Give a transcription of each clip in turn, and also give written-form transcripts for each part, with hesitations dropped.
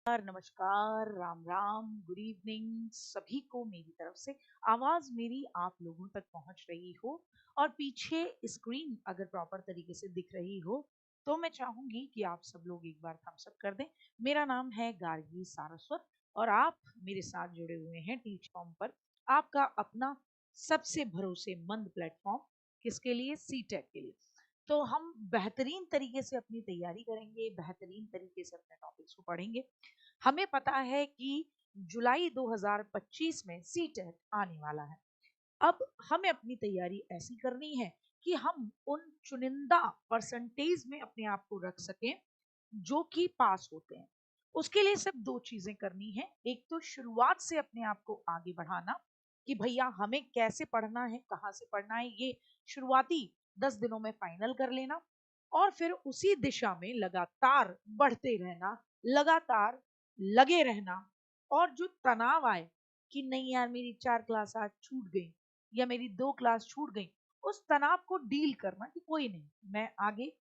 नमस्कार, Ram Ram, good evening सभी को मेरी तरफ से। आवाज मेरी आप लोगों तक पहुंच रही हो और पीछे स्क्रीन अगर प्रॉपर तरीके से दिख रही हो तो मैं चाहूंगी कि आप सब लोग एक बार थम्स अप कर दें। मेरा नाम है गार्गी सारस्वत और आप मेरे साथ जुड़े हुए हैं टीच फॉर्म पर, आपका अपना सबसे भरोसेमंद प्लेटफॉर्म। किसके लिए? सीटेट के लिए। तो हम बेहतरीन तरीके से अपनी तैयारी करेंगे, बेहतरीन तरीके से अपने टॉपिक्स को पढ़ेंगे। हमें पता है कि जुलाई 2025 में सीटेट आने वाला है। अब हमें अपनी तैयारी ऐसी करनी है कि हम उन चुनिंदा परसेंटेज में अपने आप को रख सकें जो कि पास होते हैं। उसके लिए सिर्फ दो चीजें करनी है। एक तो शुरुआत से अपने आप को आगे बढ़ाना कि भैया हमें कैसे पढ़ना है, कहाँ से पढ़ना है, ये शुरुआती 10 दिनों में फाइनल कर लेना और फिर उसी दिशा में लगातार बढ़ते रहना, लगातार लगे रहना। और जो तनाव आए कि नहीं यार मेरी 4 क्लास आज छूट गई या मेरी 2 क्लास छूट गई, उस तनाव को डील करना कि कोई नहीं, मैं आगे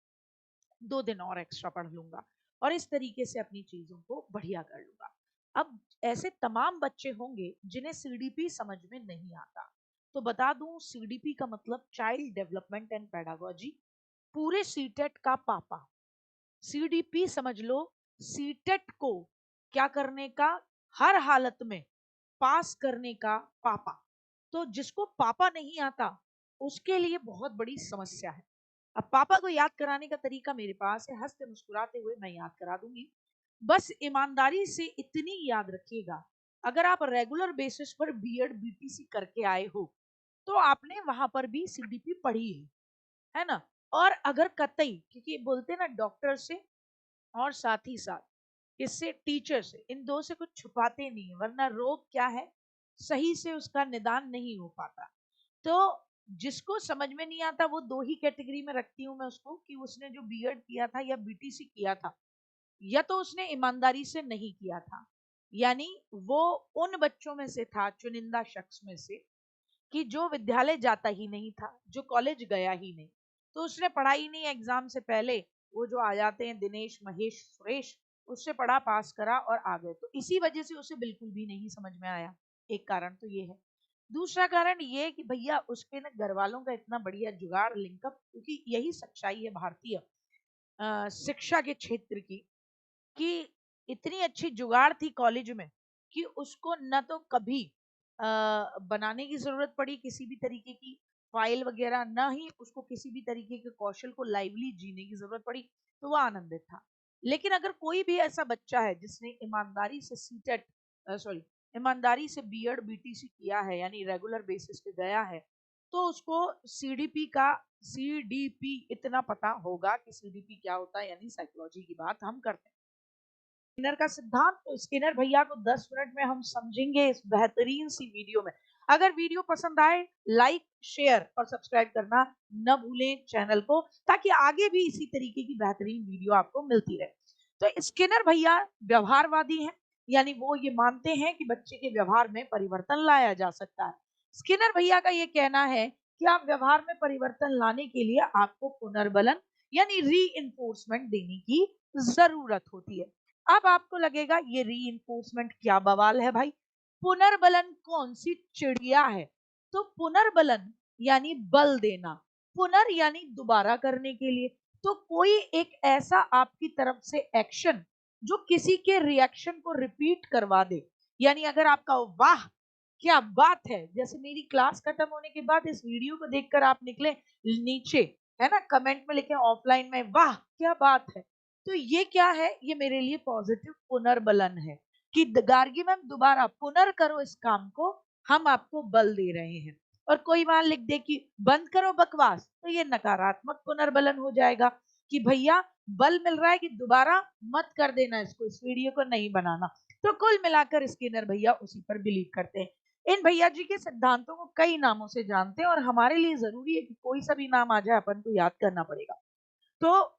2 दिन और एक्स्ट्रा पढ़ लूंगा और इस तरीके से अपनी चीजों को बढ़िया कर लूंगा। अब ऐसे तमाम बच्चे होंगे जिन्हें सीडीपी समझ में नहीं आता, तो बता दूं सीडीपी का मतलब चाइल्ड डेवलपमेंट एंड पेडागोजी। पूरे सीटेट का पापा सीडीपी समझ लो। सीटेट को क्या करने का? हर हालत में पास करने का पापा। तो जिसको पापा नहीं आता उसके लिए बहुत बड़ी समस्या है। अब पापा को याद कराने का तरीका मेरे पास है, हंसते मुस्कुराते हुए मैं याद करा दूंगी। बस ईमानदारी से इतनी याद रखिएगा, अगर आप रेगुलर बेसिस पर बीएड बीटीसी करके आए हो तो आपने वहां पर भी सीडीपी पढ़ी है ना। और अगर कतई, क्योंकि बोलते हैं ना डॉक्टर से और साथ ही साथ इससे टीचर से, इन दो से कुछ छुपाते नहीं है, वरना रोग क्या है, सही से उसका निदान नहीं हो पाता। तो जिसको समझ में नहीं आता वो दो ही कैटेगरी में रखती हूँ मैं उसको, कि उसने जो बीएड किया था या बीटीसी किया था, या तो उसने ईमानदारी से नहीं किया था, यानी वो उन बच्चों में से था, चुनिंदा शख्स में से, कि जो विद्यालय जाता ही नहीं था, जो कॉलेज गया ही नहीं, तो उसने पढ़ा ही नहीं एग्जाम से पहले। वो जो आ जाते हैं दिनेश महेश सुरेश, उससे पढ़ा, पास करा और आ गए, तो इसी वजह से उसे बिल्कुल भी नहीं समझ में आया। एक कारण तो ये है। दूसरा कारण ये कि भैया उसके ना घर वालों का इतना बढ़िया जुगाड़ लिंकअप, क्योंकि यही सच्चाई है भारतीय शिक्षा के क्षेत्र की, कि इतनी अच्छी जुगाड़ थी कॉलेज में कि उसको न तो कभी बनाने की जरूरत पड़ी किसी भी तरीके की फाइल वगैरह, न ही उसको किसी भी तरीके के कौशल को लाइवली जीने की जरूरत पड़ी, तो वो आनंदित था। लेकिन अगर कोई भी ऐसा बच्चा है जिसने ईमानदारी से सीटेट सॉरी ईमानदारी से बीएड बीटीसी किया है, यानी रेगुलर बेसिस पे गया है, तो उसको सीडीपी इतना पता होगा कि सीडीपी क्या होता है, यानी साइकोलॉजी की बात हम करते हैं। स्किनर का सिद्धांत, तो स्किनर भैया को 10 मिनट में हम समझेंगे इस बेहतरीन सी वीडियो में। अगर वीडियो पसंद आए, लाइक शेयर और सब्सक्राइब करना न भूलें चैनल को, ताकि आगे भी इसी तरीके की बेहतरीन वीडियो आपको मिलती रहे। तो स्किनर भैया व्यवहारवादी हैं, यानी वो ये मानते हैं कि बच्चे के व्यवहार में परिवर्तन लाया जा सकता है। स्किनर भैया का ये कहना है कि आप व्यवहार में परिवर्तन लाने के लिए आपको पुनर्बलन यानी री देने की जरूरत होती है। अब आपको लगेगा ये रीइंफोर्समेंट क्या बवाल है भाई, पुनर्बलन कौन सी चिड़िया है? तो पुनर्बलन यानी बल देना, पुनर् यानी दोबारा करने के लिए। तो कोई एक ऐसा आपकी तरफ से एक्शन जो किसी के रिएक्शन को रिपीट करवा दे, यानी अगर आपका वाह क्या बात है, जैसे मेरी क्लास खत्म होने के बाद इस वीडियो को देखकर आप निकले नीचे, है ना, कमेंट में लिखे ऑफलाइन में वाह क्या बात है, तो ये क्या है? ये मेरे लिए पॉजिटिव पुनर्बलन है कि गार्गी मैम दोबारा पुनर् इस काम को, हम आपको बल दे रहे हैं। और कोई वहां लिख दे कि बंद करो बकवास, तो ये नकारात्मक पुनर्बलन हो जाएगा कि भैया बल मिल रहा है कि दोबारा मत कर देना इसको, इस वीडियो को नहीं बनाना। तो कुल मिलाकर स्किनर भैया उसी पर बिलीव करते हैं। इन भैया जी के सिद्धांतों को कई नामों से जानते हैं और हमारे लिए जरूरी है कि कोई सा भी नाम आ जाए अपन को याद करना पड़ेगा। तो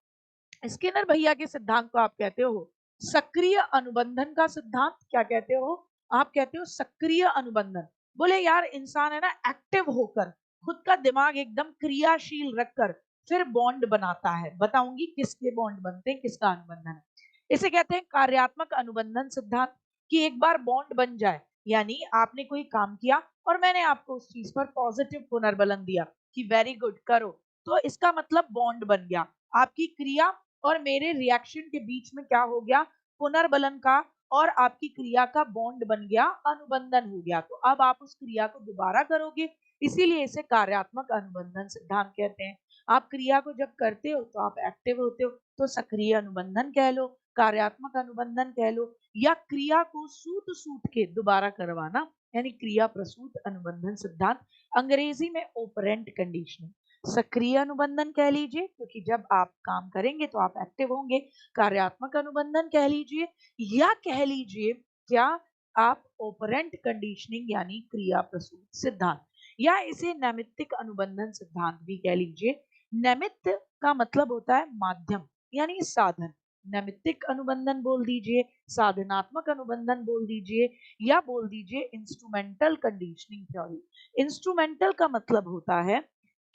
स्किनर भैया के सिद्धांत को आप कहते हो सक्रिय अनुबंधन का सिद्धांत। क्या कहते हो? आप कहते हो सक्रिय अनुबंधन। बोले यार इंसान है ना एक्टिव होकर, खुद का दिमाग एकदम क्रियाशील रखकर फिर बॉन्ड बनाता है। बताऊंगी किसके बॉन्ड बनते हैं, किसका अनुबंधन है। इसे कहते हैं कार्यात्मक अनुबंधन सिद्धांत, कि एक बार बॉन्ड बन जाए, यानी आपने कोई काम किया और मैंने आपको उस चीज पर पॉजिटिव पुनर्बलन दिया कि वेरी गुड करो, तो इसका मतलब बॉन्ड बन गया। आपकी क्रिया और मेरे रिएक्शन के बीच में क्या हो गया, पुनर्बलन का और आपकी क्रिया का बॉन्ड बन गया, अनुबंधन हो गया। तो अब आप उस क्रिया को दोबारा करोगे, इसीलिए इसे कार्यात्मक अनुबंधन सिद्धांत कहते हैं। आप क्रिया को जब करते हो तो आप एक्टिव होते हो, तो सक्रिय अनुबंधन कह लो, कार्यात्मक अनुबंधन कह लो, या क्रिया को सूत सूत के दोबारा करवाना, यानी क्रिया प्रसूत अनुबंधन सिद्धांत, अंग्रेजी में ऑपरेंट कंडीशनिंग। सक्रिय अनुबंधन कह लीजिए क्योंकि जब आप काम करेंगे तो आप एक्टिव होंगे, कार्यात्मक अनुबंधन कह लीजिए, या कह लीजिए क्या आप ऑपरेंट कंडीशनिंग यानी क्रिया प्रसूत सिद्धांत, या इसे नैमित्तिक अनुबंधन सिद्धांत भी कह लीजिए। नैमित्त का मतलब होता है माध्यम यानी साधन, नैमित्तिक अनुबंधन बोल दीजिए, साधनात्मक अनुबंधन बोल दीजिए, या बोल दीजिए इंस्ट्रूमेंटल कंडीशनिंग थ्योरी। इंस्ट्रूमेंटल का मतलब होता है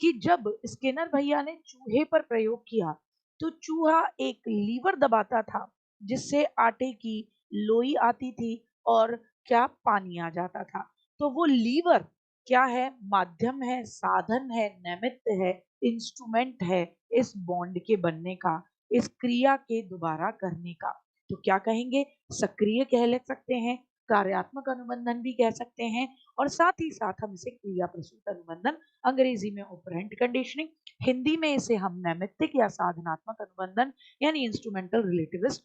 कि जब स्किनर भैया ने चूहे पर प्रयोग किया तो चूहा एक लीवर दबाता था जिससे आटे की लोई आती थी और क्या पानी आ जाता था। तो वो लीवर क्या है, माध्यम है, साधन है, निमित्त है, इंस्ट्रूमेंट है इस बॉन्ड के बनने का, इस क्रिया के दोबारा करने का। तो क्या कहेंगे, सक्रिय कह ले सकते हैं, कार्यात्मक अनुबंधन भी कह सकते हैं, और साथ ही साथ हम इसे क्रिया प्रसूत अनुबंधन, अंग्रेजी में ऑपरेंट कंडीशनिंग, हिंदी में इसे हम नैमित्तिक या साधनात्मक अनुबंधन यानी इंस्ट्रूमेंटल रिलेटिविस्ट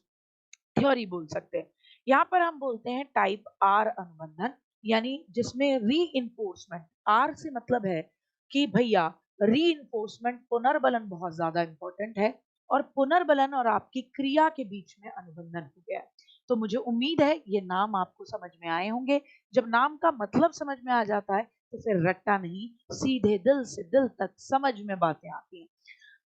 थ्योरी बोल सकते हैं। यहाँ पर हम बोलते हैं टाइप आर अनुबंधन, यानी जिसमें री आर से मतलब है कि भैया री पुनर्बलन बहुत ज्यादा इंपॉर्टेंट है, और पुनर्बलन और आपकी क्रिया के बीच में अनुबंधन हो गया है। तो मुझे उम्मीद है ये नाम आपको समझ में आए होंगे। जब नाम का मतलब समझ में आ जाता है तो फिर रट्टा नहीं, सीधे दिल से दिल तक समझ में बातें आती हैं।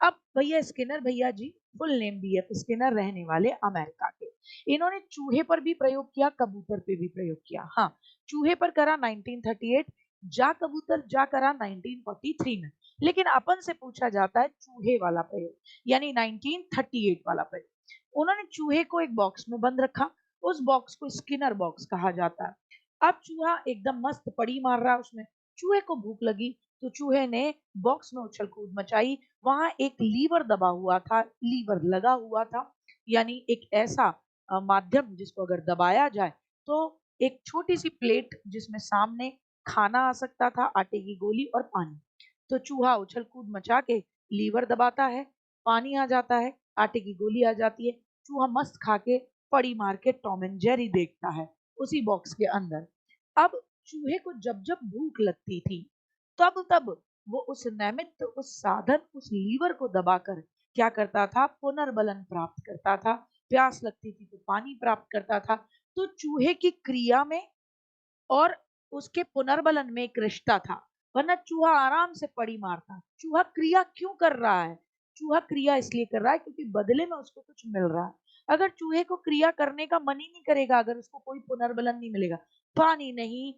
अब भैया स्किनर भैया जी, फुल नेम बीएफ स्किनर, रहने वाले अमेरिका के, इन्होंने चूहे पर भी प्रयोग किया, कबूतर पे भी प्रयोग किया। हाँ, चूहे पर करा 1938, जा कबूतर जा करा 1943 में, लेकिन अपन से पूछा जाता है चूहे वाला प्रयोग, यानी 1938 वाला प्रयोग। उन्होंने चूहे को एक बॉक्स में बंद रखा, उस बॉक्स को स्किनर बॉक्स कहा जाता है। अब चूहा एकदम मस्त पड़ी मार रहा है उसमें, चूहे को भूख लगी तो चूहे ने बॉक्स में उछल कूद मचाई, वहां एक लीवर दबा हुआ था, लीवर लगा हुआ था, यानी एक ऐसा माध्यम जिसको अगर दबाया जाए तो एक छोटी सी प्लेट जिसमें सामने खाना आ सकता था, आटे की गोली और पानी। तो चूहा उछल कूद मचा के लीवर दबाता है, पानी आ जाता है, आटे की गोली आ जाती है, चूहा मस्त खा के पड़ी मार के टॉम एंड जेरी देखता है उसी बॉक्स के अंदर। अब चूहे को जब जब भूख लगती थी तब तब वो उस नैमित्त, उस साधन, उस लीवर को दबाकर क्या करता था, पुनर्बलन प्राप्त करता था। प्यास लगती थी तो पानी प्राप्त करता था। तो चूहे की क्रिया में और उसके पुनर्बलन में एक रिश्ता था, वरना चूहा आराम से पड़ी मारता। चूहा क्रिया क्यों कर रहा है, चूहा क्रिया इसलिए कर रहा है क्योंकि बदले में उसको कुछ मिल रहा है। अगर चूहे को क्रिया करने का मन ही नहीं करेगा, अगर उसको कोई पुनर्बलन नहीं मिलेगा, पानी नहीं,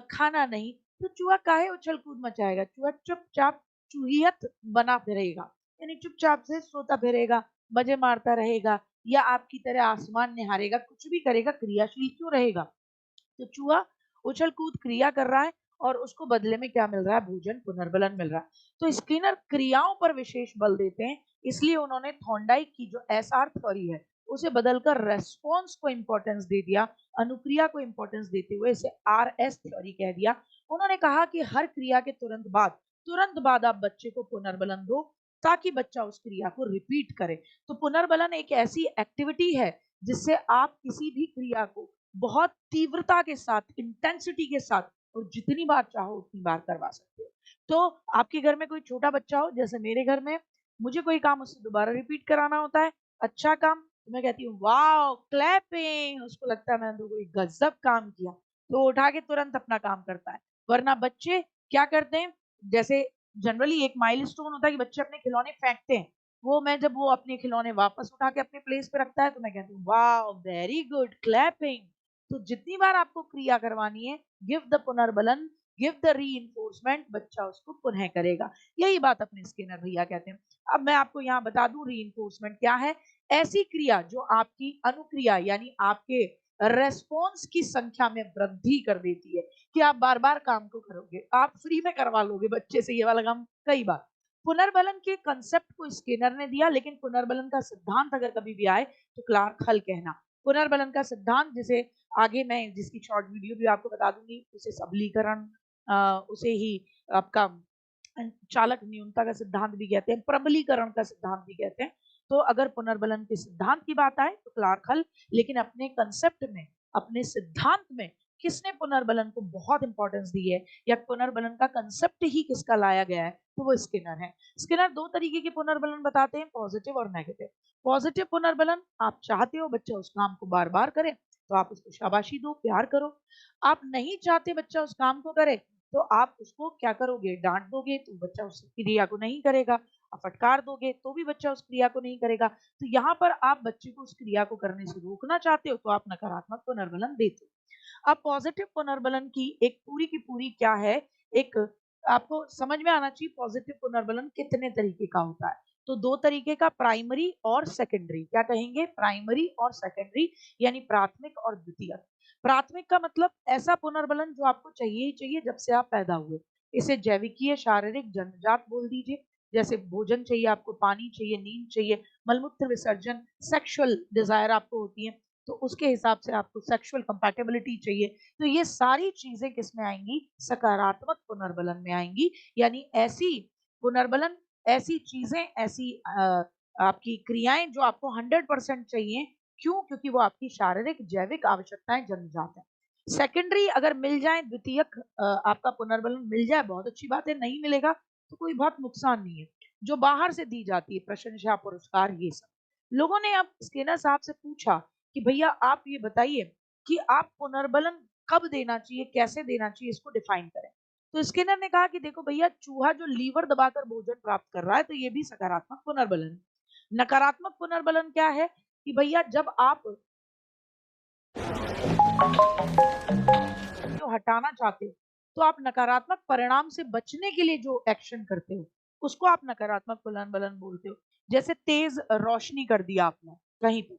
खाना नहीं, तो चूहा काहे उछल कूद मचाएगा, चूहा चुपचाप चूहियत बना फिरेगा, यानी चुपचाप से सोता फिरेगा, मजे मारता रहेगा, या आपकी तरह आसमान निहारेगा, कुछ भी करेगा, क्रियाशील क्यों रहेगा। तो चूहा उछल कूद क्रिया कर रहा है और उसको बदले में क्या मिल रहा है, भोजन, पुनर्बलन मिल रहा है। तो स्किनर क्रियाओं पर विशेष बल देते हैं, इसलिए उन्होंने थॉर्नडाइक की जो एसआर थ्योरी है उसे बदलकर रेस्पॉन्स को इंपॉर्टेंस दे दिया, अनुक्रिया को इंपॉर्टेंस देते हुए इसे आरएस थ्योरी कह दिया। उन्होंने कहा कि हर क्रिया के तुरंत बाद आप बच्चे को पुनर्बलन दो ताकि बच्चा उस क्रिया को रिपीट करे। तो पुनर्बलन एक ऐसी एक्टिविटी है जिससे आप किसी भी क्रिया को बहुत तीव्रता के साथ, इंटेंसिटी के साथ, और जितनी बार चाहो उतनी बार करवा सकते हो। तो आपके घर में कोई छोटा बच्चा हो, जैसे मेरे घर में, मुझे कोई काम उससे दोबारा रिपीट कराना होता है, अच्छा काम, तो मैं कहती हूँ वाओ क्लैपिंग, उसको लगता है मैंने तो कोई गजब काम किया, तो वो उठा के तुरंत अपना काम करता है। वरना बच्चे क्या करते हैं, जैसे जनरली एक माइलस्टोन होता है कि बच्चे अपने खिलौने फेंकते हैं, वो मैं जब वो अपने खिलौने वापस उठा के अपने प्लेस पे रखता है तो मैं कहती हूँ वाओ वेरी गुड क्लैपिंग। तो जितनी बार आपको क्रिया करवानी है, गिव द पुनर्बलन, गिव द रीइंफोर्समेंट, बच्चा उसको पुनः करेगा। यही बात अपने स्किनर भैया कहते हैं। अब मैं आपको यहाँ बता दूं रीइंफोर्समेंट क्या है। ऐसी क्रिया जो आपकी अनुक्रिया यानी आपके रेस्पॉन्स की संख्या में वृद्धि कर देती है कि आप बार बार काम को करोगे, आप फ्री में करवा लोगे बच्चे से ये वाला काम कई बार। पुनर्बलन के कंसेप्ट को स्किनर ने दिया, लेकिन पुनर्बलन का सिद्धांत अगर कभी भी आए तो क्लार्क हल कहना। पुनर्बलन का सिद्धांत जिसे आगे मैं जिसकी शॉर्ट वीडियो भी आपको बता दूंगी, उसे सबलीकरण, उसे ही आपका चालक न्यूनता का सिद्धांत भी कहते हैं, प्रबलीकरण का सिद्धांत भी कहते हैं। तो अगर पुनर्बलन के सिद्धांत की बात आए तो क्लार्क हल, लेकिन अपने कंसेप्ट में, अपने सिद्धांत में किसने पुनर्बलन को बहुत इंपॉर्टेंस दी है या पुनर्बलन का कंसेप्ट ही किसका लाया गया है, तो वो स्किनर है। स्किनर दो तरीके के पुनर्बलन बताते हैं, पॉजिटिव और नेगेटिव। पॉजिटिव पुनर्बलन, आप चाहते हो बच्चा उस काम को बार बार करे तो आप उसको शाबाशी दो, प्यार करो। आप नहीं चाहते बच्चा उस काम को करे तो आप उसको क्या करोगे, डांट दोगे तो बच्चा उस क्रिया को नहीं करेगा, आप फटकार दोगे तो भी बच्चा उस क्रिया को नहीं करेगा। तो यहाँ पर आप बच्चे को उस क्रिया को करने से रोकना चाहते हो तो आप नकारात्मक पुनर्बलन देते हो। अब पॉजिटिव पुनर्बलन की एक पूरी की पूरी क्या है, एक आपको समझ में आना चाहिए पॉजिटिव पुनर्बलन कितने तरीके का होता है। तो दो तरीके का, प्राइमरी और सेकेंडरी। क्या कहेंगे, प्राइमरी और सेकेंडरी, यानी प्राथमिक और द्वितीयक। प्राथमिक का मतलब ऐसा पुनर्बलन जो आपको चाहिए ही चाहिए जब से आप पैदा हुए। इसे जैविकीय, शारीरिक, जन्मजात बोल दीजिए। जैसे भोजन चाहिए आपको, पानी चाहिए, नींद चाहिए, मलमूत्र विसर्जन, सेक्सुअल डिजायर आपको होती है, तो उसके हिसाब से आपको सेक्सुअल कंपैटिबिलिटी चाहिए। तो ये सारी चीजें किस में आएंगी, सकारात्मक पुनर्बलन में आएंगी। यानी ऐसी पुनर्बलन, ऐसी चीजें, ऐसी आपकी क्रियाएं जो आपको 100% चाहिए। क्यों? क्योंकि वो आपकी शारीरिक, जैविक आवश्यकताएं जन्मजात है। सेकेंडरी अगर मिल जाए, द्वितीयक आपका पुनर्बलन मिल जाए, बहुत अच्छी बात है, नहीं मिलेगा तो कोई बहुत नुकसान नहीं है। जो बाहर से दी जाती है, प्रशंसा, पुरस्कार, ये सब। लोगों ने अब स्किनर साहब से पूछा कि भैया आप ये बताइए कि आप पुनर्बलन कब देना चाहिए, कैसे देना चाहिए, इसको डिफाइन करें। तो स्किनर ने कहा कि देखो भैया, चूहा जो लीवर दबाकर भोजन प्राप्त कर रहा है तो ये भी सकारात्मक पुनर्बलन है। नकारात्मक पुनर्बलन क्या है कि भैया जब आप जो हटाना चाहते हो तो आप नकारात्मक परिणाम से बचने के लिए जो एक्शन करते हो उसको आप नकारात्मक पुनर्बलन बोलते हो। जैसे तेज रोशनी कर दिया आपने कहीं पे,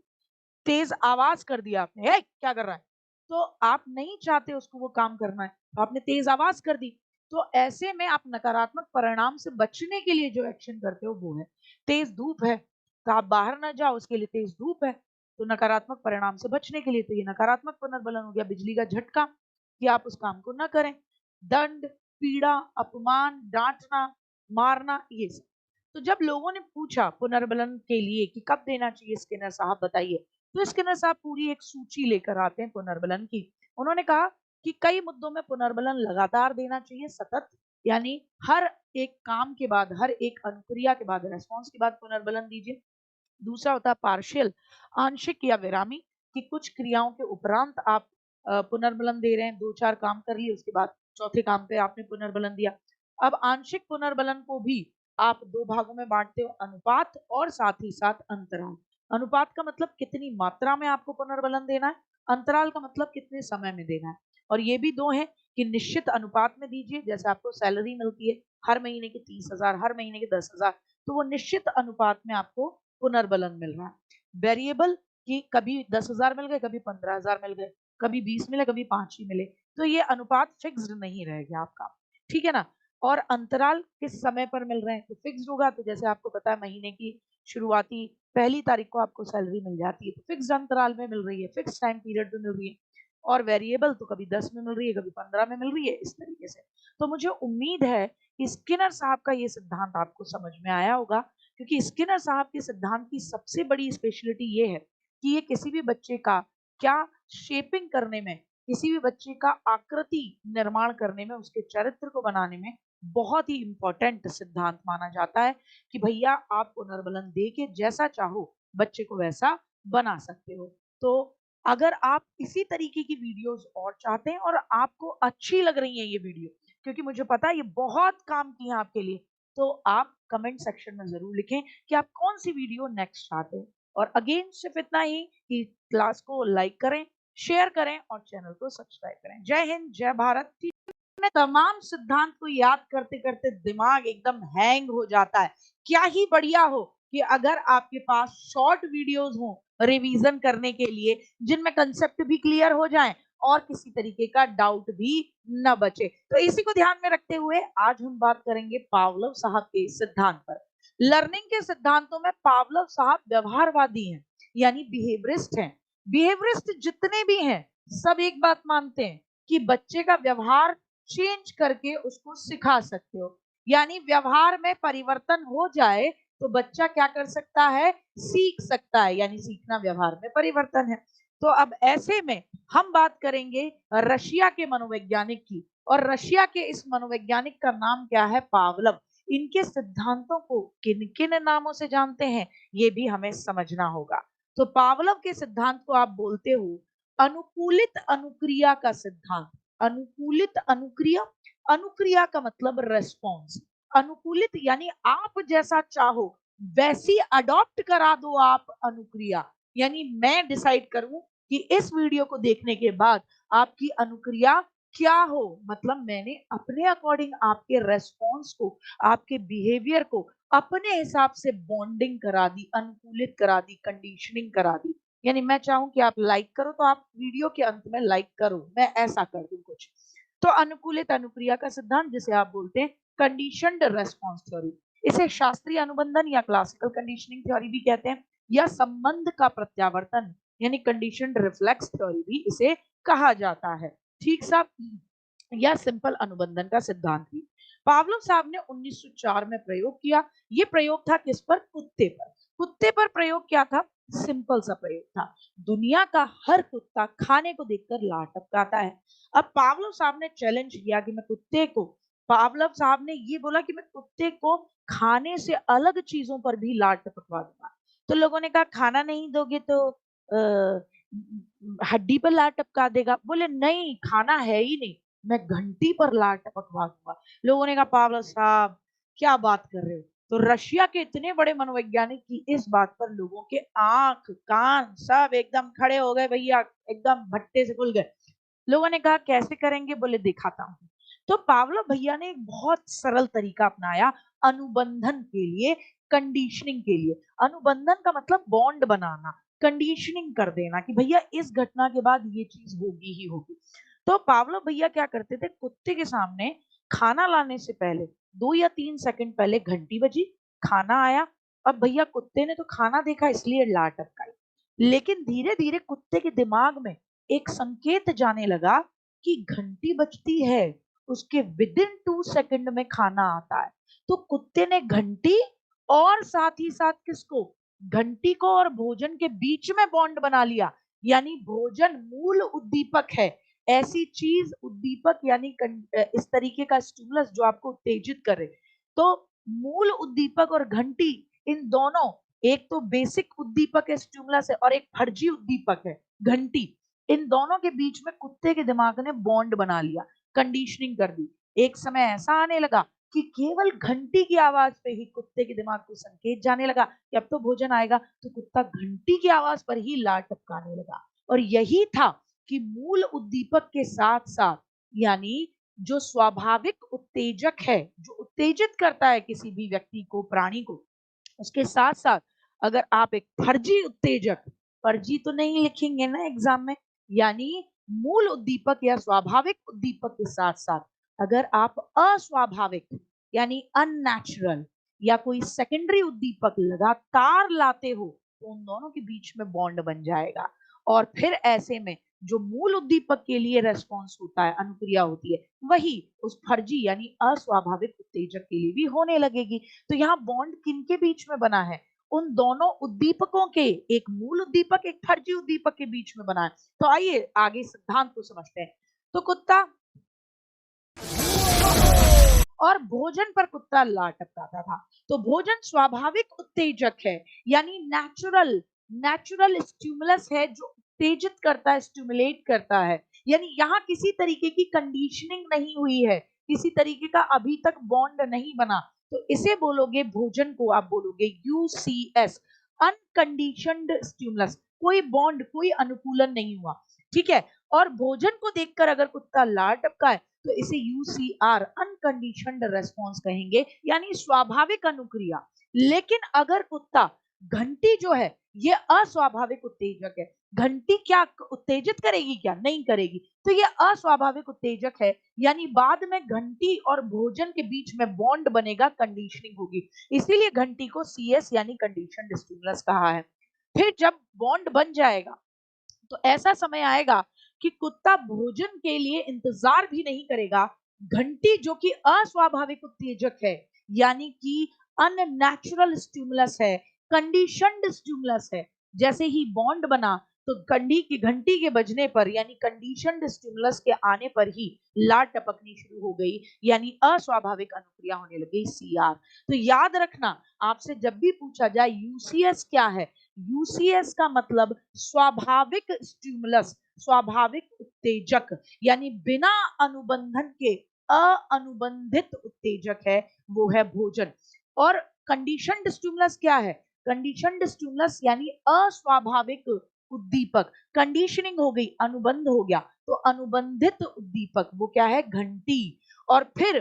तेज आवाज कर दिया आपने, "ए, क्या कर रहा है?" तो आप नहीं चाहते उसको वो काम करना है, तो आपने तेज आवाज कर दी। तो ऐसे में आप नकारात्मक परिणाम से बचने के लिए जो एक्शन करते हो वो है। तेज धूप है, तो आप बाहर ना जाओ, उसके लिए तेज धूप है। तो नकारात्मक परिणाम से बचने के लिए तो ये नकारात्मक पुनर्बलन हो गया। बिजली का झटका कि आप उस काम को ना करें। दंड, पीड़ा, अपमान, डांटना, मारना, ये सब। तो जब लोगों ने पूछा पुनर्बलन के लिए कि कब देना चाहिए स्किनर साहब बताइए, तो स्किनर साहब पूरी एक सूची लेकर आते हैं पुनर्बलन की। उन्होंने कहा कि कई मुद्दों में पुनर्बलन लगातार देना चाहिए, सतत, यानी हर एक काम के बाद, हर एक अनुक्रिया के बाद, रेस्पॉन्स के बाद पुनर्बलन दीजिए। दूसरा होता है पार्शियल, आंशिक या विरामी, कि कुछ क्रियाओं के उपरांत आप पुनर्बलन दे रहे हैं, 2-4 काम कर लिए उसके बाद चौथे काम पे आपने पुनर्बलन दिया। अब आंशिक पुनर्बलन को भी आप 2 भागों में बाँटते हो, अनुपात और साथ ही साथ अंतराल। अनुपात का मतलब कितनी मात्रा में आपको पुनर्बलन देना है, अंतराल का मतलब कितने समय में देना है। और ये भी 2 हैं कि निश्चित अनुपात में दीजिए, जैसे आपको सैलरी मिलती है हर महीने की 30,000, हर महीने के 10,000, तो वो निश्चित अनुपात में आपको पुनर्बलन मिल रहा है। वेरिएबल कि कभी 10,000 मिल गए, कभी 15,000 मिल गए, कभी 20 मिले, कभी 5 ही मिले। तो ये अनुपात फिक्स्ड नहीं रहेगा आपका, ठीक है ना? और अंतराल किस समय पर मिल रहे हैं, तो फिक्स्ड होगा। तो जैसे आपको पता है महीने की शुरुआती पहली तारीख को आपको सैलरी मिल जाती है, तो फिक्स्ड अंतराल में मिल रही है, फिक्स्ड टाइम पीरियड में मिल रही है। और वेरिएबल तो कभी 10 में मिल रही है, कभी 15 में मिल रही है, इस तरीके से। तो मुझे उम्मीद है कि स्किनर साहब का ये सिद्धांत आपको समझ में आया होगा, क्योंकि स्किनर साहब के सिद्धांत की सबसे बड़ी स्पेशलिटी ये है कि ये किसी भी बच्चे का क्या शेपिंग करने में, किसी भी बच्चे का आकृति निर्माण करने में, उसके चरित्र को बनाने में बहुत ही इंपॉर्टेंट सिद्धांत माना जाता है कि भैया आप पुनर्बलन दे के जैसा चाहो बच्चे को वैसा बना सकते हो। तो अगर आप इसी तरीके की वीडियोस और चाहते हैं और आपको अच्छी लग रही है ये वीडियो, क्योंकि मुझे पता है ये बहुत काम की है आपके लिए, तो आप कमेंट सेक्शन में ज़रूर लिखें कि आप कौन-सी वीडियो नेक्स्ट चाहते हैं। और अगेन सिर्फ इतना ही कि क्लास को लाइक करें, शेयर करें और चैनल को सब्सक्राइब करें। जय हिंद, जय भारत। मैं तमाम सिद्धांत को याद करते-करते दिमाग एकदम हैंग हो जाता है। क्या ही बढ़िया हो कि अगर आपके पास शॉर्ट वीडियोस हो रिवीजन करने के लिए, जिनमें कंसेप्ट भी क्लियर हो जाए और किसी तरीके का डाउट भी न बचे। तो इसी को ध्यान में रखते हुए आज हम बात करेंगे पावलोव साहब के सिद्धांत पर। लर्निंग के सिद्धांतों में पावलोव साहब व्यवहारवादी हैं, यानी बिहेवियरिस्ट हैं। बिहेवियरिस्ट जितने भी हैं सब एक बात मानते हैं कि बच्चे का व्यवहार चेंज करके उसको सिखा सकते हो, यानी व्यवहार में परिवर्तन हो जाए तो बच्चा क्या कर सकता है, सीख सकता है, यानी सीखना व्यवहार में परिवर्तन है। तो अब ऐसे में हम बात करेंगे रशिया के मनोवैज्ञानिक की, और रशिया के इस मनोवैज्ञानिक का नाम क्या है, पावलव। इनके सिद्धांतों को किन किन नामों से जानते हैं ये भी हमें समझना होगा। तो पावलव के सिद्धांत को आप बोलते हो अनुकूलित अनुक्रिया का सिद्धांत। अनुकूलित अनुक्रिया, अनुक्रिया का मतलब रेस्पॉन्स। अनुकूलित यानी आप जैसा चाहो वैसी अडॉप्ट करा दो आप अनुक्रिया, यानी मैं डिसाइड करूं कि इस वीडियो को देखने के बाद आपकी अनुक्रिया क्या हो, मतलब मैंने अपने अकॉर्डिंग आपके रेस्पॉन्स को, आपके बिहेवियर को अपने हिसाब से बॉन्डिंग करा दी, अनुकूलित करा दी, कंडीशनिंग करा दी। यानी मैं चाहूं कि आप लाइक करो तो आप वीडियो के अंत में लाइक करो, मैं ऐसा कर दूं कुछ। तो अनुकूलित अनुक्रिया का सिद्धांत जिसे आप बोलते हैं कंडीशनड रेस्पॉन्स थ्योरी, इसे शास्त्रीय अनुबंधन या क्लासिकल कंडीशनिंग थ्योरी भी कहते हैं, या संबंध का प्रत्यावर्तन यानी कंडीशनड रिफ्लेक्स थ्योरी भी इसे कहा जाता है। ठीक साहब, या सिंपल अनुबंधन का सिद्धांत भी पावलोव साहब ने 1904 में प्रयोग किया। ये प्रयोग था किस पर, कुत्ते पर। कुत्ते पर प्रयोग क्या था, सिंपल सा प्रयोग था। दुनिया का हर कुत्ता खाने को देखकर लार टपकाता है। अब पावलोव साहब ने चैलेंज किया कि मैं कुत्ते को, पावलोव साहब ने ये बोला कि मैं कुत्ते को खाने से अलग चीजों पर भी लार टपकवा दूंगा। तो लोगों ने कहा खाना नहीं दोगे तो हड्डी पर लार टपका देगा। बोले नहीं, खाना है ही नहीं, मैं घंटी पर लार टपकवा दूंगा। लोगों ने कहा पावलोव साहब क्या बात कर रहे हो। तो रशिया के इतने बड़े मनोवैज्ञानिक की इस बात पर लोगों के आंख कान सब एकदम खड़े हो गए भैया, एकदम भट्टे से खुल गए। लोगों ने कहा कैसे करेंगे, बोले दिखाता हूं। तो पावलोव भैया ने एक बहुत सरल तरीका अपनाया अनुबंधन के लिए, कंडीशनिंग के लिए। अनुबंधन का मतलब बॉन्ड बनाना, कंडीशनिंग कर देना कि भैया इस घटना के बाद ये चीज होगी ही होगी। तो पावलोव भैया क्या करते थे, कुत्ते के सामने खाना लाने से पहले 2 या 3 सेकंड पहले घंटी बजी, खाना आया। अब भैया कुत्ते ने तो खाना देखा इसलिए लार टपकाई, लेकिन धीरे धीरे कुत्ते के दिमाग में एक संकेत जाने लगा कि घंटी बजती है, उसके विद इन 2 सेकंड में खाना आता है। तो कुत्ते ने घंटी और साथ ही साथ किसको, घंटी को और भोजन के बीच में बॉन्ड बना लिया। यानी भोजन मूल उद्दीपक है, ऐसी चीज उद्दीपक यानी इस तरीके का स्टिमुलस जो आपको उत्तेजित करे। तो मूल उद्दीपक और घंटी, इन दोनों, एक तो बेसिक उद्दीपक है स्टिमुलस है और एक फर्जी उद्दीपक है घंटी, इन दोनों के बीच में कुत्ते के दिमाग ने बॉन्ड बना लिया, कंडीशनिंग कर दी। एक समय ऐसा आने लगा कि केवल घंटी की आवाज पे ही कुत्ते के दिमाग को संकेत जाने लगा कि अब तो भोजन आएगा, तो कुत्ता घंटी की आवाज पर ही लार टपकाने लगा। और यही था कि मूल उद्दीपक के साथ साथ, यानी जो स्वाभाविक उत्तेजक है, जो उत्तेजित करता है किसी भी व्यक्ति को, प्राणी को, उसके साथ साथ अगर आप एक फर्जी उत्तेजक, फर्जी तो नहीं लिखेंगे ना एग्जाम में, यानी मूल उद्दीपक या स्वाभाविक उद्दीपक के साथ साथ अगर आप अस्वाभाविक यानी अननेचुरल या कोई सेकेंडरी उद्दीपक लगातार लाते हो तो उन दोनों के बीच में बॉन्ड बन जाएगा। और फिर ऐसे में जो मूल उद्दीपक के लिए रेस्पॉन्स होता है, अनुक्रिया होती है, वही उस फर्जी यानी अस्वाभाविक उत्तेजक के लिए भी होने लगेगी। तो यहाँ बॉन्ड किनके बीच में बना है, उन दोनों उद्दीपकों के, एक मूल उद्दीपक एक फर्जी उद्दीपक के बीच में बना है। तो आइए आगे सिद्धांत को समझते हैं। तो कुत्ता और भोजन पर कुत्ता लार टपकाता था। तो भोजन स्वाभाविक उत्तेजक है, यानी नेचुरल, नेचुरल स्टिमुलस है जो उत्तेजित करता है, स्टिमुलेट करता है। यानी यहाँ किसी तरीके की कंडीशनिंग नहीं हुई है, किसी तरीके का अभी तक बॉन्ड नहीं बना। तो इसे बोलोगे, भोजन को आप बोलोगे यूसीएस, अनकंडीशनड स्टिमुलस, कोई बॉन्ड, कोई अनुकूलन नहीं हुआ। ठीक है, और भोजन को देखकर अगर कुत्ता लार टपकाए तो इसे यूसीआर, अनकंडीशनड रेस्पॉन्स कहेंगे, यानी स्वाभाविक अनुक्रिया। लेकिन अगर कुत्ता, घंटी जो है ये अस्वाभाविक उत्तेजक है, घंटी क्या उत्तेजित करेगी? क्या नहीं करेगी। तो ये अस्वाभाविक उत्तेजक है, यानी बाद में घंटी और भोजन के बीच में बॉन्ड बनेगा, कंडीशनिंग होगी, इसीलिए घंटी को सीएस यानी कंडीशनड स्टिमुलस कहा है। फिर जब बॉन्ड बन जाएगा तो ऐसा समय आएगा कि कुत्ता भोजन के लिए इंतजार भी नहीं करेगा। घंटी जो कि अस्वाभाविक उत्तेजक है, यानी कि अननेचुरल स्टिमुलस है, कंडीशनड स्टिमुलस है, जैसे ही बॉन्ड बना तो घंटी के बजने पर, यानी कंडीशनड स्टिमुलस के आने पर ही लार टपकनी शुरू हो गई, यानी अस्वाभाविक अनुक्रिया होने लगी, सीआर। तो याद रखना, आपसे जब भी पूछा जाए यूसीएस क्या है, यूसीएस का मतलब स्वाभाविक स्टिमुलस, स्वाभाविक उत्तेजक, यानी बिना अनुबंधन के अनुबंधित उत्तेजक है, वो है भोजन। और कंडीशनड स्टिमुलस क्या है? कंडीशनड स्टिमुलस यानी अस्वाभाविक उद्दीपक, कंडीशनिंग हो गई, अनुबंध हो गया, तो अनुबंधित उद्दीपक वो क्या है? घंटी। और फिर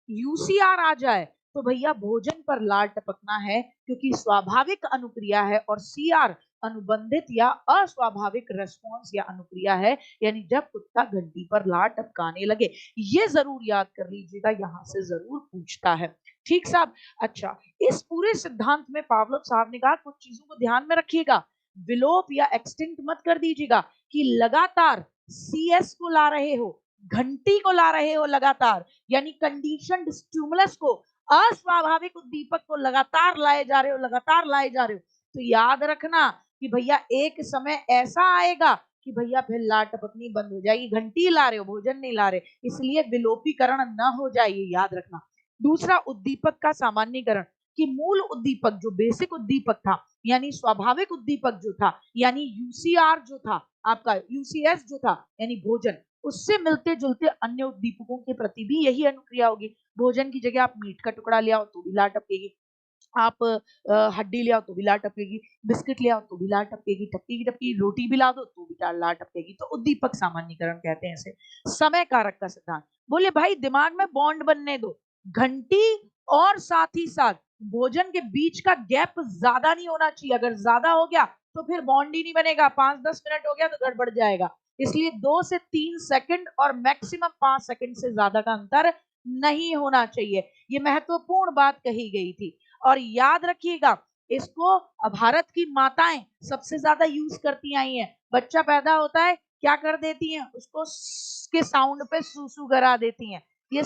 यूसीआर आ जाए तो भैया भोजन पर लार टपकना है, क्योंकि स्वाभाविक अनुक्रिया है, और सीआर अनुबंधित या अस्वाभाविक रेस्पॉन्स या अनुक्रिया है, यानी जब कुत्ता घंटी पर लार टपकाने लगे। ये जरूर याद कर लीजिएगा, यहां से जरूर पूछता है। ठीक साहब। अच्छा, इस पूरे सिद्धांत में पावलोव साहब ने कहा कुछ चीजों को ध्यान में रखिएगा, विलोप या एक्सटिंक्ट मत कर दीजिएगा कि लगातार सीएस को ला रहे हो, घंटी को ला रहे हो लगातार, यानी कंडीशनड स्टिमुलस को, अस्वाभाविक उद्दीपक को लगातार लाए जा रहे हो, लगातार लाए जा रहे हो। तो याद रखना कि भैया एक समय ऐसा आएगा कि भैया फिर लार टपकनी बंद हो जाएगी, घंटी ला रहे हो, भोजन नहीं ला रहे, इसलिए विलोपीकरण न हो जाए, याद रखना। दूसरा, उद्दीपक का सामान्यीकरण, कि मूल उद्दीपक जो बेसिक उद्दीपक था, यानी स्वाभाविक उद्दीपक जो था, यानी यूसीआर जो था आपका, यूसीएस जो था यानी भोजन, उससे मिलते जुलते अन्य उद्दीपकों के प्रति भी यही अनुक्रिया होगी। भोजन की जगह आप मीट का टुकड़ा ले आओ तो भी लार टपकेगी, आप हड्डी ले आओ तो भी लार टपकेगी, बिस्किट ले आओ तो भी लार टपकेगी, टपकी टपकी रोटी भी ला दो तो भी लार टपकेगी। तो उद्दीपक सामान्यीकरण कहते हैं इसे। समय कारक का सिद्धांत, बोले भाई दिमाग में बॉन्ड बनने दो, घंटी और साथ ही साथ भोजन के बीच का गैप ज्यादा नहीं होना चाहिए, अगर ज्यादा हो गया तो फिर बॉन्ड ही नहीं बनेगा, 5-10 मिनट हो गया तो गड़बड़ जाएगा। इसलिए 2 से 3 सेकंड और मैक्सिमम 5 सेकंड से ज्यादा का अंतर नहीं होना चाहिए, ये महत्वपूर्ण बात कही गई थी। और याद रखिएगा, इसको भारत की माताएं सबसे ज्यादा यूज करती आई हैं। बच्चा पैदा होता है, क्या कर देती हैं, उसको के साउंड पे सूसू करा देती हैं। ये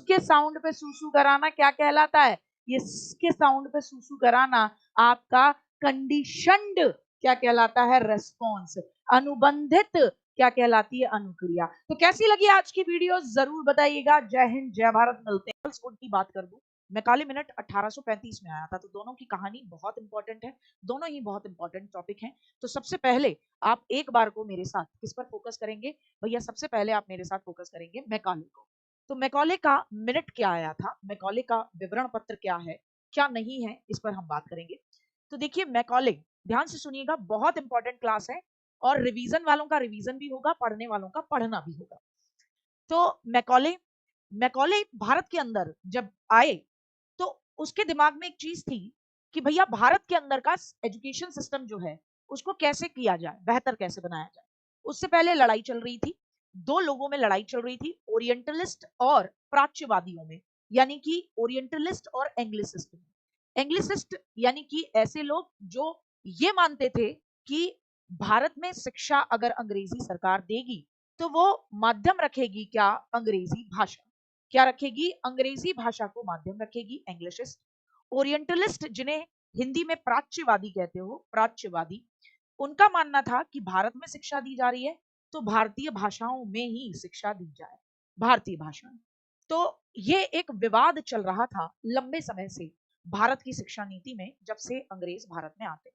के साउंड पे सूसू कराना क्या कहलाता है? ये के साउंड पे सूसू कराना आपका कंडीशनड क्या कहलाता है? रेस्पॉन्स। अनुबंधित क्या कहलाती है? अनुक्रिया। तो कैसी लगी आज की वीडियो जरूर बताइएगा। जय हिंद, जय भारत। मिलते हैं। की बात कर दूं, मैकाले मिनट 1835 में आया था, तो दोनों की कहानी बहुत इंपॉर्टेंट है, दोनों ही बहुत इंपॉर्टेंट टॉपिक हैं। तो सबसे पहले आप एक बार को मेरे साथ किस पर फोकस करेंगे भैया? सबसे पहले आप मेरे साथ फोकस करेंगे मैकाले को। तो मैकाले का मिनट क्या आया था, मैकाले का विवरण पत्र क्या है, क्या नहीं है, इस पर हम बात करेंगे। तो देखिए मैकाले, ध्यान से सुनिएगा, बहुत इंपॉर्टेंट क्लास है, और रिवीजन वालों का रिवीजन भी होगा, पढ़ने वालों का पढ़ना भी होगा। तो मैकाले, मैकाले भारत के अंदर जब आए तो उसके दिमाग में एक चीज थी कि भैया भारत के अंदर का एजुकेशन सिस्टम जो है उसको कैसे किया जाए, बेहतर कैसे बनाया जाए। उससे पहले लड़ाई चल रही थी, दो लोगों में लड़ाई चल रही थी, ओरिएंटलिस्ट और प्राच्यवादियों में, यानी कि ओरिएंटलिस्ट और एंग्लिसिस्ट में। एंग्लिसिस्ट यानी कि ऐसे लोग जो ये मानते थे कि भारत में शिक्षा अगर अंग्रेजी सरकार देगी तो वो माध्यम रखेगी क्या? अंग्रेजी भाषा। क्या रखेगी? अंग्रेजी भाषा को माध्यम रखेगी, एंग्लिशिस्ट। ओरिएंटलिस्ट, जिन्हें हिंदी में प्राच्यवादी कहते हो, प्राच्यवादी, उनका मानना था कि भारत में शिक्षा दी जा रही है तो भारतीय भाषाओं में ही शिक्षा दी जाए, भारतीय भाषा में। तो ये एक विवाद चल रहा था लंबे समय से भारत की शिक्षा नीति में, जब से अंग्रेज भारत में आते।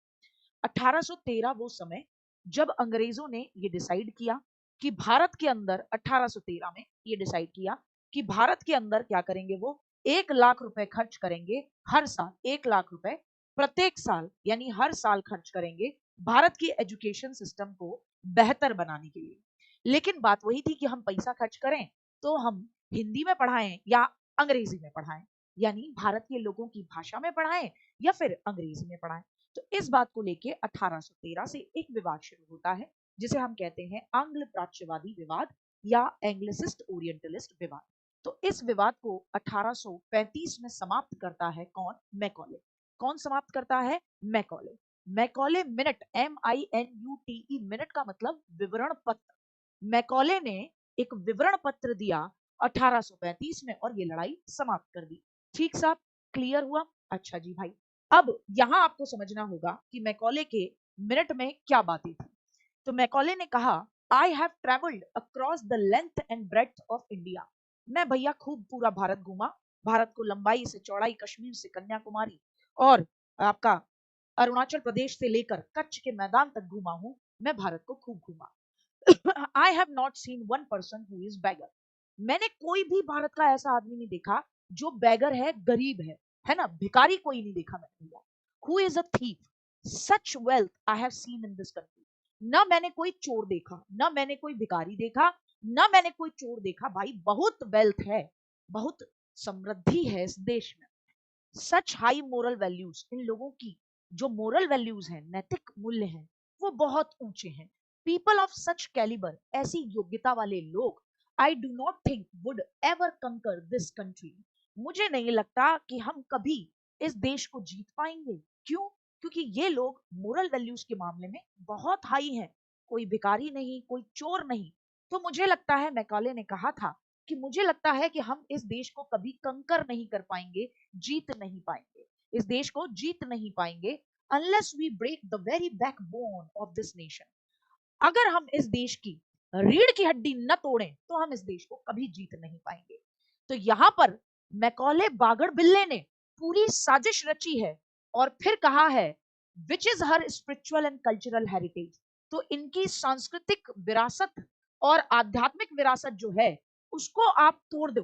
1813 वो समय जब अंग्रेजों ने ये डिसाइड किया कि भारत के अंदर, 1813 में ये डिसाइड किया कि भारत के अंदर क्या करेंगे, वो 1 लाख रुपए खर्च करेंगे हर साल, 1 लाख रुपए प्रत्येक साल, यानी हर साल खर्च करेंगे भारत की एजुकेशन सिस्टम को बेहतर बनाने के लिए। लेकिन बात वही थी कि हम पैसा खर्च करें तो हम हिंदी में पढ़ाएं या अंग्रेजी में पढ़ाएं। यानी भारत के लोगों की भाषा में पढ़ाएं या फिर अंग्रेजी में पढ़ाएं। तो इस बात को लेके 1813 से एक विवाद शुरू होता है जिसे हम कहते हैं आंग्ल प्राच्यवादी विवाद या एंग्लिसिस्ट ओरिएंटलिस्ट विवाद। तो इस विवाद को 1835 में समाप्त करता है कौन? मैकॉले। कौन समाप्त करता है? Macaulay. Macaulay minute, MINUTE, minute का मतलब विवरण पत्र। मैकॉले ने एक विवरण पत्र दिया 1835 में और ये लड़ाई समाप्त कर दी। ठीक साहब, क्लियर हुआ? अच्छा जी भाई, अब यहां आपको समझना होगा कि मैकॉले के मिनट में क्या बातें थी। तो मैकॉले ने कहा, I have travelled across the length and breadth of India. मैं भैया खूब पूरा भारत घूमा, भारत को लंबाई से चौड़ाई, कश्मीर से कन्याकुमारी और आपका अरुणाचल प्रदेश से लेकर कच्छ के मैदान तक घूमा हूं। मैं भारत को खूब घूमा। I have not seen one person who is beggar. मैंने कोई भी भारत का ऐसा आदमी नहीं देखा जो बैगर है, गरीब है ना, भिकारी कोई नहीं देखा मैंने भैया। Who is a thief, such wealth I have seen in this country. ना मैंने कोई चोर देखा, ना मैंने कोई भिखारी देखा, ना मैंने कोई चोर देखा। भाई बहुत वेल्थ है, बहुत समृद्धि है इस देश में। सच हाई मोरल वैल्यूज, इन लोगों की जो मोरल वैल्यूज हैं, नैतिक मूल्य हैं, वो बहुत ऊंचे हैं। पीपल ऑफ सच कैलिबर, ऐसी योग्यता वाले लोग, I do not think would ever कंकर दिस कंट्री। मुझे नहीं लगता कि हम कभी इस देश को जीत पाएंगे। क्यों? क्योंकि ये लोग मोरल वैल्यूज के मामले में बहुत हाई हैं, कोई भिखारी नहीं, कोई चोर नहीं। तो मुझे लगता है, मैकॉले ने कहा था कि मुझे लगता है कि हम इस देश को कभी कंकर नहीं कर पाएंगे, जीत नहीं पाएंगे, इस देश को जीत नहीं पाएंगे, unless we break the very backbone of this nation. अगर हम इस देश की रीढ़ की हड्डी न तोड़ें तो हम इस देश को कभी जीत नहीं पाएंगे। तो यहां पर मैकॉले बागड़ बिल्ले ने पूरी साजिश रची है और फिर कहा है, which is her spiritual and cultural heritage. तो इनकी सांस्कृतिक विरासत और आध्यात्मिक विरासत जो है उसको आप तोड़ दो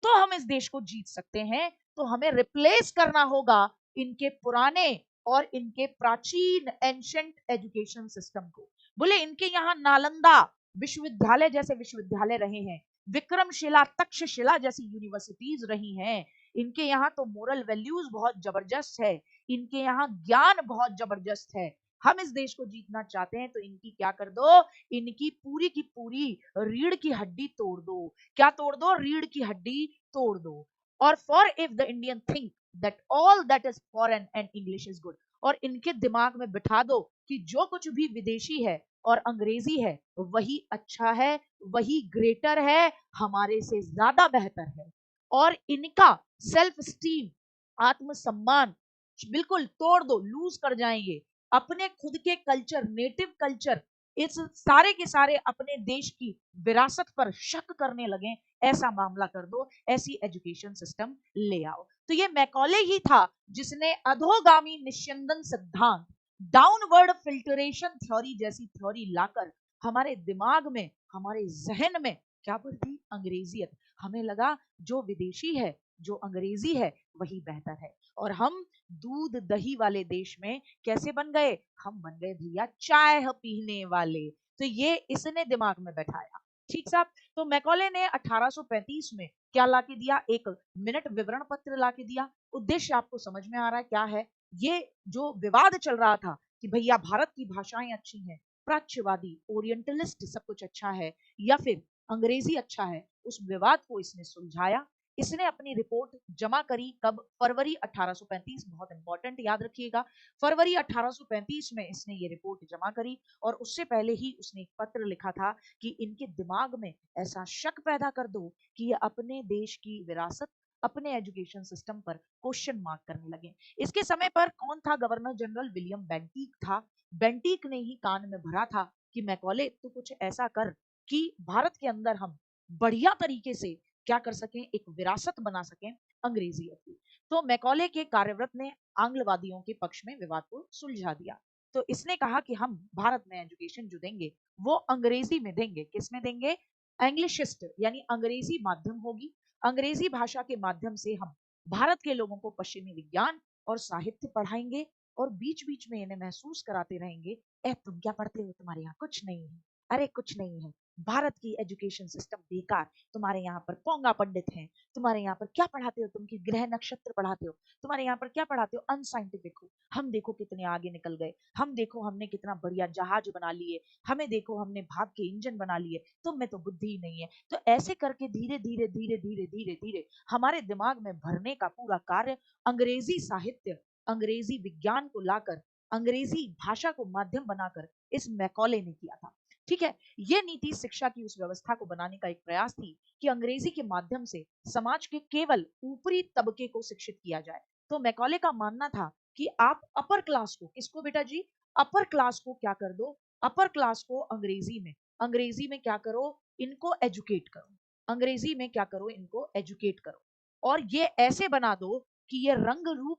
तो हम इस देश को जीत सकते हैं। तो हमें रिप्लेस करना होगा इनके पुराने और इनके प्राचीन एंशंट एजुकेशन सिस्टम को। बोले इनके यहाँ नालंदा विश्वविद्यालय जैसे विश्वविद्यालय रहे हैं, विक्रमशिला, तक्षशिला जैसी यूनिवर्सिटीज रही हैं। इनके यहाँ तो मोरल वैल्यूज बहुत जबरदस्त है, इनके यहाँ ज्ञान बहुत जबरदस्त है। हम इस देश को जीतना चाहते हैं तो इनकी क्या कर दो, इनकी पूरी की पूरी रीढ़ की हड्डी तोड़ दो। क्या तोड़ दो? रीढ़ की हड्डी तोड़ दो। और for if the Indian think that all that is foreign and English is good, और इनके दिमाग में बिठा दो कि जो कुछ भी विदेशी है और अंग्रेजी है वही अच्छा है, वही ग्रेटर है, हमारे से ज्यादा बेहतर है। और इनका सेल्फ स्टीम, आत्मसम्मान बिल्कुल तोड़ दो, लूज कर जाएंगे। अपने खुद के कल्चर, नेटिव कल्चर, इस सारे के सारे अपने देश की विरासत पर शक करने लगे, ऐसा मामला कर दो, ऐसी एजुकेशन सिस्टम ले आओ। तो ये मैकॉले ही था जिसने अधोगामी निस्यंदन सिद्धांत, डाउनवर्ड फिल्टरेशन थ्योरी जैसी थ्योरी लाकर हमारे दिमाग में, हमारे जहन में क्या भर दी? अंग्रेजियत। हमें लगा जो विदेशी है, जो अंग्रेजी है वही बेहतर है। और हम दूध दही वाले देश में कैसे बन गए? हम बन गए भैया चाय पीने वाले। तो ये इसने दिमाग में बैठाया। ठीक साहब। तो मैकॉले ने 1835 में क्या लाके दिया? एक मिनट विवरण पत्र लाके दिया। उद्देश्य आपको समझ में आ रहा है क्या है? ये जो विवाद चल रहा था कि भैया भारत की भाषाएं अच्छी हैं, प्राच्यवादी ओरिएंटलिस्ट सब कुछ अच्छा है या फिर अंग्रेजी अच्छा है, उस विवाद को इसने सुलझाया। इसने अपनी रिपोर्ट जमा करी कब? फरवरी 1835। बहुत इंपॉर्टेंट, याद रखिएगा, फरवरी 1835 में इसने ये रिपोर्ट जमा करी। और उससे पहले ही उसने एक पत्र लिखा था कि इनके दिमाग में ऐसा शक पैदा कर दो कि ये अपने देश की विरासत, अपने एजुकेशन सिस्टम पर क्वेश्चन मार्क करने लगे। इसके समय पर कौन था? गवर्नर जनरल विलियम बेंटीक था। बेंटीक ने ही कान में भरा था कि मैकॉले तो कुछ ऐसा कर कि भारत के अंदर हम बढ़िया तरीके से क्या कर सकें, एक विरासत बना सकें अंग्रेजियत की। तो मैकॉले के कार्यव्रत ने आंग्लवादियों के पक्ष में विवाद को सुलझा दिया। तो इसने कहा कि हम भारत में एजुकेशन जो देंगे वो अंग्रेजी में देंगे। किस में देंगे? इंग्लिशिस्ट, यानी अंग्रेजी माध्यम होगी। अंग्रेजी भाषा के माध्यम से हम भारत के लोगों को पश्चिमी विज्ञान और साहित्य पढ़ाएंगे और बीच बीच में इन्हें महसूस कराते रहेंगे, ए तुम क्या पढ़ते हो, तुम्हारे यहाँ कुछ नहीं है, अरे कुछ नहीं है, भारत की एजुकेशन सिस्टम बेकार, तुम्हारे यहाँ पर पोंगा पंडित हैं, तुम्हारे यहाँ पर क्या पढ़ाते हो तुम, कि ग्रह नक्षत्र पढ़ाते हो, तुम्हारे यहाँ पर क्या पढ़ाते हो, अनसाइंटिफिक हो। हम देखो कितने आगे निकल गए, हम देखो हमने कितना बढ़िया जहाज बना लिए, हमें देखो हमने भाग के इंजन बना लिए, तुम में तो बुद्धि ही नहीं है। तो ऐसे करके धीरे धीरे धीरे धीरे धीरे धीरे हमारे दिमाग में भरने का पूरा कार्य अंग्रेजी साहित्य, अंग्रेजी विज्ञान को लाकर, अंग्रेजी भाषा को माध्यम बनाकर इस मैकॉले ने किया था। ठीक है, ये नीति शिक्षा की उस व्यवस्था को बनाने का एक प्रयास थी कि अंग्रेजी के माध्यम से समाज के केवल ऊपरी तबके को शिक्षित किया जाए। तो मैकॉले का मानना था कि आप अपर क्लास को, किसको बेटा जी, अपर क्लास को क्या कर दो, अपर क्लास को अंग्रेजी में क्या करो, इनको एजुकेट करो, अंग्रेजी में क्या करो, इनको एजुकेट करो, और ये ऐसे बना दो कि ये रंग रूप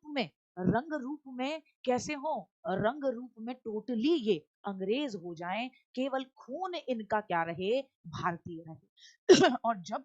में कैसे हो, रंग रूप में टोटली ये अंग्रेज हो जाएं, केवल खून इनका क्या रहे, भारतीय रहे। और जब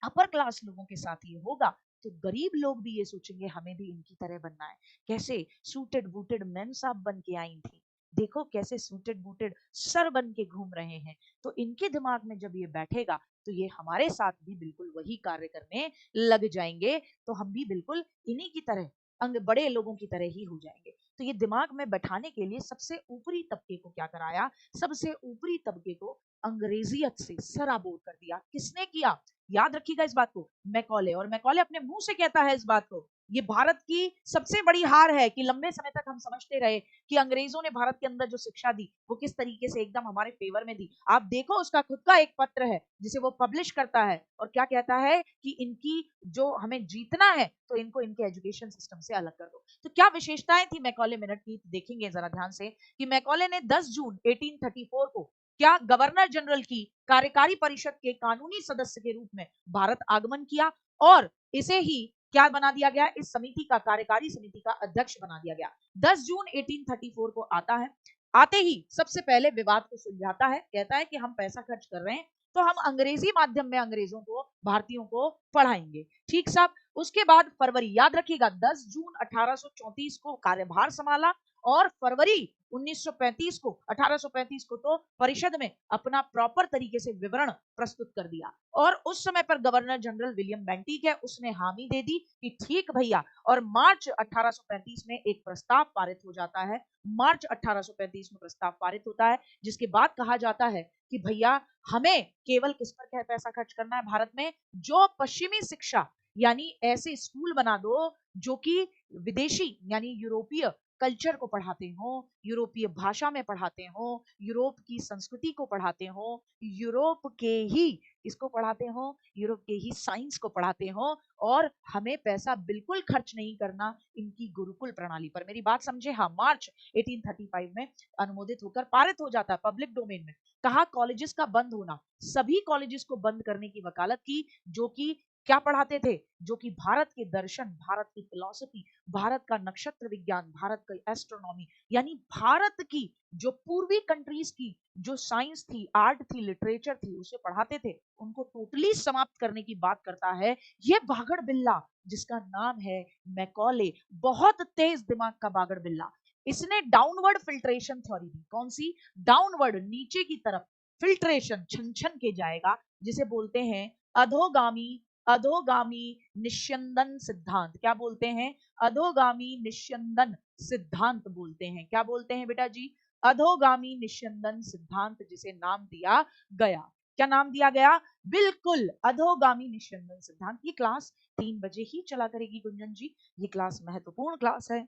अपर क्लास लोगों के साथ ये होगा तो गरीब लोग भी ये सोचेंगे हमें भी इनकी तरह बनना है। कैसे सूटेड बूटेड मेन साहब बन के आई थी, देखो कैसे सूटेड बूटेड सर बन के घूम रहे हैं। तो इनके दिमाग में जब ये बैठेगा तो ये हमारे साथ भी बिल्कुल वही कार्य करने लग जाएंगे, तो हम भी बिल्कुल इन्हीं की तरह अंग बड़े लोगों की तरह ही हो जाएंगे। तो ये दिमाग में बैठाने के लिए सबसे ऊपरी तबके को क्या कराया, सबसे ऊपरी तबके को अंग्रेजियत से सराबोर कर दिया। किसने किया, याद रखिएगा इस बात को, मैकॉले। और मैकॉले अपने मुंह से कहता है इस बात को, ये भारत की सबसे बड़ी हार है कि लंबे समय तक हम समझते रहे कि अंग्रेजों ने भारत के अंदर जो शिक्षा दी वो किस तरीके से एकदम हमारे फेवर में दी। आप देखो उसका खुद का एक पत्र है जिसे वो पब्लिश करता है, और क्या कहता है कि इनकी जो हमें जीतना है तो इनको इनके एजुकेशन सिस्टम से अलग कर दो। तो क्या विशेषताएं थी मैकॉले मिनट की, देखेंगे जरा ध्यान से कि मैकॉले ने 10 जून 1834 को क्या गवर्नर जनरल की कार्यकारी परिषद के कानूनी सदस्य के रूप में भारत आगमन किया, और इसे ही क्या बना दिया गया, इस समिति का, कार्यकारी समिति का अध्यक्ष बना दिया गया। 10 जून 1834 को आता है, आते ही सबसे पहले विवाद को सुलझाता है, कहता है कि हम पैसा खर्च कर रहे हैं तो हम अंग्रेजी माध्यम में अंग्रेजों को, भारतीयों को पढ़ाएंगे। ठीक साहब। उसके बाद फरवरी, याद रखिएगा 10 जून 1834 को कार्यभार संभाला, और फरवरी 1935 को, 1835 को तो परिषद में अपना प्रॉपर तरीके से विवरण प्रस्तुत कर दिया, और उस समय पर गवर्नर जनरल विलियम बेंटिक है, उसने हामी दे दी कि ठीक भैया। और मार्च 1835 में एक प्रस्ताव पारित हो जाता है, मार्च 1835 में प्रस्ताव पारित होता है, जिसके बाद कहा जाता है कि भैया हमें केवल किस पर क्या पैसा खर्च करना है भारत में, जो पश्चिमी शिक्षा, यानी ऐसे स्कूल बना दो जो कि विदेशी यानी यूरोपीय कल्चर को पढ़ाते हो, यूरोपीय भाषा में पढ़ाते हो, यूरोप की संस्कृति को पढ़ाते हो, यूरोप के ही इसको पढ़ाते हो, यूरोप के ही साइंस को पढ़ाते हो, और हमें पैसा बिल्कुल खर्च नहीं करना इनकी गुरुकुल प्रणाली पर। मेरी बात समझे, हाँ, मार्च 1835 में अनुमोदित होकर पारित हो जाता है पब्लिक डोमेन में। कहा कॉलेजेस का बंद होना, सभी कॉलेजेस को बंद करने की वकालत की, जो कि क्या पढ़ाते थे, जो कि भारत के दर्शन, भारत की फिलॉसफी, भारत का नक्षत्र विज्ञान, भारत का एस्ट्रोनॉमी, यानी भारत की जो पूर्वी कंट्रीज की जो साइंस थी, आर्ट थी, लिटरेचर थी, उसे पढ़ाते थे, उनको टोटली समाप्त करने की बात करता है ये बागड़ बिल्ला जिसका नाम है मैकॉले। बहुत तेज दिमाग का बागड़ बिल्ला। इसने डाउनवर्ड फिल्ट्रेशन थ्योरी दी। कौन सी, डाउनवर्ड, नीचे की तरफ, फिल्ट्रेशन, छन छन के जाएगा, जिसे बोलते हैं अधोगामी, अधोगामी निस्यंदन सिद्धांत। क्या बोलते हैं, अधोगामी निस्यंदन सिद्धांत बोलते हैं। क्या बोलते हैं बेटा जी, अधोगामी निस्यंदन सिद्धांत, जिसे नाम दिया गया, क्या नाम दिया गया, बिल्कुल अधोगामी निस्यंदन सिद्धांत। ये क्लास 3 बजे ही चला करेगी गुंजन जी, ये क्लास महत्वपूर्ण क्लास है।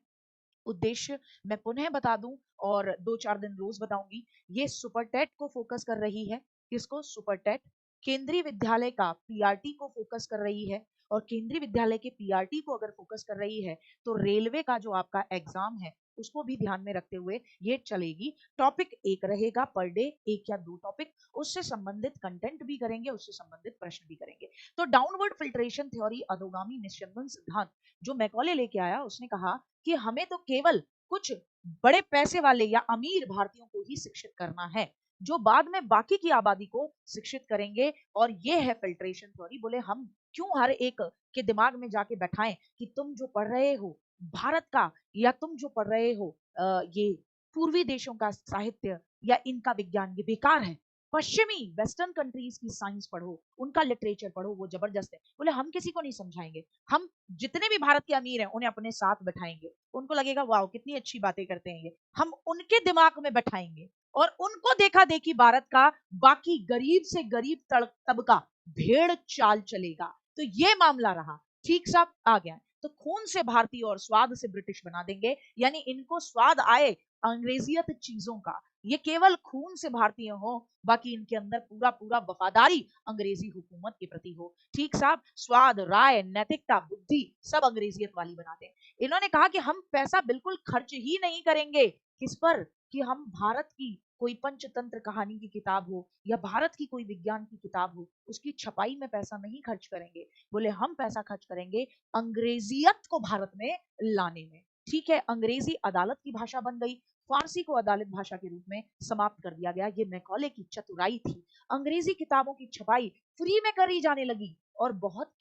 उद्देश्य मैं पुनः बता दूं, और 2-4 दिन रोज बताऊंगी। ये सुपर टेट को फोकस कर रही है, किसको, सुपर टेट, केंद्रीय विद्यालय का पीआरटी को फोकस कर रही है, और केंद्रीय विद्यालय के पीआरटी को अगर फोकस कर रही है तो रेलवे का जो आपका एग्जाम है उसको भी ध्यान में रखते हुए ये चलेगी। टॉपिक एक रहेगा पर डे, 1 या 2 टॉपिक, उससे संबंधित कंटेंट भी करेंगे, उससे संबंधित प्रश्न भी करेंगे। तो डाउनवर्ड फिल्ट्रेशन थ्योरी, अधोगामी निस्यंदन सिद्धांत जो मैकॉले लेके आया, उसने कहा कि हमें तो केवल कुछ बड़े पैसे वाले या अमीर भारतीयों को ही शिक्षित करना है, जो बाद में बाकी की आबादी को शिक्षित करेंगे, और ये है फिल्ट्रेशन थ्योरी। बोले हम क्यों हर एक के दिमाग में जाके बैठाएं कि तुम जो पढ़ रहे हो भारत का, या तुम जो पढ़ रहे हो ये पूर्वी देशों का साहित्य या इनका विज्ञान, ये बेकार है। पश्चिमी वेस्टर्न कंट्रीज की साइंस पढ़ो, उनका लिटरेचर पढ़ो, वो जबरदस्त है। बोले हम किसी को नहीं समझाएंगे, हम जितने भी भारत के अमीर हैं उन्हें अपने साथ बैठाएंगे, उनको लगेगा वाह कितनी अच्छी बातें करते हैं ये, हम उनके दिमाग में बैठाएंगे और उनको देखा देखी भारत का बाकी गरीब से गरीब तबका भेड़ चाल चलेगा। तो ये मामला रहा। ठीक साहब आ गया। तो खून से भारतीय और स्वाद से ब्रिटिश बना देंगे, यानी इनको स्वाद आए अंग्रेजियत चीजों का, ये केवल खून से भारतीय हो, बाकी इनके अंदर पूरा पूरा वफादारी अंग्रेजी हुकूमत के प्रति हो। ठीक साहब, स्वाद, राय, नैतिकता, बुद्धि सब अंग्रेजियत वाली बना दें। इन्होंने कहा कि हम पैसा बिल्कुल खर्च ही नहीं करेंगे, किस पर, कि हम भारत की कोई पंचतंत्र कहानी की किताब हो या भारत की कोई विज्ञान की किताब हो, उसकी छपाई में पैसा नहीं खर्च करेंगे। बोले हम पैसा खर्च करेंगे अंग्रेजियत को भारत में लाने में। ठीक है, अंग्रेजी अदालत की भाषा बन गई, फारसी को अदालत भाषा के रूप में समाप्त कर दिया गया। ये मैकॉले की चतुराई थी। अंग्रेजी किताबों की छपाई फ्री में करी जाने लगी और बहुत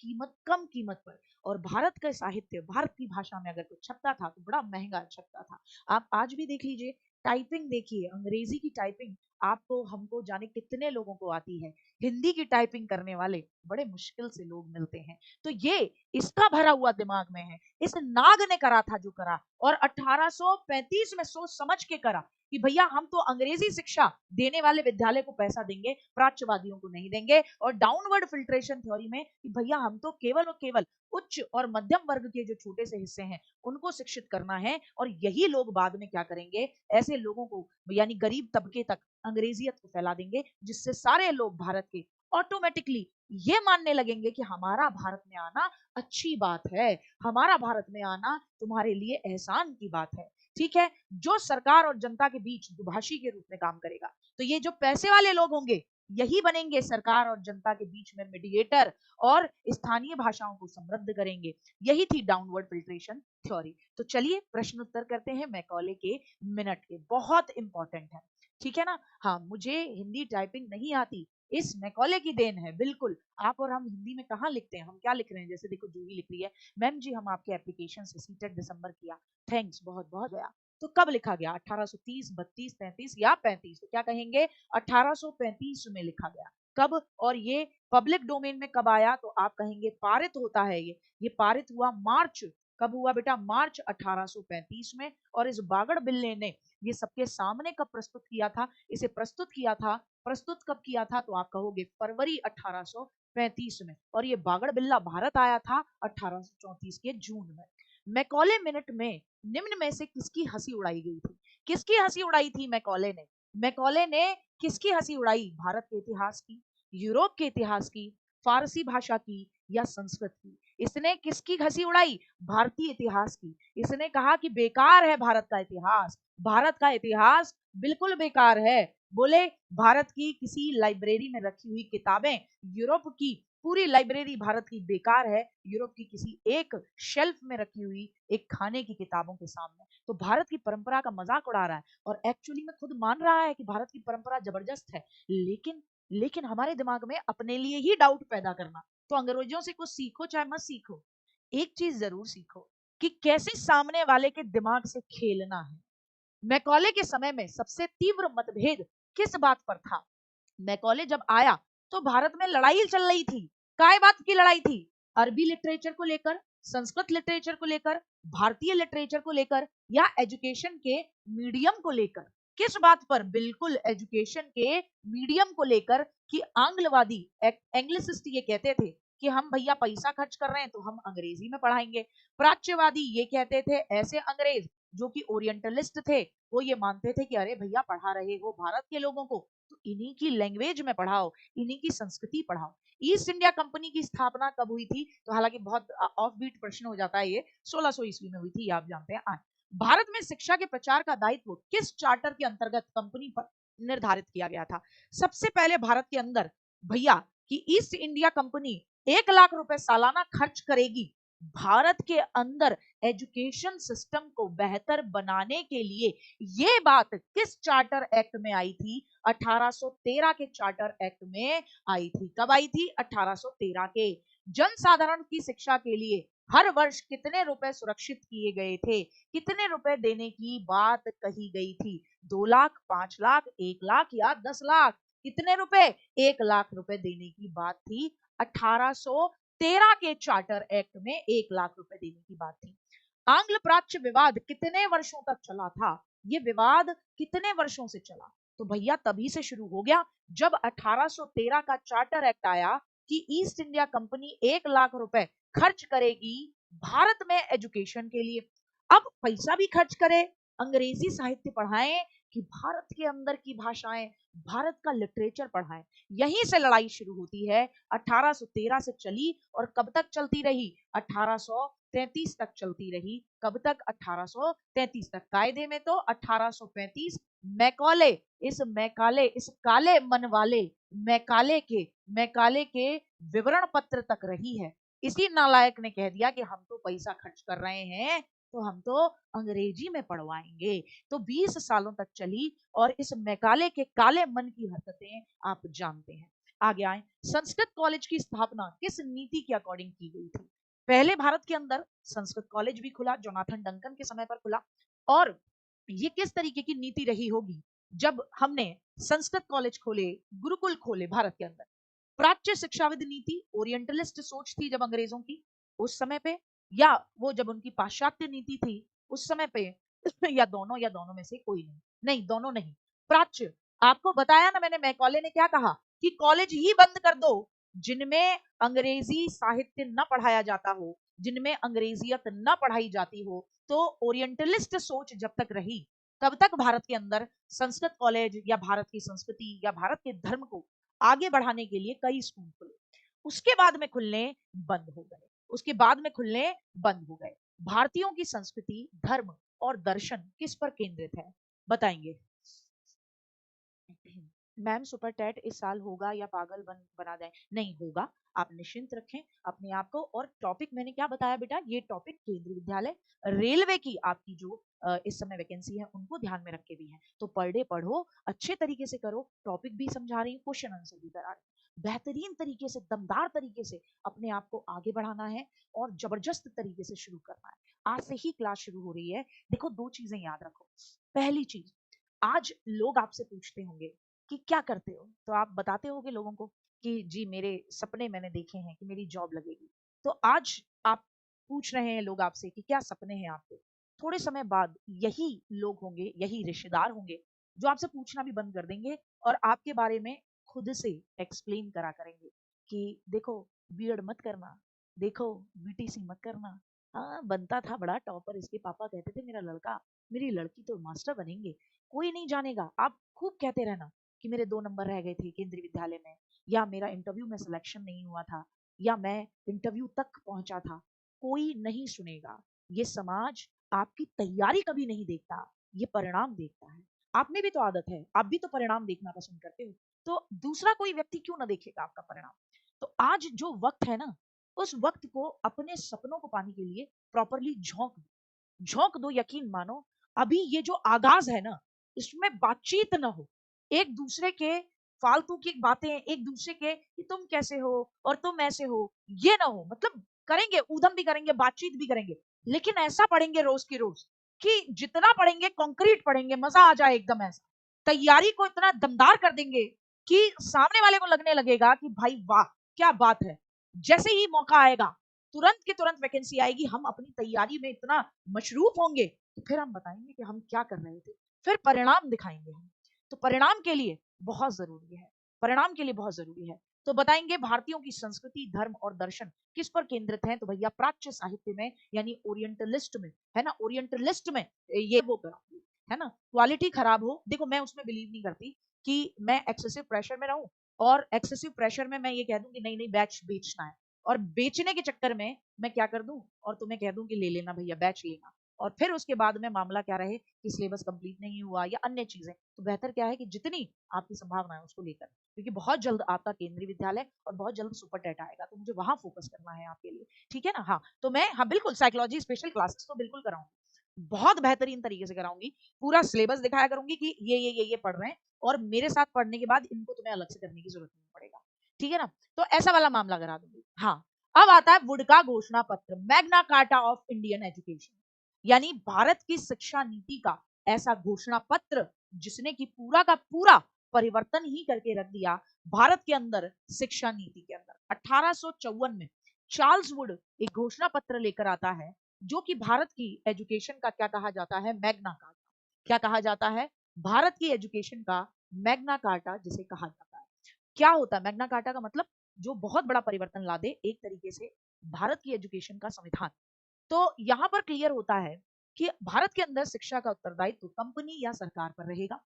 कम कीमत पर। और भारत का साहित्य भारत की भाषा में अगर कुछ छपता था तो बड़ा महंगा छपता था। आप आज भी देख लीजिए, टाइपिंग देखिए, अंग्रेजी की टाइपिंग आपको हमको जाने कितने लोगों को आती है, हिंदी की टाइपिंग करने वाले बड़े मुश्किल से लोग मिलते हैं। तो ये इसका भरा हुआ दिमाग में है, इस नाग ने करा था जो करा, और 1835 में सोच समझ के करा कि भैया हम तो अंग्रेजी शिक्षा देने वाले विद्यालय को पैसा देंगे, प्राच्यवादियों को नहीं देंगे। और डाउनवर्ड फिल्ट्रेशन थ्योरी में कि भैया हम तो केवल और केवल उच्च और मध्यम वर्ग के जो छोटे से हिस्से हैं उनको शिक्षित करना है, और यही लोग बाद में क्या करेंगे, ऐसे लोगों को यानी गरीब तबके तक अंग्रेजियत को फैला देंगे, जिससे सारे लोग भारत के ऑटोमेटिकली ये मानने लगेंगे कि हमारा भारत में आना अच्छी बात है, हमारा भारत में आना तुम्हारे लिए एहसान की बात है। ठीक है, जो सरकार और जनता के बीच दुभाषी के रूप में काम करेगा, तो ये जो पैसे वाले लोग होंगे यही बनेंगे सरकार और जनता के बीच में मीडिएटर, और स्थानीय भाषाओं को समृद्ध करेंगे। यही थी डाउनवर्ड फिल्ट्रेशन थ्योरी। तो चलिए प्रश्न उत्तर करते हैं मैकॉले के मिनट के, बहुत इंपॉर्टेंट है। ठीक है ना। हाँ, मुझे हिंदी टाइपिंग नहीं आती, इस मैकॉले की देन है बिल्कुल। आप और हम हिंदी में कहाँ लिखते हैं, हम क्या लिख रहे हैं, जैसे देखो जूही लिख रही है, मैम जी हम आपके एप्लीकेशन से सीटेट दिसंबर किया, थैंक्स बहुत बहुत गया। तो कब लिखा गया, 1830, 32, 33 या 35, तो क्या कहेंगे 1835 में लिखा गया। कब, और ये पब्लिक डोमेन में कब आया, तो आप कहेंगे पारित होता है ये पारित हुआ मार्च, कब हुआ बेटा, मार्च 1835 में। और इस बागड़ बिल्ले ने ये सबके सामने कब प्रस्तुत किया था, इसे प्रस्तुत कब किया था, तो आप कहोगे फरवरी 1835 में। और ये बागड़ बिल्ला भारत आया था 1834 के जून में। मैकॉले मिनट में निम्न में से किसकी हंसी उड़ाई गई थी, किसकी हंसी उड़ाई थी मैकॉले ने किसकी हंसी उड़ाई, भारत के इतिहास की, यूरोप के इतिहास की, फारसी भाषा की या संस्कृत की। इसने किसकी हंसी उड़ाई, भारतीय इतिहास की। इसने कहा कि बेकार है भारत का इतिहास बिल्कुल बेकार है। बोले भारत की किसी लाइब्रेरी में रखी हुई किताबें, यूरोप की पूरी लाइब्रेरी भारत की बेकार है, यूरोप की किसी एक शेल्फ में रखी हुई एक खाने की किताबों के सामने। तो भारत की परंपरा का मजाक उड़ा रहा है, और एक्चुअली में खुद मान रहा है कि भारत की परंपरा जबरदस्त है। लेकिन हमारे दिमाग में अपने लिए ही डाउट पैदा करना। तो अंग्रेजों से कुछ सीखो चाहे मत सीखो, एक चीज जरूर सीखो कि कैसे सामने वाले के दिमाग से खेलना है। मैकॉले के समय में सबसे तीव्र मतभेद किस बात पर था, मैकॉले जब आया तो भारत में लड़ाई चल रही थी। काय बात की लड़ाई थी, अरबी लिटरेचर को लेकर, संस्कृत लिटरेचर को लेकर, भारतीय लिटरेचर को लेकर, या एजुकेशन के मीडियम को लेकर। किस बात पर, बिल्कुल एजुकेशन के मीडियम को लेकर, कि आंग्लवादी एंग्लिसिस्ट ये कहते थे कि हम भैया पैसा खर्च कर रहे हैं तो हम अंग्रेजी में पढ़ाएंगे। प्राच्यवादी ये कहते थे, ऐसे अंग्रेज जो कि ओरिएंटलिस्ट थे, वो ये मानते थे कि अरे भैया पढ़ा रहे हो भारत के लोगों को तो इन्हीं की लैंग्वेज में पढ़ाओ, इन्हीं की संस्कृति पढ़ाओ। ईस्ट इंडिया कंपनी की स्थापना कब हुई थी, तो हालांकि बहुत ऑफ बीट प्रश्न हो जाता है, ये 1600 ईस्वी में हुई थी, आप जानते हैं। भारत में शिक्षा के प्रचार का दायित्व किस चार्टर के अंतर्गत कंपनी पर निर्धारित किया गया था। सबसे पहले भारत के अंदर भैया कि ईस्ट इंडिया कंपनी 1 लाख रुपए सालाना खर्च करेगी भारत के अंदर एजुकेशन सिस्टम को बेहतर बनाने के लिए। ये बात किस चार्टर एक्ट में आई थी, 1813 के चार्टर एक्ट में आई थी। कब आई थी, 1813 के। जनसाधारण की शिक्षा के लिए हर वर्ष कितने रुपए सुरक्षित किए गए थे, कितने रुपए देने की बात कही गई थी, 2 लाख, 5 लाख, 1 लाख या 10 लाख। कितने रुपए? 1 लाख रुपए देने की बात थी। 1813 के चार्टर एक्ट में 1 लाख रुपए देने की बात थी। आंग्ल प्राच्य विवाद कितने वर्षों तक चला था? ये विवाद कितने वर्षों से चला? तो भैया तभी से शुरू हो गया जब 1813 का चार्टर एक्ट आया कि ईस्ट इंडिया कंपनी 1 लाख रुपए खर्च करेगी भारत में एजुकेशन के लिए। अब पैसा भी खर्च करे, अंग्रेजी साहित्य पढ़ाएं कि भारत के अंदर की भाषाएं, भारत का लिटरेचर पढ़ाएं। यहीं से लड़ाई शुरू होती है। 1813 से चली और कब तक चलती रही? 1833 तक चलती रही। कब तक? 1833 तक। कायदे में तो 1835 मैकॉले, इस काले मन वाले मैकाले के विवरण पत्र तक रही है। इसी नालायक ने कह दिया कि हम तो पैसा खर्च कर रहे हैं तो हम तो अंग्रेजी में पढ़वाएंगे। तो 20 सालों तक चली और इस मैकाले के काले मन की हरकतें आप जानते हैं। आगे आए, संस्कृत कॉलेज की स्थापना किस नीति के अकॉर्डिंग की गई थी? पहले भारत के अंदर संस्कृत कॉलेज भी खुला, जोनाथन डंकन के समय पर खुला। और ये किस तरीके की नीति रही होगी जब हमने संस्कृत कॉलेज खोले, गुरुकुल खोले भारत के अंदर? प्राच्य शिक्षाविद नीति, ओरिएंटलिस्ट सोच थी जब अंग्रेजों की उस समय पे, या वो जब उनकी पाश्चात्य नीति थी उस समय पे, या दोनों में से कोई नहीं? नहीं, दोनों नहीं। प्राच्य, आपको बताया ना मैंने, मैकॉले ने क्या कहा कि कॉलेज ही बंद कर दो जिनमें अंग्रेजी साहित्य न पढ़ाया जाता हो, जिनमें अंग्रेजियत न पढ़ाई जाती हो। तो ओरिएंटलिस्ट सोच जब तक रही तब तक भारत के अंदर संस्कृत कॉलेज या भारत की संस्कृति या भारत के धर्म को आगे बढ़ाने के लिए कई स्कूल खुले। उसके बाद में खुलने बंद हो गए, उसके बाद में खुलने बंद हो गए। भारतीयों की संस्कृति, धर्म और दर्शन किस पर केंद्रित है? बताएंगे? मैम सुपर टेट इस साल होगा या पागल बना दें? नहीं होगा, आप निश्चिंत रखें अपने आप को। और टॉपिक मैंने क्या बताया बेटा? ये टॉपिक केंद्रीय विद्यालय रेलवे की आपकी जो इस समय वैकेंसी है उनको ध्यान में रख के भी है। तो पर डे पढ़ो, अच्छे तरीके से करो, टॉपिक भी समझा रही हूँ, क्वेश्चन आंसर भी करा रही हूँ। बेहतरीन तरीके से, दमदार तरीके से अपने आप को आगे बढ़ाना है और जबरदस्त तरीके से शुरू करना है। आज से ही क्लास शुरू हो रही है। देखो, दो चीजें याद रखो। पहली चीज, आज लोग आपसे पूछते होंगे कि क्या करते हो, तो आप बताते होगे लोगों को कि जी मेरे सपने मैंने देखे हैं कि मेरी जॉब लगेगी। तो आज आप पूछ रहे हैं लोग आपसे कि क्या सपने हैं आपके। थोड़े समय बाद यही लोग होंगे, यही रिश्तेदार होंगे जो आपसे पूछना भी बंद कर देंगे और आपके बारे में खुद से एक्सप्लेन करा करेंगे कि देखो बीएड मत करना, देखो बीटीसी मत करना। हाँ, बनता था बड़ा टॉपर, इसके पापा कहते थे मेरा लड़का मेरी लड़की तो मास्टर बनेंगे। कोई नहीं जानेगा, आप खूब कहते रहना कि मेरे 2 नंबर रह गए थे केंद्रीय विद्यालय में, या मेरा इंटरव्यू में सिलेक्शन नहीं हुआ था, या मैं इंटरव्यू तक पहुंचा था। कोई नहीं सुनेगा। ये समाज आपकी तैयारी कभी नहीं देखता, ये परिणाम देखता है। आप में भी तो आदत है, आप भी तो परिणाम देखना पसंद करते हो। तो दूसरा कोई व्यक्ति क्यों ना देखेगा आपका परिणाम? तो आज जो वक्त है ना, उस वक्त को अपने सपनों को पाने के लिए प्रॉपरली झोंक दो। यकीन मानो, अभी ये जो आगाज है ना, इसमें बातचीत ना हो, एक दूसरे के फालतू की बातें, एक दूसरे के कि तुम कैसे हो और तुम ऐसे हो, ये ना हो। मतलब करेंगे, ऊधम भी करेंगे, बातचीत भी करेंगे, लेकिन ऐसा पढ़ेंगे रोज की रोज कि जितना पढ़ेंगे कंक्रीट पढ़ेंगे, मजा आ जाए एकदम। ऐसा तैयारी को इतना दमदार कर देंगे कि सामने वाले को लगने लगेगा कि भाई वाह क्या बात है। जैसे ही मौका आएगा तुरंत के तुरंत वैकेंसी आएगी, हम अपनी तैयारी में इतना मशरूफ होंगे तो फिर हम बताएंगे कि हम क्या कर रहे थे, फिर परिणाम दिखाएंगे हम। तो परिणाम के लिए बहुत जरूरी है, परिणाम के लिए बहुत जरूरी है। तो बताएंगे भारतीयों की संस्कृति, धर्म और दर्शन किस पर केंद्रित है? तो भैया प्राच्य साहित्य में, यानी ओरिएंटलिस्ट में, है ना, ओरिएंटलिस्ट में ये वो कराऊंगी, है ना। क्वालिटी खराब हो, देखो मैं उसमें बिलीव नहीं करती कि मैं एक्सेसिव प्रेशर में रहूं और एक्सेसिव प्रेशर में मैं ये कह दूं कि नहीं नहीं बैच बेचना है, और बेचने के चक्कर में मैं क्या कर दूं और तुम्हें कह दूं कि ले लेना भैया बैच लेना, और फिर उसके बाद में मामला क्या रहे कि सिलेबस कंप्लीट नहीं हुआ या अन्य चीजें। तो बेहतर क्या है कि जितनी आपकी संभावना है उसको लेकर, क्योंकि बहुत जल्द आपका केंद्रीय विद्यालय और बहुत जल्द सुपर टेट आएगा, तो मुझे वहां फोकस करना है आपके लिए, ठीक है ना। हाँ, तो मैं, हाँ बिल्कुल, साइकोलॉजी स्पेशल क्लासेस तो बिल्कुल कराऊंगी, बहुत बेहतरीन तरीके से कराऊंगी। पूरा सिलेबस दिखाया करूंगी कि ये पढ़ रहे हैं और मेरे साथ पढ़ने के बाद इनको तुम्हें अलग से करने की जरूरत नहीं पड़ेगा, ठीक है ना। तो ऐसा वाला मामला करा दूंगी। हाँ, अब आता है वुड का घोषणा पत्र, Magna carta of Indian education, यानी भारत की शिक्षा नीति का ऐसा घोषणा पत्र जिसने कि पूरा का पूरा परिवर्तन ही करके रख दिया भारत के अंदर शिक्षा नीति के अंदर। 1854 में चार्ल्स वुड एक घोषणा पत्र लेकर आता है जो कि भारत की एजुकेशन का क्या कहा जाता है, मैग्ना कार्टा। क्या कहा जाता है? भारत की एजुकेशन का मैग्ना कार्टा जिसे कहा जाता है। क्या होता है मैग्ना कार्टा का मतलब? जो बहुत बड़ा परिवर्तन ला दे एक तरीके से भारत की एजुकेशन का संविधान। तो यहां पर क्लियर होता है कि भारत के अंदर शिक्षा का उत्तरदायित्व कंपनी या सरकार पर रहेगा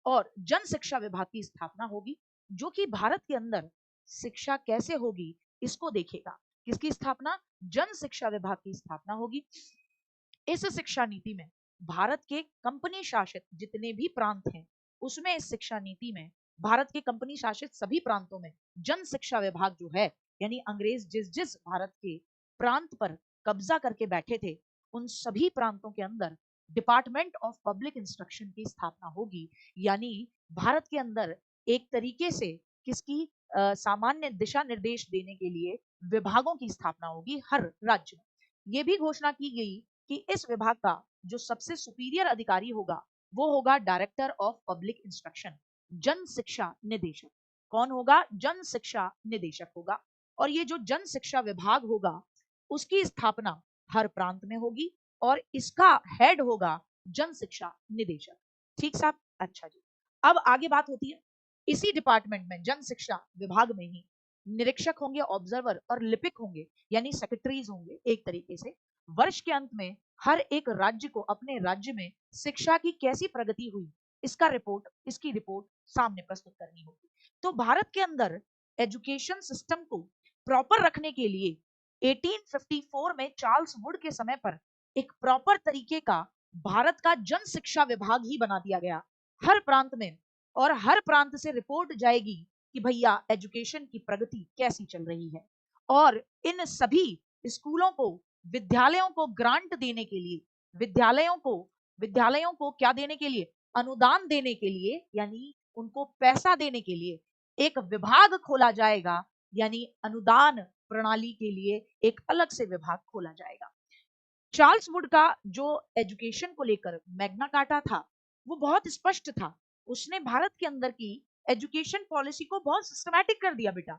और जन शिक्षा विभाग की स्थापना होगी जो कि भारत के अंदर शिक्षा कैसे होगी इसको देखेगा। किसकी स्थापना? जन शिक्षा विभाग की स्थापना होगी। इस शिक्षा नीति में भारत के कंपनी शासित जितने भी प्रांत हैं उसमें इस शिक्षा नीति में भारत के कंपनी शासित सभी प्रांतों में जन शिक्षा विभाग जो है, यानी अंग्रेज जिस जिस भारत के प्रांत पर कब्जा करके बैठे थे उन सभी प्रांतों के अंदर डिपार्टमेंट ऑफ पब्लिक इंस्ट्रक्शन की स्थापना होगी। यानी भारत के अंदर एक तरीके से किसकी सामान्य दिशा निर्देश देने के लिए विभागों की स्थापना होगी हर राज्य में। यह भी घोषणा की गई कि इस विभाग का जो सबसे सुपीरियर अधिकारी होगा वो होगा डायरेक्टर ऑफ पब्लिक इंस्ट्रक्शन, जन शिक्षा निदेशक। कौन होगा? जन शिक्षा निदेशक होगा। और ये जो जन शिक्षा विभाग होगा उसकी स्थापना हर प्रांत में होगी और इसका हेड होगा जन शिक्षा निदेशक। ठीक साहब? अच्छा जी। अब आगे बात होती है इसी डिपार्टमेंट में जन शिक्षा विभाग में ही निरीक्षक होंगे, ऑब्जर्वर और लिपिक होंगे, यानी सेक्रेटरीज होंगे एक तरीके से। वर्ष के अंत में हर एक राज्य को अपने राज्य में शिक्षा की कैसी प्रगति हुई इसकी रिपोर्ट सामने प्रस्तुत करनी होगी। तो भारत के अंदर एजुकेशन सिस्टम को प्रॉपर रखने के लिए 1854 में चार्ल्स वुड के समय पर एक प्रॉपर तरीके का भारत का जन शिक्षा विभाग ही बना दिया गया हर प्रांत में। और हर प्रांत से रिपोर्ट जाएगी कि भैया एजुकेशन की प्रगति कैसी चल रही है। और इन सभी स्कूलों को, विद्यालयों को ग्रांट देने के लिए, विद्यालयों को क्या देने के लिए? अनुदान देने के लिए, यानी उनको पैसा देने के लिए एक विभाग खोला जाएगा, यानी अनुदान प्रणाली के लिए एक अलग से विभाग खोला जाएगा। चार्ल्स वुड का जो एजुकेशन को लेकर मैग्ना कार्टा था वो बहुत स्पष्ट था। उसने भारत के अंदर की एजुकेशन पॉलिसी को बहुत सिस्टमैटिक कर दिया बेटा।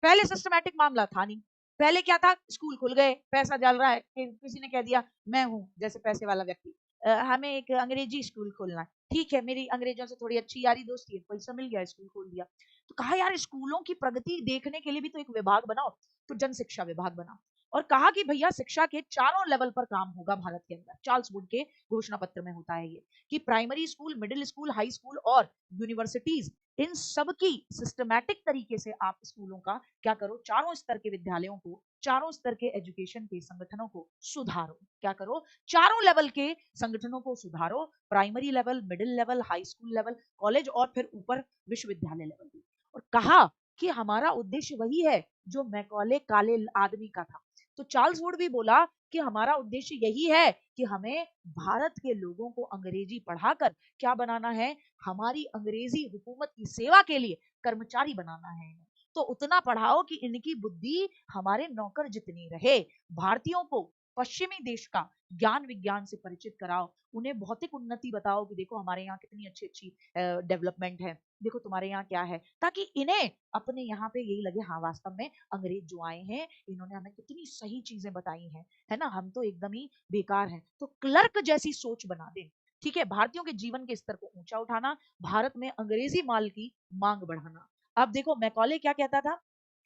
पहले सिस्टमैटिक मामला था नहीं। पहले क्या था? स्कूल खुल गए, पैसा जल रहा है, किसी ने कह दिया मैं हूं जैसे पैसे वाला व्यक्ति, हमें एक अंग्रेजी स्कूल खोलना है। ठीक है, मेरी अंग्रेजों से थोड़ी अच्छी यारी दोस्ती है, पैसा मिल गया, स्कूल खोल दिया। तो कहा यार स्कूलों की प्रगति देखने के लिए भी तो एक विभाग बनाओ, तो जन शिक्षा विभाग बना। और कहा कि भैया शिक्षा के चारों लेवल पर काम होगा भारत के अंदर। चार्ल्स वुड के घोषणा पत्र में होता है ये कि primary school, middle school, high school और यूनिवर्सिटीज, इन सब की सिस्टमैटिक तरीके से आप स्कूलों का क्या करो, चारों स्तर के विद्यालयों को, चारों स्तर के एजुकेशन के संगठनों को सुधारो। क्या करो? चारों लेवल के संगठनों को सुधारो, primary level, middle level, high school level, college और फिर ऊपर विश्वविद्यालय लेवल भी। और कहा कि हमारा उद्देश्य वही है जो मैकॉले काले आदमी का था। तो चार्ल्स वुड भी बोला कि हमारा उद्देश्य यही है कि हमें भारत के लोगों को अंग्रेजी पढ़ाकर क्या बनाना है? हमारी अंग्रेजी हुकूमत की सेवा के लिए कर्मचारी बनाना है। तो उतना पढ़ाओ कि इनकी बुद्धि हमारे नौकर जितनी रहे। भारतीयों को पश्चिमी देश का ज्ञान विज्ञान से परिचित कराओ, उन्हें भौतिक उन्नति बताओ कि देखो हमारे यहाँ कितनी अच्छी अच्छी डेवलपमेंट है, देखो तुम्हारे यहाँ क्या है, ताकि इन्हें अपने यहाँ पे यही लगे हाँ वास्तव में अंग्रेज जो आए हैं इन्होंने हमें कितनी सही चीजें बताई हैं, है ना, हम तो एकदम ही बेकार हैं। तो क्लर्क जैसी सोच बना दे। ठीक है, भारतीयों के जीवन के स्तर को ऊंचा उठाना, भारत में अंग्रेजी माल की मांग बढ़ाना। अब देखो मैकॉले क्या कहता था,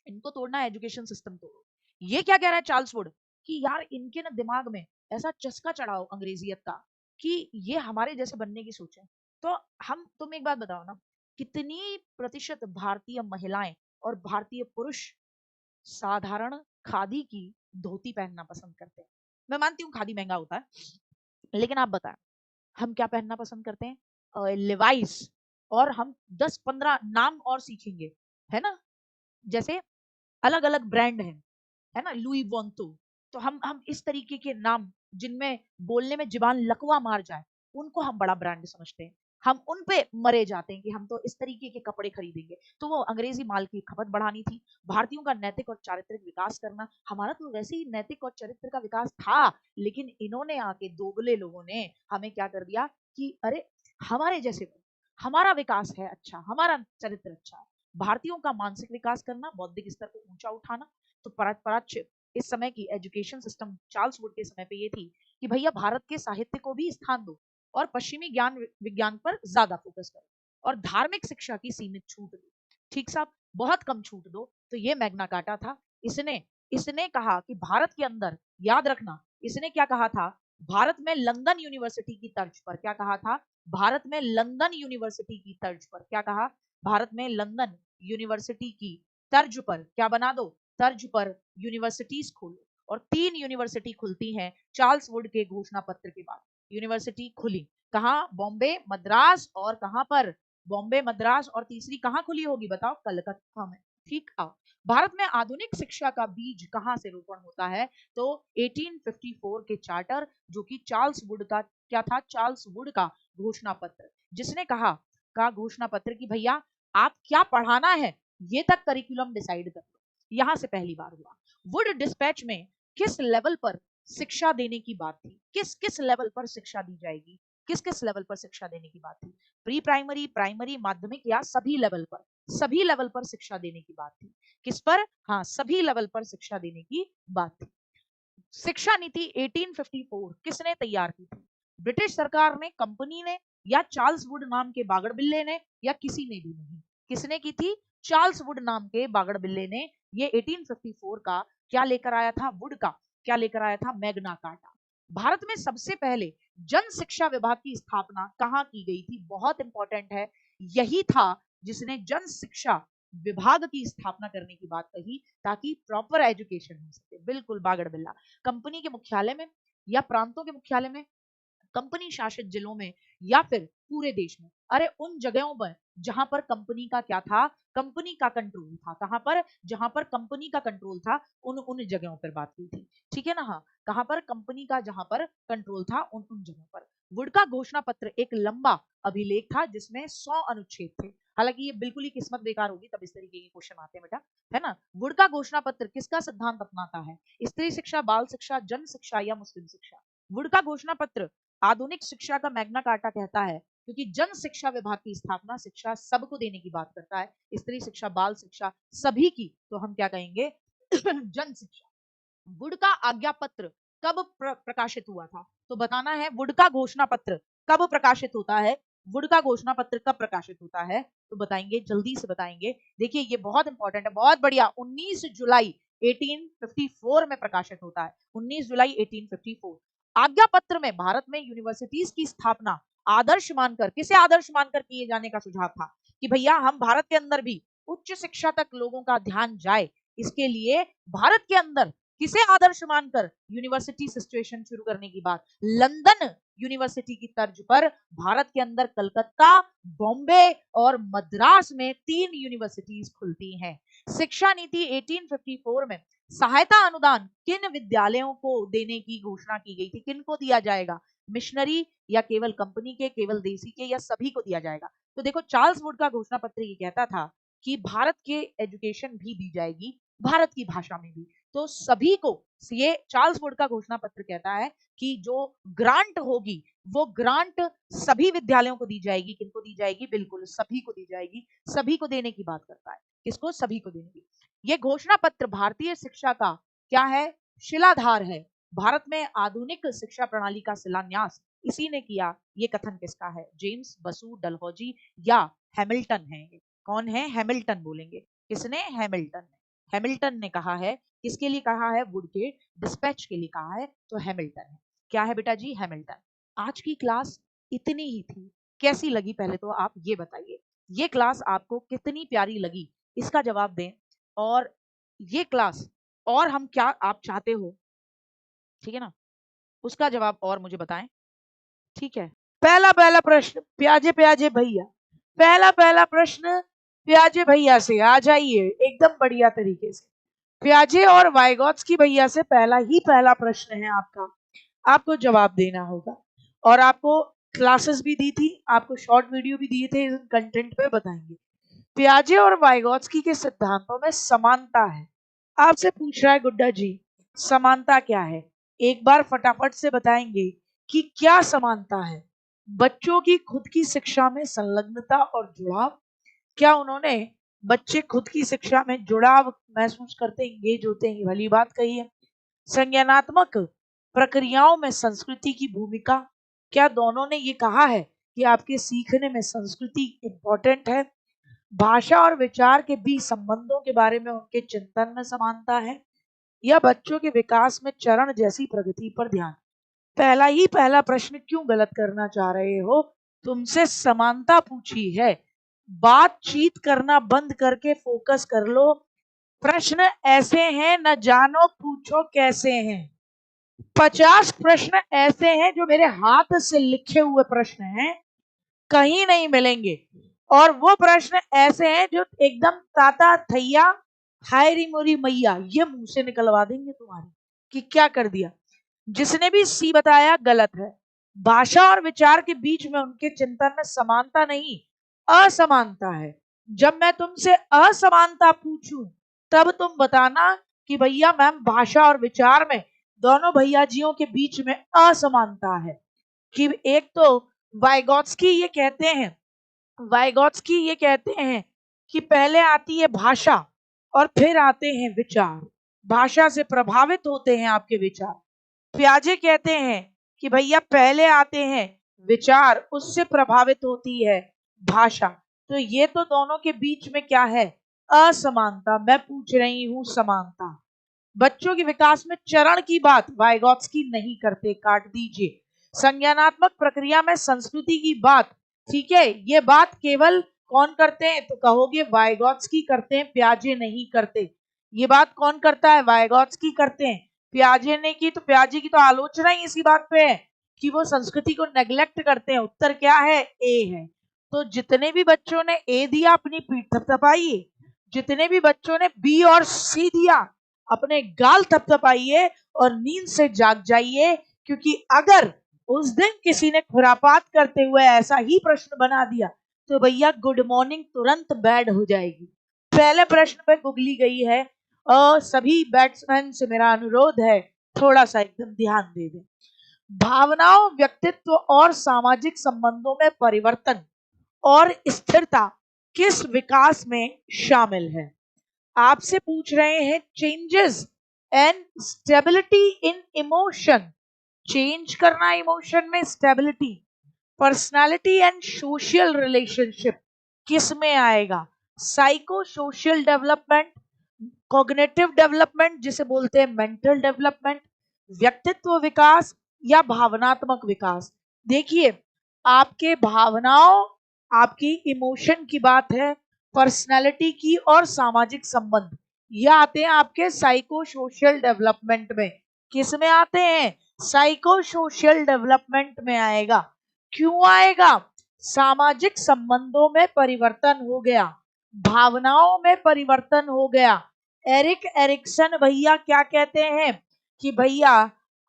इनको तोड़ना, एजुकेशन सिस्टम तोड़ो। ये क्या कह रहा है चार्ल्स वुड कि यार इनके ना दिमाग में ऐसा चस्का चढ़ाओ अंग्रेजियत का कि ये हमारे जैसे बनने की सोचे। तो तुम एक बात बताओ ना, कितनी प्रतिशत भारतीय महिलाएं और भारतीय पुरुष साधारण खादी की धोती पहनना पसंद करते हैं? मैं मानती हूँ खादी महंगा होता है, लेकिन आप बताएं हम क्या पहनना पसंद करते हैं? लिवाइस। और हम 10-15 नाम और सीखेंगे, है ना, जैसे अलग अलग ब्रांड है ना, लुई वोंतो। तो हम इस तरीके के नाम जिनमें बोलने में जुबान लकवा मार जाए उनको हम बड़ा ब्रांड समझते हैं, हम उन पे मरे जाते हैं कि हम तो इस तरीके के कपड़े खरीदेंगे। तो वो अंग्रेजी माल की खपत बढ़ानी थी, भारतीयों का नैतिक और चारित्रिक विकास करना। हमारा तो वैसे ही नैतिक और चरित्र का विकास था, लेकिन इन्होंने आके दोगले लोगों ने हमें क्या कर दिया कि अरे हमारे जैसे बनो, हमारा विकास है अच्छा, हमारा चरित्र अच्छा है। भारतीयों का मानसिक विकास करना, बौद्धिक स्तर को ऊंचा उठाना। तो पराच्य इस समय की एजुकेशन सिस्टम चार्ल्स वुड के समय पे ये थी कि भैया भारत के साहित्य को भी स्थान दो और पश्चिमी ज्ञान विज्ञान पर ज्यादा फोकस करो और धार्मिक शिक्षा की सीमित छूट दो। ठीक साहब, बहुत कम छूट दो। तो ये मैग्ना कार्टा था। इसने इसने कहा कि भारत के अंदर, याद रखना, इसने क्या कहा था, भारत में लंदन यूनिवर्सिटी की तर्ज पर, क्या कहा था, भारत में लंदन यूनिवर्सिटी की तर्ज पर, क्या कहा, भारत में लंदन यूनिवर्सिटी की तर्ज पर क्या बना दो, तर्ज पर यूनिवर्सिटीज खोलो। और 3 यूनिवर्सिटी खुलती हैं चार्ल्स वुड के घोषणा पत्र के बाद। यूनिवर्सिटी खुली कहाँ, बॉम्बे, मद्रास, और कहां पर, बॉम्बे, मद्रास, और तीसरी कहां खुली होगी बताओ, कलकत्ता में। ठीक है। भारत में आधुनिक शिक्षा का बीज कहां से रोपण होता है, तो 1854 के चार्टर, जो कि चार्ल्स वुड का क्या था, चार्ल्स वुड का घोषणा पत्र, जिसने कहा का घोषणा पत्र कि भैया आप क्या पढ़ाना है ये तक करिकुलम डिसाइड कर लो। यहां से पहली बार हुआ। वुड डिस्पैच में किस लेवल पर शिक्षा देने की बात थी, किस किस लेवल पर शिक्षा दी जाएगी, किस किस लेवल पर शिक्षा देने की बात थी, प्री प्राइमरी, प्राइमरी, माध्यमिक, या सभी लेवल पर, सभी लेवल पर शिक्षा देने की बात थी। किस पर, हाँ, सभी लेवल पर शिक्षा देने की बात थी। शिक्षा नीति 1854 किसने तैयार की थी, ब्रिटिश सरकार ने, कंपनी ने, या चार्ल्स वुड नाम के बागड़ बिल्ले ने, या किसी ने भी नहीं। किसने की थी, चार्ल्स वुड नाम के बागड़ बिल्ले ने। ये 1854 का क्या लेकर आया था, वुड का क्या लेकर आया था, मैग्ना कार्टा। भारत में सबसे पहले जन शिक्षा विभाग की स्थापना कहाँ की गई थी, बहुत इंपॉर्टेंट है। यही था जिसने जन शिक्षा विभाग की स्थापना करने की बात कही, ताकि प्रॉपर एजुकेशन हो सके। बिल्कुल बागड़ बिल्ला। कंपनी के मुख्यालय में या प्रांतों के मुख्यालय में, कंपनी शासित जिलों में, या फिर पूरे देश में, अरे उन जगहों पर जहां पर कंपनी का क्या था, कंपनी का कंट्रोल था, कहां पर, जहां पर कंपनी का कंट्रोल था, उन उन जगहों पर बात की थी। ठीक है ना, हाँ, कहां पर कंपनी का जहां पर कंट्रोल था, उन उन जगहों पर। वुड का घोषणा पत्र एक लंबा अभिलेख था जिसमें 100 अनुच्छेद थे। हालांकि ये बिल्कुल ही किस्मत बेकार होगी तब इस तरीके के क्वेश्चन आते हैं बेटा, है ना। वुड का घोषणा पत्र किसका सिद्धांत अपनाता है, स्त्री शिक्षा, बाल शिक्षा, जन शिक्षा, या मुस्लिम शिक्षा। वुड का घोषणा पत्र आधुनिक शिक्षा का मैग्ना कार्टा कहता है, क्योंकि जन शिक्षा विभाग की स्थापना शिक्षा सबको देने की बात करता है, स्त्री शिक्षा, बाल शिक्षा, सभी की, तो हम क्या कहेंगे जन शिक्षा। वुड का आज्ञा पत्र कब प्रकाशित हुआ था, तो बताना है वुड का घोषणा पत्र कब प्रकाशित होता है, वुड का घोषणा पत्र कब प्रकाशित होता है, तो बताएंगे, जल्दी से बताएंगे। देखिए ये बहुत इंपॉर्टेंट है, बहुत बढ़िया, 19 जुलाई 1854 में प्रकाशित होता है, 19 जुलाई 1854। आज्ञा पत्र में भारत में यूनिवर्सिटीज की स्थापना आदर्श मानकर, किसे आदर्श मानकर किए जाने का सुझाव था, कि भैया हम भारत के अंदर भी उच्च शिक्षा तक लोगों का ध्यान जाए, इसके लिए भारत के अंदर किसे आदर्श मानकर यूनिवर्सिटी सिचुएशन शुरू करने की बात, लंदन यूनिवर्सिटी की तर्ज पर भारत के अंदर कलकत्ता, बॉम्बे और मद्रास में 3 यूनिवर्सिटीज खुलती हैं। शिक्षा नीति 1854 में सहायता अनुदान किन विद्यालयों को देने की घोषणा की गई थी, किन को दिया जाएगा, मिशनरी, या केवल कंपनी के, केवल देसी के, या सभी को दिया जाएगा। तो देखो चार्ल्स वुड का घोषणा पत्र ये कहता था कि भारत के एजुकेशन भी दी जाएगी, भारत की भाषा में भी, तो सभी को। ये चार्ल्स वुड का घोषणा पत्र कहता है कि जो ग्रांट होगी वो ग्रांट सभी विद्यालयों को दी जाएगी, किनको दी जाएगी, बिल्कुल सभी को दी जाएगी, सभी को देने की बात करता है, किसको, सभी को देने की। ये घोषणा पत्र भारतीय शिक्षा का क्या है, शिलाधार है। भारत में आधुनिक शिक्षा प्रणाली का शिलान्यास इसी ने किया। ये कथन किसका है, जेम्स बसु डलहौजी या हैमिल्टन है। कौन है, हैमिल्टन बोलेंगे, किसने, हैमिल्टन ने। हैमिल्टन ने कहा है, किसके लिए कहा है, वुड के डिस्पैच के लिए कहा है, तो हैमिल्टन है। क्या है बेटा जी, हैमिल्टन। आज की क्लास इतनी ही थी, कैसी लगी पहले तो आप ये बताइए, ये क्लास आपको कितनी प्यारी लगी, इसका जवाब दें। और ये क्लास, और हम क्या आप चाहते हो, ठीक है ना, उसका जवाब और मुझे बताएं। ठीक है, पहला पहला प्रश्न प्याजे प्याजे भैया, पहला पहला प्रश्न प्याजे भैया से आ जाइए एकदम बढ़िया तरीके से। प्याजे और वाइगॉट्स की भैया से पहला ही पहला प्रश्न है आपका, आपको जवाब देना होगा। और आपको क्लासेस भी दी थी, आपको शॉर्ट वीडियो भी दिए थे, कंटेंट पे बताएंगे। प्याजे और वाइगॉट्स्की के सिद्धांतों में समानता है, आपसे पूछ रहा है गुड्डा जी, समानता क्या है, एक बार फटाफट से बताएंगे कि क्या समानता है। बच्चों की खुद की शिक्षा में संलग्नता और जुड़ाव। क्या उन्होंने बच्चे खुद की शिक्षा में जुड़ाव महसूस करते, एंगेज होते हैं? भली बात कही है। संज्ञानात्मक प्रक्रियाओं में संस्कृति की भूमिका। क्या दोनों ने ये कहा है कि आपके सीखने में संस्कृति इंपॉर्टेंट है? भाषा और विचार के बीच संबंधों के बारे में उनके चिंतन में समानता है, या बच्चों के विकास में चरण जैसी प्रगति पर ध्यान? पहला प्रश्न क्यों गलत करना चाह रहे हो? तुमसे समानता पूछी है। बातचीत करना बंद करके फोकस कर लो। प्रश्न ऐसे हैं, न जानो पूछो कैसे हैं। 50 प्रश्न ऐसे हैं जो मेरे हाथ से लिखे हुए प्रश्न हैं, कहीं नहीं मिलेंगे। और वो प्रश्न ऐसे हैं जो एकदम ताता थैया हाय री मोरी मैया ये मुंह से निकलवा देंगे तुम्हारे कि क्या कर दिया। जिसने भी सी बताया गलत है। भाषा और विचार के बीच में उनके चिंतन में समानता नहीं, असमानता है। जब मैं तुमसे असमानता पूछूं तब तुम बताना कि भैया मैम भाषा और विचार में दोनों भैया जियों के बीच में असमानता है। कि एक तो वाइगॉट्स्की ये कहते हैं, वाइगॉट्स्की ये कहते हैं कि पहले आती है भाषा और फिर आते हैं विचार। भाषा से प्रभावित होते हैं आपके विचार। प्याजे कहते हैं कि भैया पहले आते हैं विचार, उससे प्रभावित होती है भाषा। तो ये तो दोनों के बीच में क्या है? असमानता। मैं पूछ रही हूं समानता। बच्चों के विकास में चरण की बात वाइगॉट्स्की नहीं करते, काट दीजिए। संज्ञानात्मक प्रक्रिया में संस्कृति की बात, ठीक है, ये बात केवल कौन करते हैं? तो कहोगे वाइगॉट्स्की करते हैं, प्याजे नहीं करते। ये बात कौन करता है? वाइगॉट्स्की करते हैं। प्याजे ने की तो प्याजे की तो आलोचना ही इसी बात पे है कि वो संस्कृति को नेग्लेक्ट करते हैं। उत्तर क्या है? ए है। तो जितने भी बच्चों ने ए दिया अपनी पीठ थपथपाइए, जितने भी बच्चों ने बी और सी दिया अपने गाल थपथपाइए और नींद से जाग जाइए, क्योंकि अगर उस दिन किसी ने खुरापात करते हुए ऐसा ही प्रश्न बना दिया तो भैया गुड मॉर्निंग तुरंत बैड हो जाएगी। पहले प्रश्न पे गुगली गई है और सभी बैट्समैन से मेरा अनुरोध है थोड़ा सा एकदम ध्यान दे दें। भावनाओं, व्यक्तित्व और सामाजिक संबंधों में परिवर्तन और स्थिरता किस विकास में शामिल है? आपसे पूछ रहे हैं changes and stability in emotion. Change करना इमोशन में, stability, personality and social relationship किस में आएगा? Psycho social development, cognitive development जिसे बोलते हैं मेंटल डेवलपमेंट, व्यक्तित्व विकास या भावनात्मक विकास। देखिए, आपके भावनाओं, आपकी इमोशन की बात है, पर्सनालिटी की और सामाजिक संबंध, ये आते हैं आपके साइको सोशल डेवलपमेंट में। किस में आते हैं? साइको सोशल डेवलपमेंट में आएगा। क्यों आएगा? सामाजिक संबंधों में परिवर्तन हो गया, भावनाओं में परिवर्तन हो गया। एरिक एरिक्सन भैया क्या कहते हैं कि भैया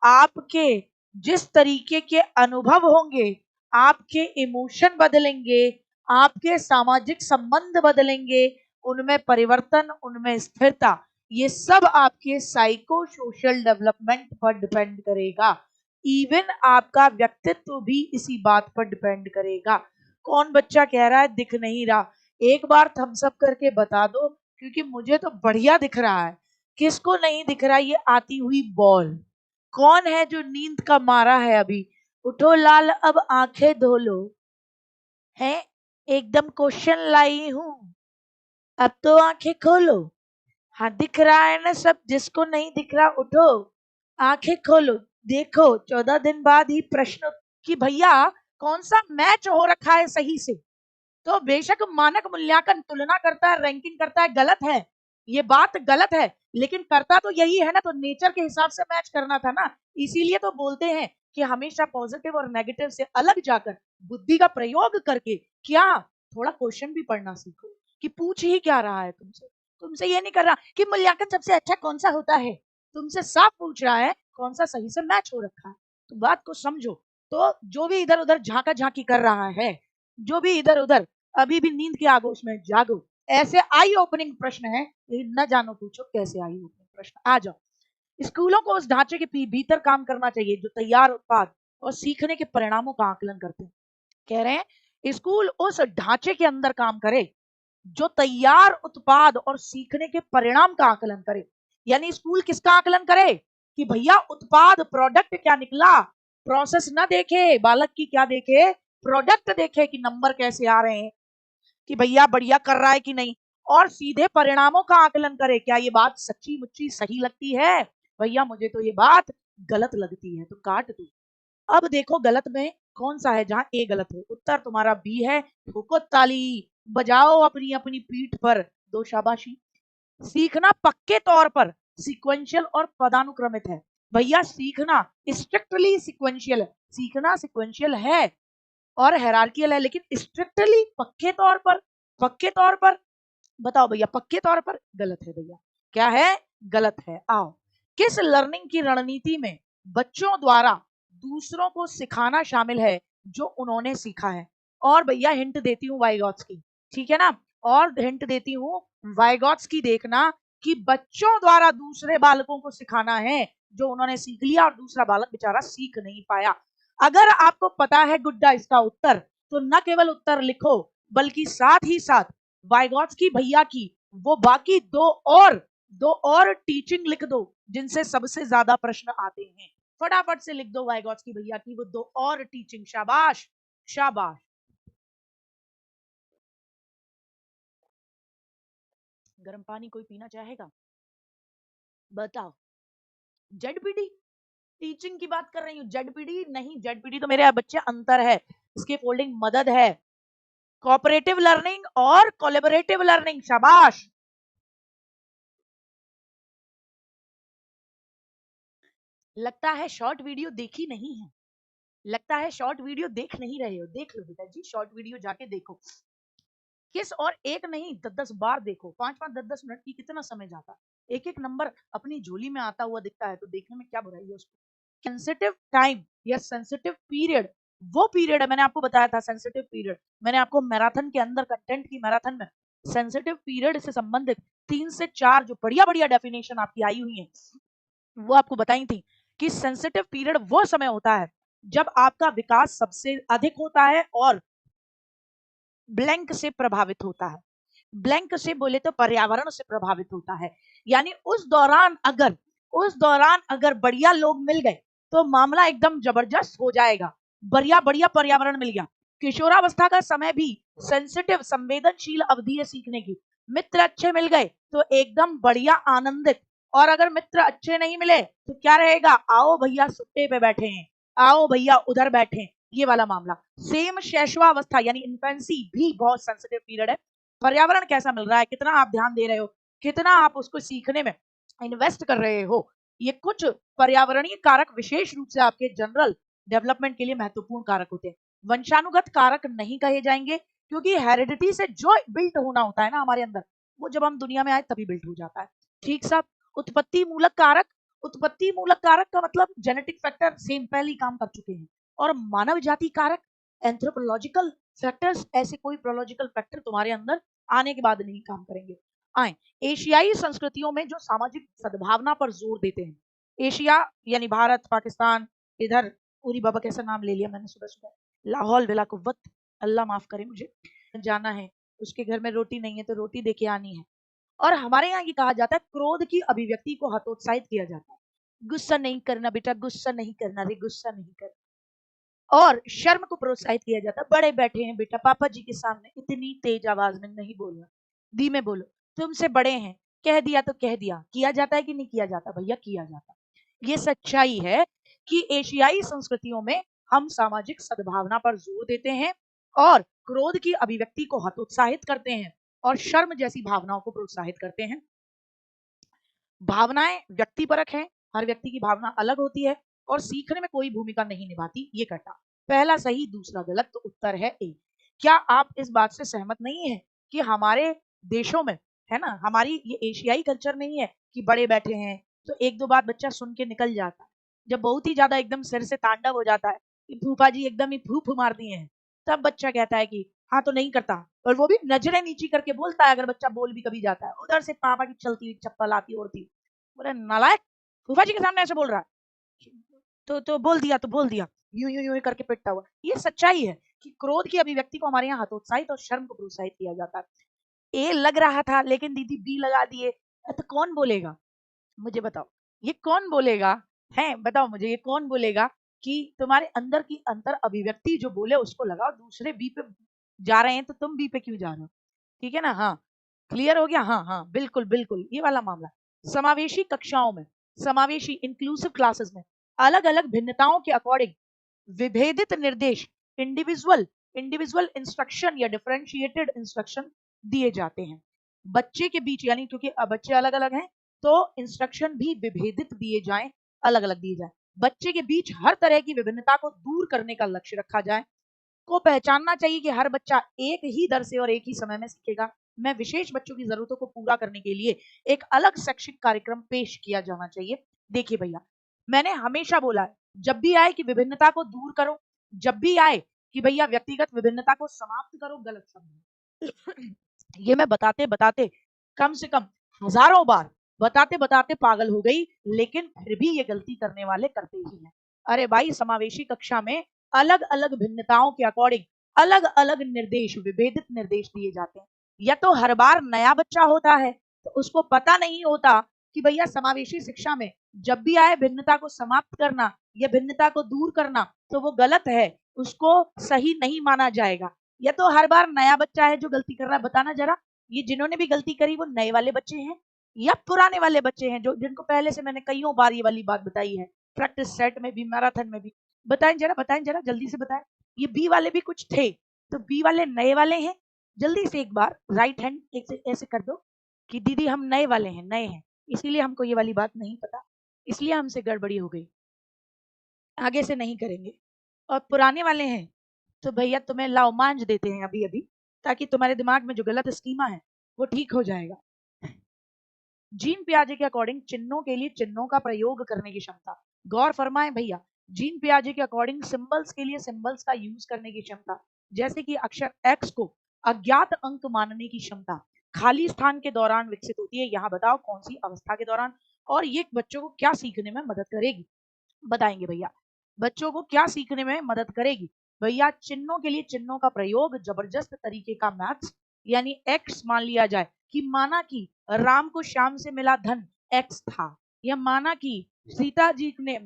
आपके जिस तरीके के अनुभव होंगे, आपके इमोशन बदलेंगे, आपके सामाजिक संबंध बदलेंगे, उनमें परिवर्तन, उनमें स्थिरता, ये सब आपके साइको सोशल डेवलपमेंट पर डिपेंड करेगा। इवन आपका व्यक्तित्व भी इसी बात पर डिपेंड करेगा। कौन बच्चा कह रहा है दिख नहीं रहा? एक बार थम्स अप करके बता दो, क्योंकि मुझे तो बढ़िया दिख रहा है। किसको नहीं दिख रहा ये आती हुई बॉल? कौन है जो नींद का मारा है अभी? उठो लाल अब आंखें धो लो। है, एकदम क्वेश्चन लाई हूं, अब तो आंखें खोलो। हाँ दिख रहा है ना सब? जिसको नहीं दिख रहा उठो, आंखें खोलो, देखो 14 दिन बाद ही प्रश्न कि भैया कौन सा मैच हो रखा है सही से। तो बेशक मानक मूल्यांकन तुलना करता है, रैंकिंग करता है, गलत है, ये बात गलत है, लेकिन करता तो यही है ना। तो नेचर के हिसाब से मैच करना था ना। इसीलिए तो बोलते हैं कि हमेशा पॉजिटिव और नेगेटिव से अलग जाकर बुद्धि का प्रयोग करके क्या थोड़ा क्वेश्चन भी पढ़ना सीखो कि पूछ ही क्या रहा है तुमसे। तुमसे ये नहीं कर रहा कि मूल्यांकन सबसे अच्छा कौन सा होता है, तुमसे साफ पूछ रहा है कौन सा सही से मैच हो रखा है। तो बात को समझो। तो जो भी इधर उधर झांका झांकी कर रहा है, जो भी इधर उधर अभी भी नींद के आगोश में, जागो। ऐसे आई ओपनिंग प्रश्न है, न जानो पूछो कैसे आई ओपनिंग प्रश्न। आ जाओ। स्कूलों को उस ढांचे के भीतर काम करना चाहिए जो तैयार उत्पाद और सीखने के परिणामों का आकलन करते हैं। कह रहे हैं स्कूल उस ढांचे के अंदर काम करे जो तैयार उत्पाद और सीखने के परिणाम का आकलन करे। यानी स्कूल किसका आकलन करे कि भैया उत्पाद प्रोडक्ट क्या निकला, प्रोसेस ना देखे बालक की, क्या देखे, प्रोडक्ट देखे कि नंबर कैसे आ रहे हैं, कि भैया बढ़िया कर रहा है कि नहीं, और सीधे परिणामों का आकलन करे। क्या ये बात सच्ची मुच्ची सही लगती है, भैया मुझे तो ये बात गलत लगती है तो काट दो। अब देखो गलत में कौन सा है, जहां ए गलत है। उत्तर तुम्हारा बी है। ठोको ताली, बजाओ अपनी अपनी पीठ पर दो शाबाशी। सीखना पक्के तौर पर सीक्वेंशियल और पदानुक्रमित है। भैया सीखना स्ट्रिक्टली सीक्वेंशियल है, सीखना सीक्वेंशियल है और हायरार्कियल है, लेकिन स्ट्रिक्टली पक्के तौर पर बताओ भैया, पक्के तौर पर गलत है भैया, क्या है, गलत है। आओ, किस लर्निंग की रणनीति में बच्चों द्वारा दूसरों को सिखाना शामिल है जो उन्होंने सीखा है। और भैया हिंट देती हूँ वाइगॉट्स की, ठीक है ना, और हिंट देती हूँ वाइगॉट्स की, देखना कि बच्चों द्वारा दूसरे बालकों को सिखाना है जो उन्होंने सीख लिया और दूसरा बालक बेचारा सीख नहीं पाया। अगर आपको पता है गुड्डा इसका उत्तर, तो न केवल उत्तर लिखो बल्कि साथ ही साथ वाइगॉट्स की भैया की वो बाकी दो और टीचिंग लिख दो जिनसे सबसे ज्यादा प्रश्न आते हैं। फटाफट से लिख दो वाइगॉट्स की भैया की वो दो और टीचिंग। शाबाश शाबाश। गर्म पानी कोई पीना चाहेगा, बताओ। जेडपीडी टीचिंग की बात कर रही हूँ, जेडपीडी नहीं, जेडपीडी तो मेरे बच्चे अंतर है, इसके फोल्डिंग मदद है। कोऑपरेटिव लर्निंग और कोलैबोरेटिव लर्निंग, शाबाश। लगता है शॉर्ट वीडियो देखी नहीं है, लगता है शॉर्ट वीडियो देख नहीं रहे हो, देख लो बेटा जी, शॉर्ट वीडियो जाके देखो। किस, और एक नहीं 10-10 बार देखो, 5-5 10-10 मिनट की कितना समय जाता है, एक एक नंबर अपनी झोली में आता हुआ दिखता है तो देखने में क्या बुराई है उसको। सेंसिटिव टाइम या सेंसिटिव पीरियड, वो पीरियड है, मैंने आपको बताया था सेंसिटिव पीरियड, मैंने आपको मैराथन के अंदर, कंटेंट की मैराथन में सेंसिटिव पीरियड से संबंधित 3 से 4 जो बढ़िया बढ़िया डेफिनेशन आपकी आई हुई है वो आपको बताई थी कि सेंसिटिव पीरियड वो समय होता है जब आपका विकास सबसे अधिक होता है और ब्लैंक से प्रभावित होता है। ब्लैंक से बोले तो पर्यावरण से प्रभावित होता है। यानी उस दौरान अगर बढ़िया लोग मिल गए तो मामला एकदम जबरदस्त हो जाएगा। बढ़िया बढ़िया पर्यावरण मिल गया। किशोरावस्था का समय भी सेंसिटिव संवेदनशील अवधि है सीखने की। मित्र अच्छे मिल गए तो एकदम बढ़िया आनंदित, और अगर मित्र अच्छे नहीं मिले तो क्या रहेगा, आओ भैया सुट्टे पे बैठे हैं, आओ भैया उधर बैठे हैं, ये वाला मामला। सेम शैशवावस्था यानी इन्फेंसी भी बहुत सेंसिटिव पीरियड है। पर्यावरण कैसा मिल रहा है, कितना आप ध्यान दे रहे हो, कितना आप उसको सीखने में इन्वेस्ट कर रहे हो, ये कुछ पर्यावरणीय कारक विशेष रूप से आपके जनरल डेवलपमेंट के लिए महत्वपूर्ण कारक होते हैं। वंशानुगत कारक नहीं कहे जाएंगे क्योंकि हेरिडिटी से जो बिल्ट होना होता है ना हमारे अंदर, वो जब हम दुनिया में आए तभी बिल्ट हो जाता है। ठीक साहब। उत्पत्ति मूलक कारक का मतलब जेनेटिक फैक्टर सेम पहले ही काम कर चुके हैं। और मानव जाति कारक एंथ्रोपोलॉजिकल फैक्टर्स, ऐसे कोई प्रोलॉजिकल फैक्टर तुम्हारे अंदर आने के बाद नहीं काम करेंगे। आए एशियाई संस्कृतियों में जो सामाजिक सद्भावना पर जोर देते हैं, एशिया यानी भारत पाकिस्तान, इधर उरी बाबा कैसा नाम ले लिया मैंने सुबह सुबह, लाहौल विला कुव्वत, अल्लाह माफ करे मुझे, जाना है उसके घर में रोटी नहीं है तो रोटी देके आनी है। और हमारे यहाँ ये कहा जाता है क्रोध की अभिव्यक्ति को हतोत्साहित किया जाता है, गुस्सा नहीं करना बेटा, गुस्सा नहीं करना रे, गुस्सा नहीं करना। और शर्म को प्रोत्साहित किया जाता है, बड़े बैठे हैं बेटा पापा जी के सामने इतनी तेज आवाज में नहीं बोलना, धीमे बोलो, तुमसे बड़े हैं, कह दिया तो कह दिया। किया जाता है कि नहीं किया जाता भैया, किया जाता। ये सच्चाई है कि एशियाई संस्कृतियों में हम सामाजिक सद्भावना पर जोर देते हैं और क्रोध की अभिव्यक्ति को हतोत्साहित करते हैं और शर्म जैसी भावनाओं को प्रोत्साहित करते हैं। भावनाएं व्यक्तिपरक हैं, हर व्यक्ति की भावना अलग होती है और सीखने में कोई भूमिका नहीं निभाती ये कहता। पहला सही दूसरा गलत, तो उत्तर है ए। क्या आप इस बात से सहमत नहीं है कि हमारे देशों में, है ना, हमारी ये एशियाई कल्चर नहीं है कि बड़े बैठे हैं तो एक दो बात बच्चा सुन के निकल जाता है, जब बहुत ही ज्यादा एकदम सिर से तांडव हो जाता है कि फूफा जी एकदम ही फूफ मार दिए हैं, तब बच्चा कहता है कि हाँ तो नहीं करता, और वो भी नजरें नीची करके बोलता है। अगर बच्चा बोल भी कभी जाता है, उधर से पापा की चलती हुई चप्पल आती उड़ती, बोले नालायक, फूफा जी के सामने ऐसे बोल रहा है, तो बोल दिया, यूं यूं यूं करके पिटता हुआ। ये सच्चाई है कि क्रोध की अभिव्यक्ति को हमारे यहाँ हतोत्साहित और शर्म को प्रोत्साहित किया जाता है। ए लग रहा था लेकिन दीदी बी लगा दिए, तो कौन बोलेगा? मुझे बताओ, ये कौन बोलेगा? है बताओ मुझे, ये कौन बोलेगा कि तुम्हारे अंदर की अंतर अभिव्यक्ति जो बोले उसको लगाओ, दूसरे बी पे जा रहे हैं तो तुम बी पे क्यों जा रहे हो? ठीक है ना? हाँ, क्लियर हो गया? हाँ हाँ, बिल्कुल बिल्कुल, ये वाला मामला। समावेशी कक्षाओं में, समावेशी इंक्लूसिव क्लासेस में अलग अलग भिन्नताओं के अकॉर्डिंग विभेदित निर्देश, इंडिविजुअल इंडिविजुअल इंस्ट्रक्शन या डिफरेंशिएटेड इंस्ट्रक्शन दिए जाते हैं बच्चे के बीच, यानी क्योंकि बच्चे अलग अलग हैं तो इंस्ट्रक्शन भी विभेदित दिए जाएं, अलग अलग दिए जाएं। बच्चे के बीच हर तरह की विभिन्नता को दूर करने का लक्ष्य रखा जाए, को पहचानना चाहिए कि हर बच्चा एक ही दर से और एक ही समय में सीखेगा। मैं विशेष बच्चों की जरूरतों को पूरा करने के लिए एक अलग शैक्षिक कार्यक्रम पेश किया जाना चाहिए। देखिए भैया, मैंने हमेशा बोला है, जब भी आए कि विभिन्नता को दूर करो, जब भी आए कि भैया व्यक्तिगत विभिन्नता को समाप्त करो, गलत शब्द ये मैं बताते बताते कम से कम हजारों बार बताते बताते पागल हो गई, लेकिन फिर भी ये गलती करने वाले करते ही हैं। अरे भाई, समावेशी कक्षा में अलग अलग भिन्नताओं के अकॉर्डिंग अलग अलग निर्देश, विभेदित निर्देश दिए जाते हैं। या तो हर बार नया बच्चा होता है तो उसको पता नहीं होता कि भैया समावेशी शिक्षा में जब भी आए भिन्नता को समाप्त करना या भिन्नता को दूर करना तो वो गलत है, उसको सही नहीं माना जाएगा। या तो हर बार नया बच्चा है जो गलती कर रहा है। बताना जरा, ये जिन्होंने भी गलती करी वो नए वाले बच्चे हैं या पुराने वाले बच्चे हैं, जो जिनको पहले से मैंने कईयों बार ये वाली बात बताई है, प्रैक्टिस सेट में भी, मैराथन में भी। बताएं जरा जल्दी से बताएं। ये बी वाले भी कुछ थे, तो बी वाले नए वाले हैं? जल्दी से एक बार राइट हैंड ऐसे कर दो कि दीदी हम नए वाले हैं, नए हैं, इसीलिए हमको ये वाली बात नहीं पता, इसलिए हमसे गड़बड़ी हो गई, आगे से नहीं करेंगे। और पुराने वाले हैं तो भैया तुम्हें लाओ मांझ देते हैं अभी अभी, ताकि तुम्हारे दिमाग में जो गलत स्कीमा है वो ठीक हो जाएगा। जीन पियाजे के अकॉर्डिंग चिन्हों के लिए चिन्हों का प्रयोग करने की क्षमता, गौर फरमाएं भैया, जीन पियाजे के अकॉर्डिंग सिंबल्स के लिए सिंबल्स का यूज करने की क्षमता, जैसे कि अक्षर एक्स को अज्ञात अंक मानने की क्षमता खाली स्थान के दौरान विकसित होती है। यहाँ बताओ कौन सी अवस्था के दौरान, और ये बच्चों को क्या सीखने में मदद करेगी? बताएंगे भैया, बच्चों को क्या सीखने में मदद करेगी? भैया, चिन्हों के लिए चिन्हों का प्रयोग, जबरदस्त तरीके का मैथ्स, यानी एक्स मान लिया जाए कि माना कि राम को श्याम से मिला धन एक्स था, या माना कि सीता जी ने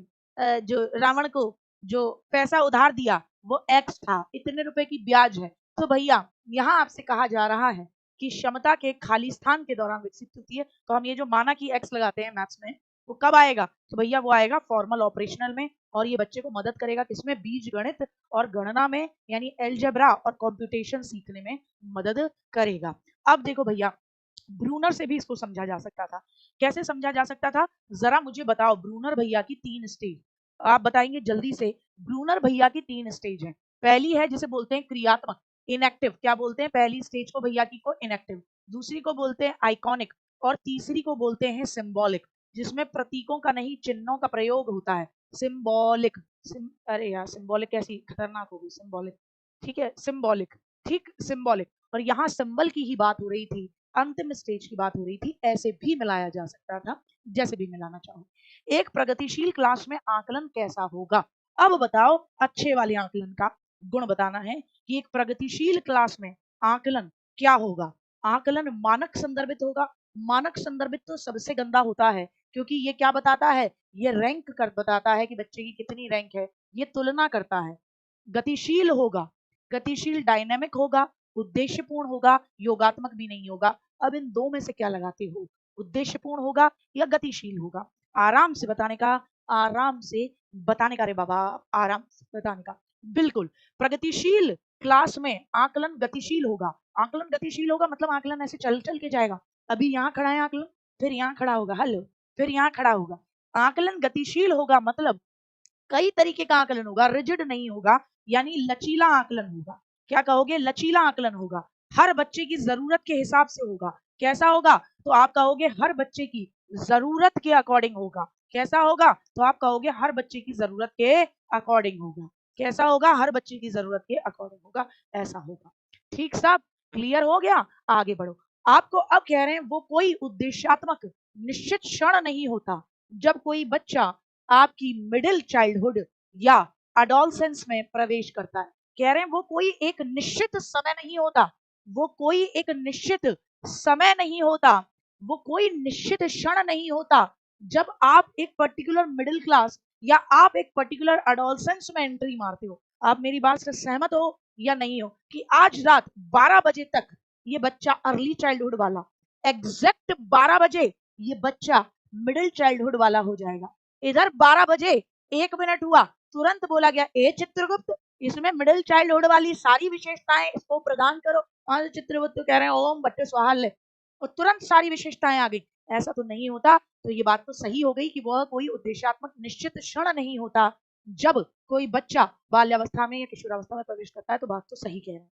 जो रावण को जो पैसा उधार दिया वो एक्स था, इतने रुपए की ब्याज है। तो भैया यहाँ आपसे कहा जा रहा है कि क्षमता के खाली स्थान के दौरान विकसित होती है। तो हम ये जो माना कि एक्स लगाते हैं मैथ्स में, वो कब आएगा? तो भैया वो आएगा फॉर्मल ऑपरेशनल में, और ये बच्चे को मदद करेगा किसमें? बीज गणित और गणना में, यानी एलजेब्रा और कंप्यूटेशन सीखने में मदद करेगा। अब देखो भैया, ब्रूनर से भी इसको समझा जा सकता था। कैसे समझा जा सकता था? जरा मुझे बताओ, ब्रूनर भैया की 3 स्टेज आप बताएंगे जल्दी से। ब्रूनर भैया की 3 स्टेज है। पहली है जिसे बोलते हैं क्रियात्मक, इनएक्टिव, क्या बोलते हैं पहली स्टेज को भैया की को? इनएक्टिव। दूसरी को बोलते हैं आइकॉनिक, और तीसरी को बोलते हैं सिंबॉलिक, जिसमें प्रतीकों का नहीं चिन्हों का प्रयोग होता है। सिंबॉलिक, अरे यार सिंबॉलिक कैसी खतरनाक होगी, सिंबॉलिक, ठीक है सिंबॉलिक, ठीक सिंबॉलिक। और यहाँ सिंबल की ही बात हो रही थी, अंतिम स्टेज की बात हो रही थी, ऐसे भी मिलाया जा सकता था, जैसे भी मिलाना चाहो। एक प्रगतिशील क्लास में आकलन कैसा होगा? अब बताओ, अच्छे वाले आकलन का गुण बताना है कि एक प्रगतिशील क्लास में आकलन क्या होगा। आकलन मानक संदर्भित होगा। मानक संदर्भित तो सबसे गंदा होता है, क्योंकि ये क्या बताता है? ये रैंक कर बताता है कि बच्चे की कितनी रैंक है, ये तुलना करता है। गतिशील होगा, गतिशील डायनेमिक होगा, उद्देश्यपूर्ण होगा, योगात्मक भी नहीं होगा। अब इन दो में से क्या लगाते हो? उद्देश्यपूर्ण होगा या गतिशील होगा? आराम से बताने का, आराम से बताने का रे बाबा, आराम से बताने का। बिल्कुल, प्रगतिशील क्लास में आकलन गतिशील होगा। आकलन गतिशील होगा मतलब आकलन ऐसे चल चल के जाएगा। अभी यहाँ खड़ा है आकलन, फिर यहाँ खड़ा होगा, हेलो, फिर यहाँ खड़ा होगा। आकलन गतिशील होगा मतलब कई तरीके का आकलन होगा, रिजिड नहीं होगा, यानी लचीला आकलन होगा। क्या कहोगे? लचीला आकलन होगा। हर बच्चे की जरूरत के हिसाब से होगा। कैसा होगा? तो आप कहोगे हर बच्चे की जरूरत के अकॉर्डिंग होगा। कैसा होगा? तो आप कहोगे हर बच्चे की जरूरत के अकॉर्डिंग होगा। कैसा होगा? हर बच्चे की जरूरत के अकॉर्डिंग होगा, ऐसा होगा। ठीक साहब, क्लियर हो गया? आगे बढ़ो। आपको अब कह रहे हैं वो कोई उद्देश्यात्मक निश्चित क्षण नहीं होता जब कोई बच्चा आपकी मिडिल चाइल्डहुड या अडोलसेंस में प्रवेश करता है। कह रहे हैं वो कोई एक निश्चित समय नहीं होता, वो कोई एक निश्चित समय नहीं होता, वो कोई निश्चित क्षण नहीं होता जब आप एक पर्टिकुलर मिडिल क्लास या आप एक पर्टिकुलर एडोलसेंस में एंट्री मारते हो। आप मेरी बात से सहमत हो या नहीं हो कि आज रात 12 बजे तक ये बच्चा अर्ली चाइल्डहुड वाला, एग्जैक्ट 12 बजे ये बच्चा मिडिल चाइल्डहुड वाला हो जाएगा। इधर 12 बजे 1 मिनट हुआ, तुरंत बोला गया ए चित्रगुप्त इसमें मिडिल चाइल्डहुड वाली सारी विशेषताएं इसको प्रदान करो। और चित्रगुप्त कह रहे हैं ओम बट्टे स्वाहा, और तुरंत सारी विशेषताएं आ गई। ऐसा तो नहीं होता। तो ये बात तो सही हो गई कि वह कोई उद्देश्यात्मक निश्चित क्षण नहीं होता जब कोई बच्चा बाल्यावस्था में या किशोरावस्था में प्रवेश करता है। तो बात तो सही कह रहे हैं।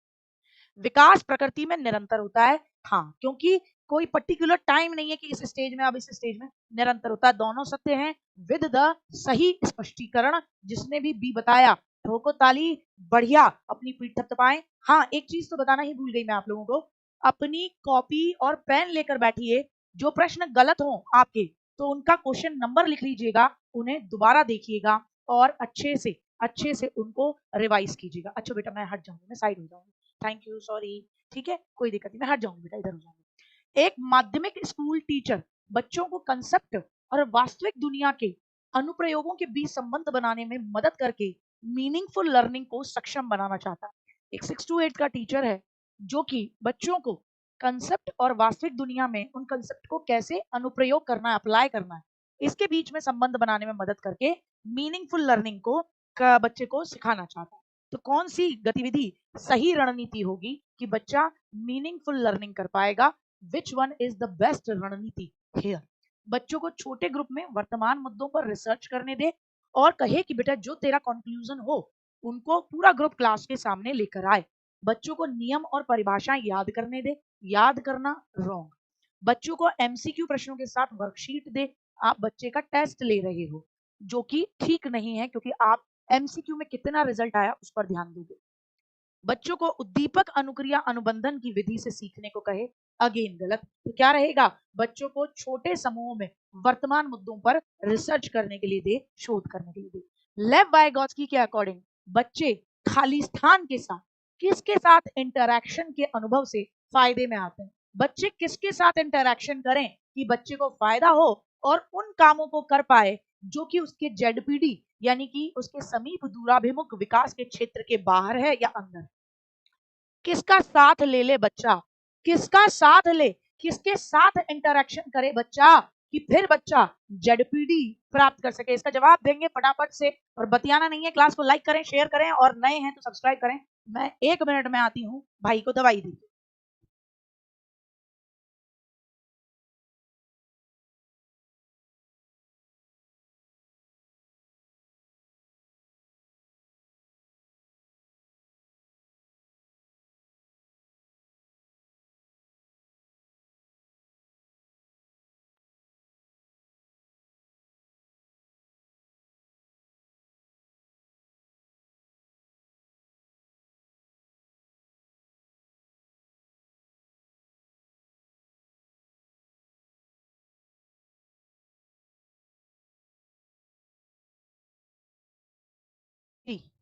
विकास प्रकृति में निरंतर होता है, हाँ, क्योंकि कोई पर्टिकुलर टाइम नहीं है कि इस स्टेज में अब इस स्टेज में, निरंतर होता है। दोनों सत्य हैं विद द सही स्पष्टीकरण। जिसने भी बी बताया ठोको ताली, बढ़िया, अपनी पीठ थपथपाएं। हाँ, एक चीज तो बताना ही भूल गई मैं आप लोगों को, अपनी कॉपी और पेन लेकर बैठिए। जो प्रश्न गलत हो आपके तो उनका क्वेश्चन नंबर लिख लीजिएगा, उन्हें दोबारा देखिएगा और अच्छे से उनको रिवाइज कीजिएगा। अच्छा बेटा मैं हट जाऊंगी, मैं साइड हो जाऊंगी, थैंक यू, सॉरी, ठीक है, कोई दिक्कत नहीं, मैं हट जाऊंगी बेटा, इधर हो जाऊंगी। एक माध्यमिक स्कूल टीचर बच्चों को कंसेप्ट और वास्तविक दुनिया के अनुप्रयोगों के बीच संबंध बनाने में मदद करके मीनिंगफुल लर्निंग को सक्षम बनाना चाहता है। एक 6 to 8 का टीचर है जो कि बच्चों को कंसेप्ट और वास्तविक दुनिया में उन कंसेप्ट को कैसे अनुप्रयोग करना है, अप्लाई करना है, इसके बीच में संबंध बनाने में मदद करके मीनिंगफुल लर्निंग को बच्चे को सिखाना चाहता है। तो कौन सी गतिविधि सही रणनीति होगी कि बच्चा मीनिंगफुल लर्निंग कर पाएगा? Which one is the best रणनीति हियर? बच्चों को छोटे ग्रुप में वर्तमान मुद्दों पर रिसर्च करने दे और कहे कि बेटा जो तेरा कंक्लूजन हो उनको पूरा ग्रुप क्लास के सामने लेकर आए। बच्चों को नियम और परिभाषाएं याद करने दे, याद करना रॉन्ग। बच्चों को एमसीक्यू प्रश्नों के साथ वर्कशीट दे। आप बच्चे का टेस्ट ले रहे हो जो कि ठीक नहीं है, क्योंकि आप एमसीक्यू में कितना रिजल्ट आया उस पर ध्यान दोगे। बच्चों को उद्दीपक अनुक्रिया अनुबंधन की विधि से सीखने को कहे, अगेन गलत। तो क्या रहेगा? बच्चों को छोटे समूहों में वर्तमान मुद्दों पर रिसर्च करने के लिए दे, शोध करने के लिए दे। लेव वाइगोत्स्की के अकॉर्डिंग बच्चे खाली स्थान के साथ किसके साथ इंटरैक्शन के अनुभव से फायदे में आते हैं? बच्चे किसके साथ इंटरैक्शन करें कि बच्चे को फायदा हो और उन कामों को कर पाए जो कि उसके जेडपीडी यानी कि उसके समीप दूराभिमुख विकास के क्षेत्र के बाहर है या अंदर। किसका साथ ले ले बच्चा, किसका साथ ले, किसके साथ इंटरैक्शन करे बच्चा कि फिर बच्चा जेडपीडी प्राप्त कर सके? इसका जवाब देंगे फटाफट से, और बतियाना नहीं है। क्लास को लाइक करें, शेयर करें और नए हैं तो सब्सक्राइब करें। मैं 1 मिनट में आती हूँ, भाई को दवाई दी।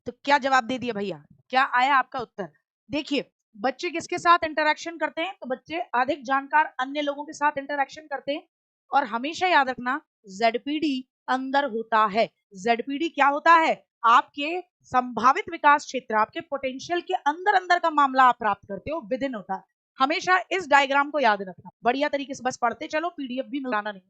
तो क्या जवाब दे दिया भैया? क्या आया आपका उत्तर? देखिए, बच्चे किसके साथ इंटरैक्शन करते हैं? तो बच्चे अधिक जानकार अन्य लोगों के साथ इंटरैक्शन करते हैं। और हमेशा याद रखना जेडपीडी अंदर होता है। जेडपीडी क्या होता है? आपके संभावित विकास क्षेत्र, आपके पोटेंशियल के अंदर अंदर का मामला आप प्राप्त करते हो, विदिन होता है। हमेशा इस डायग्राम को याद रखना, बढ़िया तरीके से बस पढ़ते चलो, पीडीएफ भी मिलाना नहीं,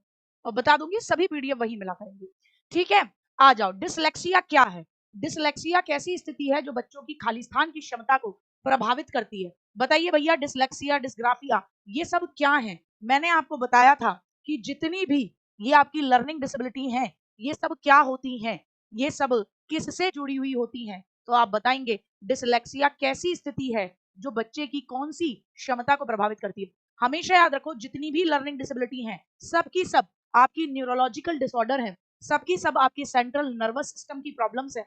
और बता दूंगी सभी पीडीएफ वही मिला करेंगे, ठीक है? आ जाओ, डिसलेक्सिया क्या है? डिसलेक्सिया कैसी स्थिति है जो बच्चों की खाली स्थान की क्षमता को प्रभावित करती है? बताइए भैया, डिसलेक्सिया, डिस्ग्राफिया, ये सब क्या है? मैंने आपको बताया था कि जितनी भी ये आपकी लर्निंग डिसेबिलिटी है, ये सब क्या होती हैं, ये सब किससे जुड़ी हुई होती हैं? तो आप बताएंगे डिसलेक्सिया कैसी स्थिति है जो बच्चे की कौन सी क्षमता को प्रभावित करती है। हमेशा याद रखो, जितनी भी लर्निंग डिसेबिलिटी है सब की सब आपकी न्यूरोलॉजिकल डिसऑर्डर है, सबकी सब आपकी सेंट्रल नर्वस सिस्टम की प्रॉब्लम्स है।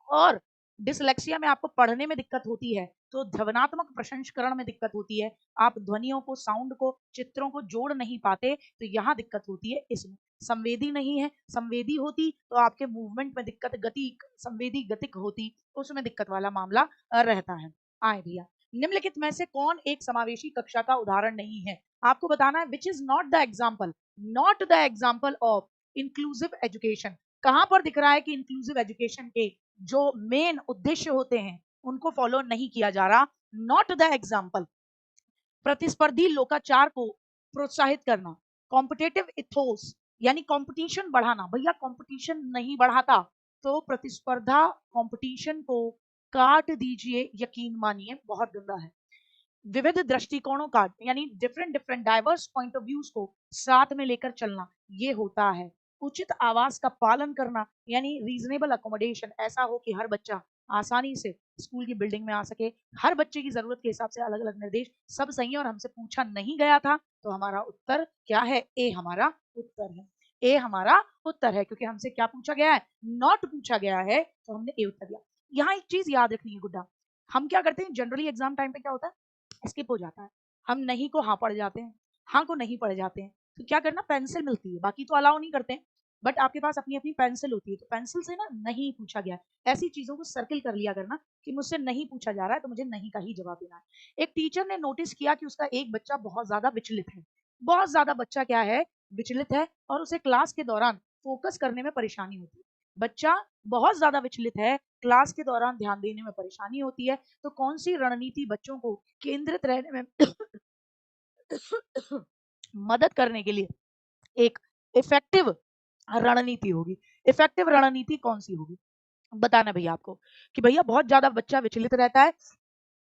और डिसलेक्सिया में आपको पढ़ने में दिक्कत होती है तो ध्वनात्मक प्रसंस्करण में दिक्कत होती है, आप ध्वनियों को, साउंड को, चित्रों को जोड़ नहीं पाते, तो यहाँ दिक्कत होती है इसमें। संवेदी नहीं है। संवेदी होती तो आपके मूवमेंट में दिक्कत, गति संवेदी गतिक होती, उसमें दिक्कत वाला मामला रहता है। आए भैया, निम्नलिखित में से कौन एक समावेशी कक्षा का उदाहरण नहीं है? आपको बताना है which is not the example of inclusive education. कहां पर दिख रहा है कि इंक्लूसिव एजुकेशन के जो मेन उद्देश्य होते हैं उनको फॉलो नहीं किया जा रहा? Not the example. प्रतिस्पर्धी लोकाचार को प्रोत्साहित करना, कॉम्पिटेटिव इथोस यानी कंपटीशन बढ़ाना। भैया कंपटीशन नहीं बढ़ाता तो प्रतिस्पर्धा कंपटीशन को काट दीजिए, यकीन मानिए बहुत गंदा है। विविध दृष्टिकोणों का यानी different different diverse point of views को साथ में लेकर चलना, ये होता है। उचित आवास का पालन करना यानी रीजनेबल अकोमोडेशन, ऐसा हो कि हर बच्चा आसानी से स्कूल की बिल्डिंग में आ सके, हर बच्चे की जरूरत के हिसाब से अलग अलग निर्देश, सब सही है। और हमसे पूछा नहीं गया था तो हमारा उत्तर क्या है? ए हमारा उत्तर है। ए हमारा उत्तर है, क्योंकि हमसे क्या पूछा गया है? नॉट पूछा गया है, तो हमने ए उत्तर दिया। यहाँ एक चीज याद रखनी है गुड्डा, हम क्या करते हैं जनरली एग्जाम टाइम पे क्या होता है, स्किप हो जाता है। हम नहीं को हाँ पढ़ जाते हैं, हाँ को नहीं पढ़ जाते हैं। तो क्या करना, पेंसिल मिलती है, बाकी तो अलाउ नहीं करते हैं, बट आपके पास अपनी अपनी पेंसिल होती है, तो पेंसिल से ना नहीं पूछा गया है ऐसी चीजों को सर्किल कर लिया करना कि मुझसे नहीं पूछा जा रहा है तो मुझे नहीं का ही जवाब देना है। एक टीचर ने नोटिस किया कि उसका एक बच्चा बहुत ज्यादा विचलित है, बहुत ज्यादा बच्चा क्या है, विचलित है, और उसे क्लास के दौरान फोकस करने में परेशानी होती है। बच्चा बहुत ज्यादा विचलित है, क्लास के दौरान ध्यान देने में परेशानी होती है, तो कौन सी रणनीति बच्चों को केंद्रित रहने में मदद करने के लिए एक इफेक्टिव रणनीति होगी? इफेक्टिव रणनीति कौन सी होगी बताना भैया आपको। कि भैया बहुत ज्यादा बच्चा विचलित रहता है,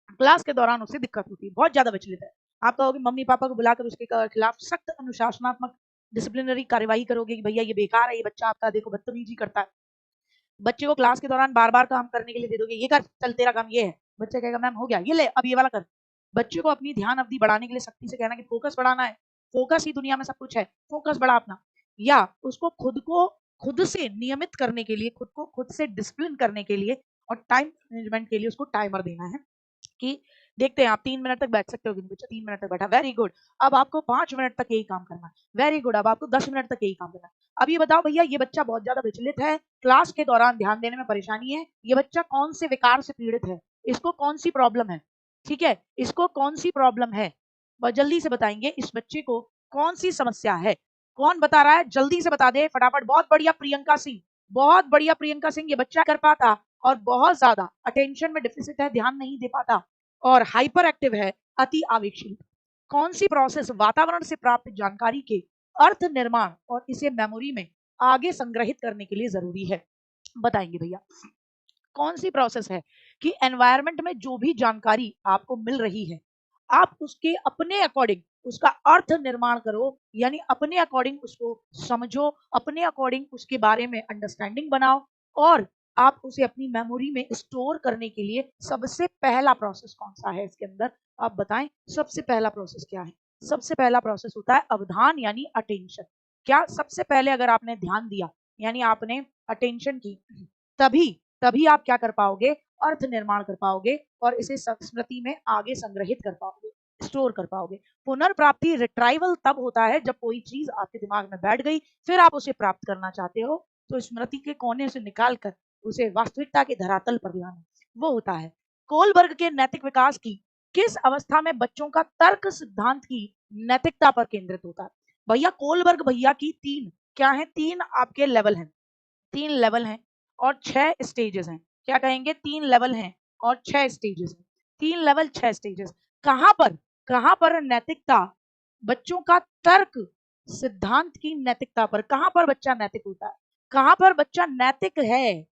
क्लास के दौरान उसे दिक्कत होती है, बहुत ज्यादा विचलित है, आप कहोगे मम्मी पापा को बुलाकर उसके खिलाफ सख्त अनुशासनात्मक डिसिप्लिनरी कार्यवाही करोगे कि भैया ये बेकार है, ये बच्चा आपका देखो बदतमीजी करता है। बच्चे को क्लास के दौरान बार बार काम करने के लिए दे दोगे, ये कर, चल तेरा काम ये है, बच्चा कहेगा मैम हो गया, ये ले अब ये वाला कर। बच्चे को अपनी ध्यान अवधि बढ़ाने के लिए सख्ती से कहना कि फोकस बढ़ाना है, फोकस ही दुनिया में सब कुछ है, फोकस बढ़ा अपना। या उसको खुद से नियमित करने के लिए, खुद को खुद से डिसिप्लिन करने के लिए और टाइम मैनेजमेंट के लिए उसको टाइमर देना है कि देखते हैं आप 3 मिनट तक बैठ सकते हो, बच्चा 3 मिनट तक बैठा, वेरी गुड, अब आपको 5 मिनट तक यही काम करना है, वेरी गुड, अब आपको 10 मिनट तक यही काम करना है। अब ये बताओ भैया, ये बच्चा बहुत ज्यादा विचलित है, क्लास के दौरान ध्यान देने में परेशानी है, ये बच्चा कौन से विकार से पीड़ित है, इसको कौन सी प्रॉब्लम है? ठीक है, इसको कौन सी प्रॉब्लम है, बहुत जल्दी से बताएंगे इस बच्चे को कौन सी समस्या है। कौन बता रहा है, जल्दी से बता दे फटाफट। बहुत बढ़िया प्रियंका सिंह, बहुत बढ़िया प्रियंका सिंह, ये बच्चा कर पाता और बहुत ज्यादा अटेंशन में डिफिसिट है, ध्यान नहीं दे पाता और हाइपर एक्टिव है, अति आवेगशील। कौन सी प्रोसेस वातावरण से प्राप्त जानकारी के अर्थ निर्माण और इसे मेमोरी में आगे संग्रहित करने के लिए जरूरी है? बताएंगे भैया कौन सी प्रोसेस है कि एनवायरनमेंट में जो भी जानकारी आपको मिल रही है, आप उसके अपने अकॉर्डिंग उसका अर्थ निर्माण करो, यानी अपने अकॉर्डिंग उसको समझो, अपने अकॉर्डिंग उसके बारे में अंडरस्टैंडिंग बनाओ, और आप उसे अपनी मेमोरी में स्टोर करने के लिए सबसे पहला प्रोसेस कौन सा है इसके अंदर, आप बताएं। सबसे पहला प्रोसेस क्या है? सबसे पहला प्रोसेस होता है अवधान यानी अटेंशन। क्या सबसे पहले अगर आपने ध्यान दिया यानी आपने अटेंशन की, तभी तभी आप क्या कर पाओगे, अर्थ निर्माण कर पाओगे और इसे स्मृति में आगे संग्रहित कर पाओगे, स्टोर कर पाओगे। पुनर्प्राप्ति रिट्राइवल तब होता है जब कोई चीज आपके दिमाग में बैठ गई, फिर आप उसे प्राप्त करना चाहते हो, तो स्मृति के कोने से निकाल कर उसे वास्तविकता के धरातल पर लाना, वो होता है। कोलबर्ग के नैतिक विकास की किस अवस्था में बच्चों का तर्क सिद्धांत की नैतिकता पर केंद्रित होता है? भैया कोलबर्ग भैया की तीन क्या है, तीन आपके लेवल हैं, 3 लेवल हैं और 6 स्टेजेस हैं। क्या कहेंगे, 3 लेवल हैं और 6 स्टेजेस हैं। 3 लेवल 6 स्टेजेस। कहां पर नैतिकता, बच्चों का तर्क सिद्धांत की नैतिकता पर, कहां पर बच्चा नैतिक होता है, कहां पर बच्चा नैतिक है,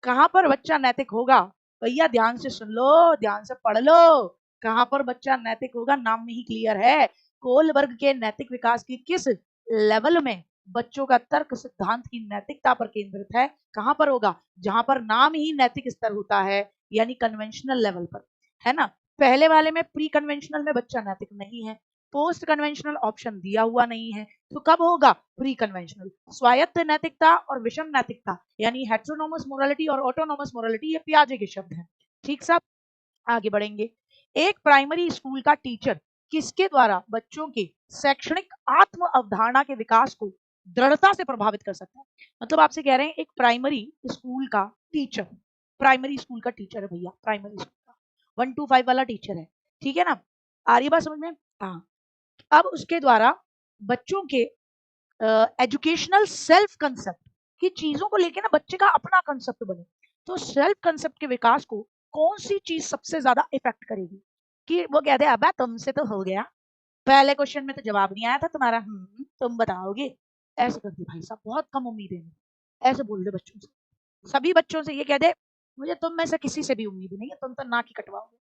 कहां पर बच्चा नैतिक होगा? भैया ध्यान से सुन लो, ध्यान से पढ़ लो, कहां पर बच्चा नैतिक होगा नाम में ही क्लियर है। कोलबर्ग के नैतिक विकास की किस लेवल में बच्चों का तर्क सिद्धांत की नैतिकता पर केंद्रित है, कहां पर होगा? जहां पर नाम ही नैतिक स्तर होता है, यानी कन्वेंशनल लेवल पर, है ना। पहले वाले में प्री कन्वेंशनल में बच्चा नैतिक नहीं है, पोस्ट कन्वेंशनल ऑप्शन दिया हुआ नहीं है, तो कब होगा? Pre conventional. स्वायत्त नैतिकता और विषम नैतिकता यानी हेटेरोनोमस मोरालिटी और ऑटोनोमस मोरालिटी, ये पियाजे के शब्द हैं। ठीक साहब, आगे बढ़ेंगे। एक प्राइमरी स्कूल का टीचर किसके द्वारा बच्चों के शैक्षणिक आत्म अवधारणा के विकास को दृढ़ता से प्रभावित कर सकता है। मतलब आपसे कह रहे हैं एक प्राइमरी स्कूल का टीचर, प्राइमरी स्कूल का टीचर है भैया, प्राइमरी स्कूल का 1 to 5 वाला टीचर है, ठीक है ना? आ रही है बात समझ में? हाँ। अब उसके द्वारा बच्चों के एजुकेशनल सेल्फ कंसेप्ट की चीजों को लेके ना बच्चे का अपना कंसेप्ट बने, तो सेल्फ कंसेप्ट के विकास को कौन सी चीज सबसे ज्यादा इफेक्ट करेगी? कि वो कहते हैं अबे तुमसे तो हो गया, पहले क्वेश्चन में तो जवाब नहीं आया था तुम्हारा, तुम बताओगे। ऐसे कर दे भाई साहब, बहुत कम उम्मीद है, ऐसे बोल दे बच्चों से, सभी बच्चों से ये कह दे मुझे तुम में से किसी से भी उम्मीद नहीं है, तुम तो ना की कटवाओगे।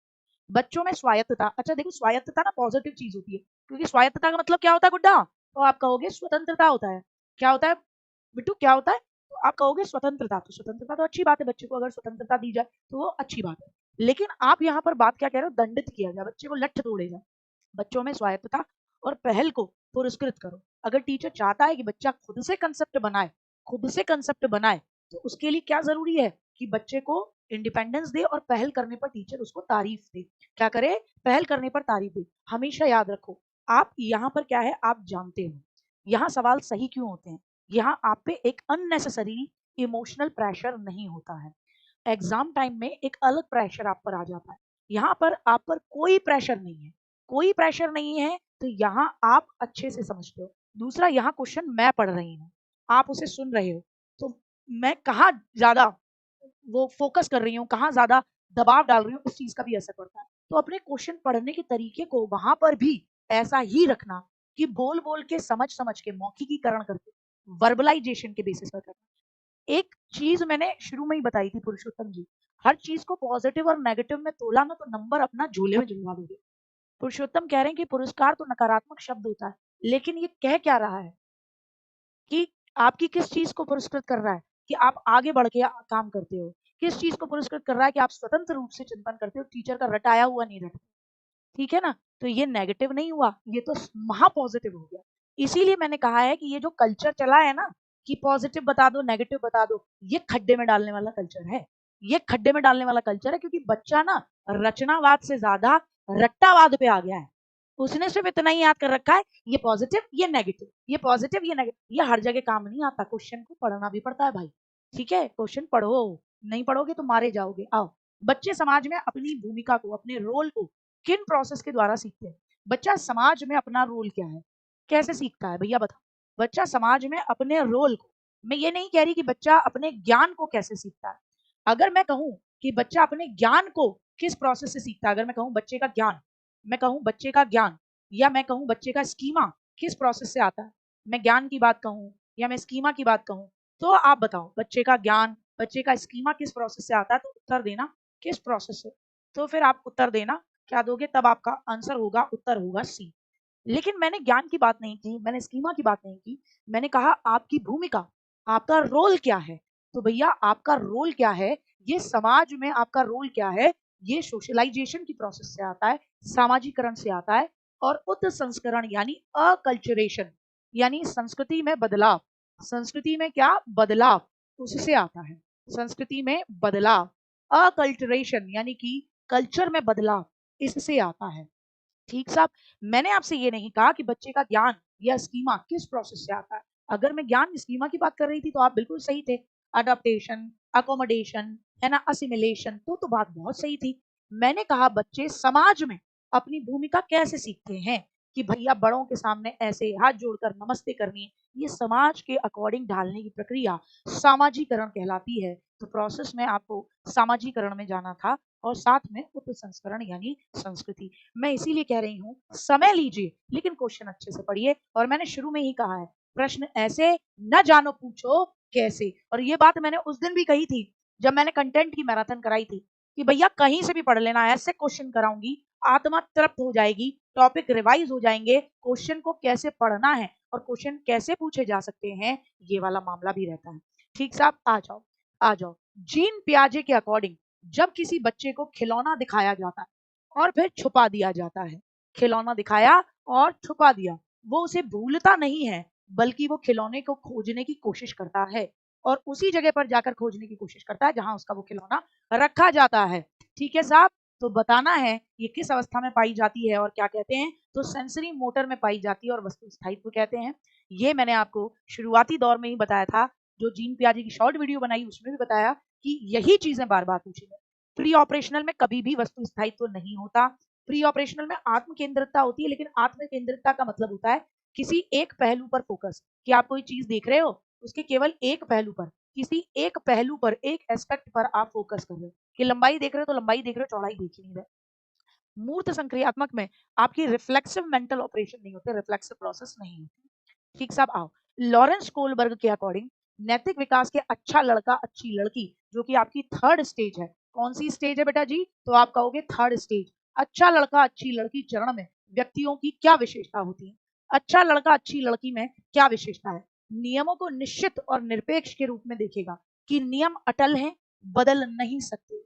बच्चों में स्वायत्तता, अच्छा देखो स्वायत्तता ना पॉजिटिव चीज होती है, क्योंकि स्वायत्तता का मतलब क्या होता है गुड्डा? तो आप कहोगे स्वतंत्रता होता है। क्या होता है बिट्टू, क्या होता है? तो आप कहोगे स्वतंत्रता, तो स्वतंत्रता तो अच्छी बात है, बच्चे को अगर स्वतंत्रता दी जाए तो वो अच्छी बात है। लेकिन आप यहाँ पर बात क्या कह रहे हो, दंडित किया जाए, बच्चे को लठ तोड़े जाए। बच्चों में स्वायत्तता और पहल को पुरस्कृत करो। अगर टीचर चाहता है कि बच्चा खुद से कंसेप्ट बनाए, खुद से कंसेप्ट बनाए, तो उसके लिए क्या जरूरी है कि बच्चे को इंडिपेंडेंस दे और पहल करने पर टीचर उसको तारीफ दे। क्या करे? पहल करने पर तारीफ दे। हमेशा याद रखो, आप यहाँ पर क्या है आप जानते हो, यहाँ सवाल सही क्यों होते हैं, यहाँ आप पे एक अननेसेसरी इमोशनल प्रेशर नहीं होता है। एग्जाम टाइम में एक अलग प्रेशर आप पर आ जाता है, यहाँ पर आप पर कोई प्रेशर नहीं है, कोई प्रेशर नहीं है, तो यहाँ आप अच्छे से समझते हो। दूसरा, यहाँ क्वेश्चन मैं पढ़ रही हूँ, आप उसे सुन रहे हो, तो मैं कहाँ ज्यादा वो फोकस कर रही हूँ, कहाँ ज्यादा दबाव डाल रही हूँ, इस चीज का भी असर पड़ता है। तो अपने क्वेश्चन पढ़ने के तरीके को वहां पर भी ऐसा ही रखना कि बोल बोल के समझ समझ के मौखिकीकरण करके वर्बलाइजेशन के बेसिस पर करना। एक चीज मैंने शुरू में ही बताई थी पुरुषोत्तम जी, हर चीज को पॉजिटिव और नेगेटिव में तोला ना तो नंबर अपना झोले में जुलवा दोगे। पुरुषोत्तम कह रहे हैं कि पुरस्कार तो नकारात्मक शब्द होता है, लेकिन ये कह क्या रहा है कि आपकी किस चीज को पुरस्कृत कर रहा है कि आप आगे बढ़ के काम करते हो, किस चीज को पुरस्कृत कर रहा है कि आप स्वतंत्र रूप से चिंतन करते हो, टीचर का रटाया हुआ नहीं रटते। ठीक है ना? तो ये नेगेटिव नहीं हुआ, ये तो महा पॉजिटिव हो गया। इसीलिए मैंने कहा है कि ये जो कल्चर चला है ना कि पॉजिटिव बता दो नेगेटिव बता दो, ये खड्डे में डालने वाला कल्चर है, ये खड्डे में डालने वाला कल्चर है, क्योंकि बच्चा ना रचनावाद से ज्यादा रट्टावाद पे आ गया है। उसने सिर्फ इतना ही याद कर रखा है ये पॉजिटिव ये नेगेटिव, ये पॉजिटिव ये नेगेटिव, ये हर जगह काम नहीं आता, क्वेश्चन को पढ़ना भी पड़ता है भाई। ठीक है, क्वेश्चन पढ़ो, नहीं पढ़ोगे तो मारे जाओगे। आओ, बच्चे समाज में अपनी भूमिका को, अपने रोल को किन प्रोसेस के द्वारा सीखते हैं? बच्चा समाज में अपना रोल क्या है कैसे सीखता है भैया बताओ? बच्चा समाज में अपने रोल को, मैं ये नहीं कह रही कि बच्चा अपने ज्ञान को कैसे सीखता है। अगर मैं कहूं कि बच्चा अपने ज्ञान को किस प्रोसेस से सीखता है, अगर मैं कहूं बच्चे का ज्ञान, मैं कहूं बच्चे का ज्ञान, या मैं कहूं बच्चे का स्कीमा किस प्रोसेस से आता है, मैं ज्ञान की बात कहूं या मैं स्कीमा की बात कहूं, तो आप बताओ बच्चे का ज्ञान, बच्चे का स्कीमा किस प्रोसेस से आता है, तो उत्तर देना किस प्रोसेस से। तो फिर आप उत्तर देना क्या दोगे, तब आपका आंसर होगा, उत्तर होगा सी। लेकिन मैंने ज्ञान की बात नहीं की, मैंने स्कीमा की बात नहीं की, मैंने कहा आपकी भूमिका, आपका रोल क्या है। तो भैया आपका रोल क्या है, ये समाज में आपका रोल क्या है, ये सोशलाइजेशन की प्रोसेस से आता है, सामाजिकरण से आता है, और उत्संस्करण यानी अकल्चरेशन, यानी संस्कृति में बदलाव, संस्कृति में क्या बदलाव, उससे आता है। संस्कृति में बदलाव, अकल्चरेशन यानी कि कल्चर में बदलाव, इससे आता है। ठीक साहब, मैंने आपसे ये नहीं कहा कि बच्चे का ज्ञान या स्कीमा किस प्रोसेस से आता है। अगर मैं ज्ञान स्कीमा की बात कर रही थी तो आप बिल्कुल सही थे, अडॉप्टेशन, अकोमोडेशन, है ना, असिमिलेशन, तो बात बहुत सही थी। मैंने कहा बच्चे समाज में अपनी भूमिका कैसे सीखते हैं, कि भैया बड़ों के सामने ऐसे हाथ जोड़कर नमस्ते करनी, ये समाज के अकॉर्डिंग ढालने की प्रक्रिया सामाजिकरण कहलाती है। तो प्रोसेस में आपको सामाजिकरण में जाना था, और साथ में उत्संस्करण यानी संस्कृति। मैं इसीलिए कह रही हूँ समय लीजिए, लेकिन क्वेश्चन अच्छे से पढ़िए, और मैंने शुरू में ही कहा है प्रश्न ऐसे न जानो पूछो कैसे। और ये बात मैंने उस दिन भी कही थी जब मैंने कंटेंट की मैराथन कराई थी, कि भैया कहीं से भी पढ़ लेना, ऐसे क्वेश्चन कराऊंगी आत्मा तृप्त हो जाएगी, टॉपिक रिवाइज हो जाएंगे, क्वेश्चन को कैसे पढ़ना है और क्वेश्चन कैसे पूछे जा सकते हैं, ये वाला मामला भी रहता है। ठीक साहब, आ जाओ आ जाओ। जीन पियाजे के अकॉर्डिंग जब किसी बच्चे को खिलौना दिखाया जाता है और फिर छुपा दिया जाता है, खिलौना दिखाया और छुपा दिया, वो उसे भूलता नहीं है, बल्कि वो खिलौने को खोजने की कोशिश करता है, और उसी जगह पर जाकर खोजने की कोशिश करता है जहां उसका वो खिलौना रखा जाता है। ठीक है साहब, तो बताना है ये किस अवस्था में पाई जाती है और क्या कहते हैं, तो सेंसरी मोटर में पाई जाती है और वस्तु स्थायित्व कहते हैं। ये मैंने आपको शुरुआती दौर में ही बताया था, जो जीन पियाजे की शॉर्ट वीडियो बनाई उसमें भी बताया कि यही चीजें बार बार पूछी गई। प्री ऑपरेशनल में कभी भी वस्तु स्थायित्व नहीं होता। प्री ऑपरेशनल में आत्म केंद्रितता होती है, लेकिन आत्म केंद्रितता का मतलब होता है किसी एक पहलू पर फोकस, कि आप कोई चीज देख रहे हो उसके केवल एक पहलू पर, किसी एक पहलू पर, एक एस्पेक्ट पर आप फोकस कर रहे हो, कि लंबाई देख रहे हो तो लंबाई देख रहे हो, चौड़ाई देख ही नहीं रहे। मूर्त संक्रियात्मक में आपकी रिफ्लेक्सिव मेंटल ऑपरेशन नहीं होते, रिफ्लेक्सिव प्रोसेस नहीं होती। ठीक साहब, आओ लॉरेंस कोलबर्ग के अकॉर्डिंग नैतिक विकास के अच्छा लड़का अच्छी लड़की, जो कि आपकी थर्ड स्टेज है, कौन सी स्टेज है बेटा जी? तो आप कहोगे थर्ड स्टेज। अच्छा लड़का अच्छी लड़की चरण में व्यक्तियों की क्या विशेषता होती है? अच्छा लड़का अच्छी लड़की में क्या विशेषता है? नियमों को निश्चित और निरपेक्ष के रूप में देखेगा, कि नियम अटल हैं, बदल नहीं सकते।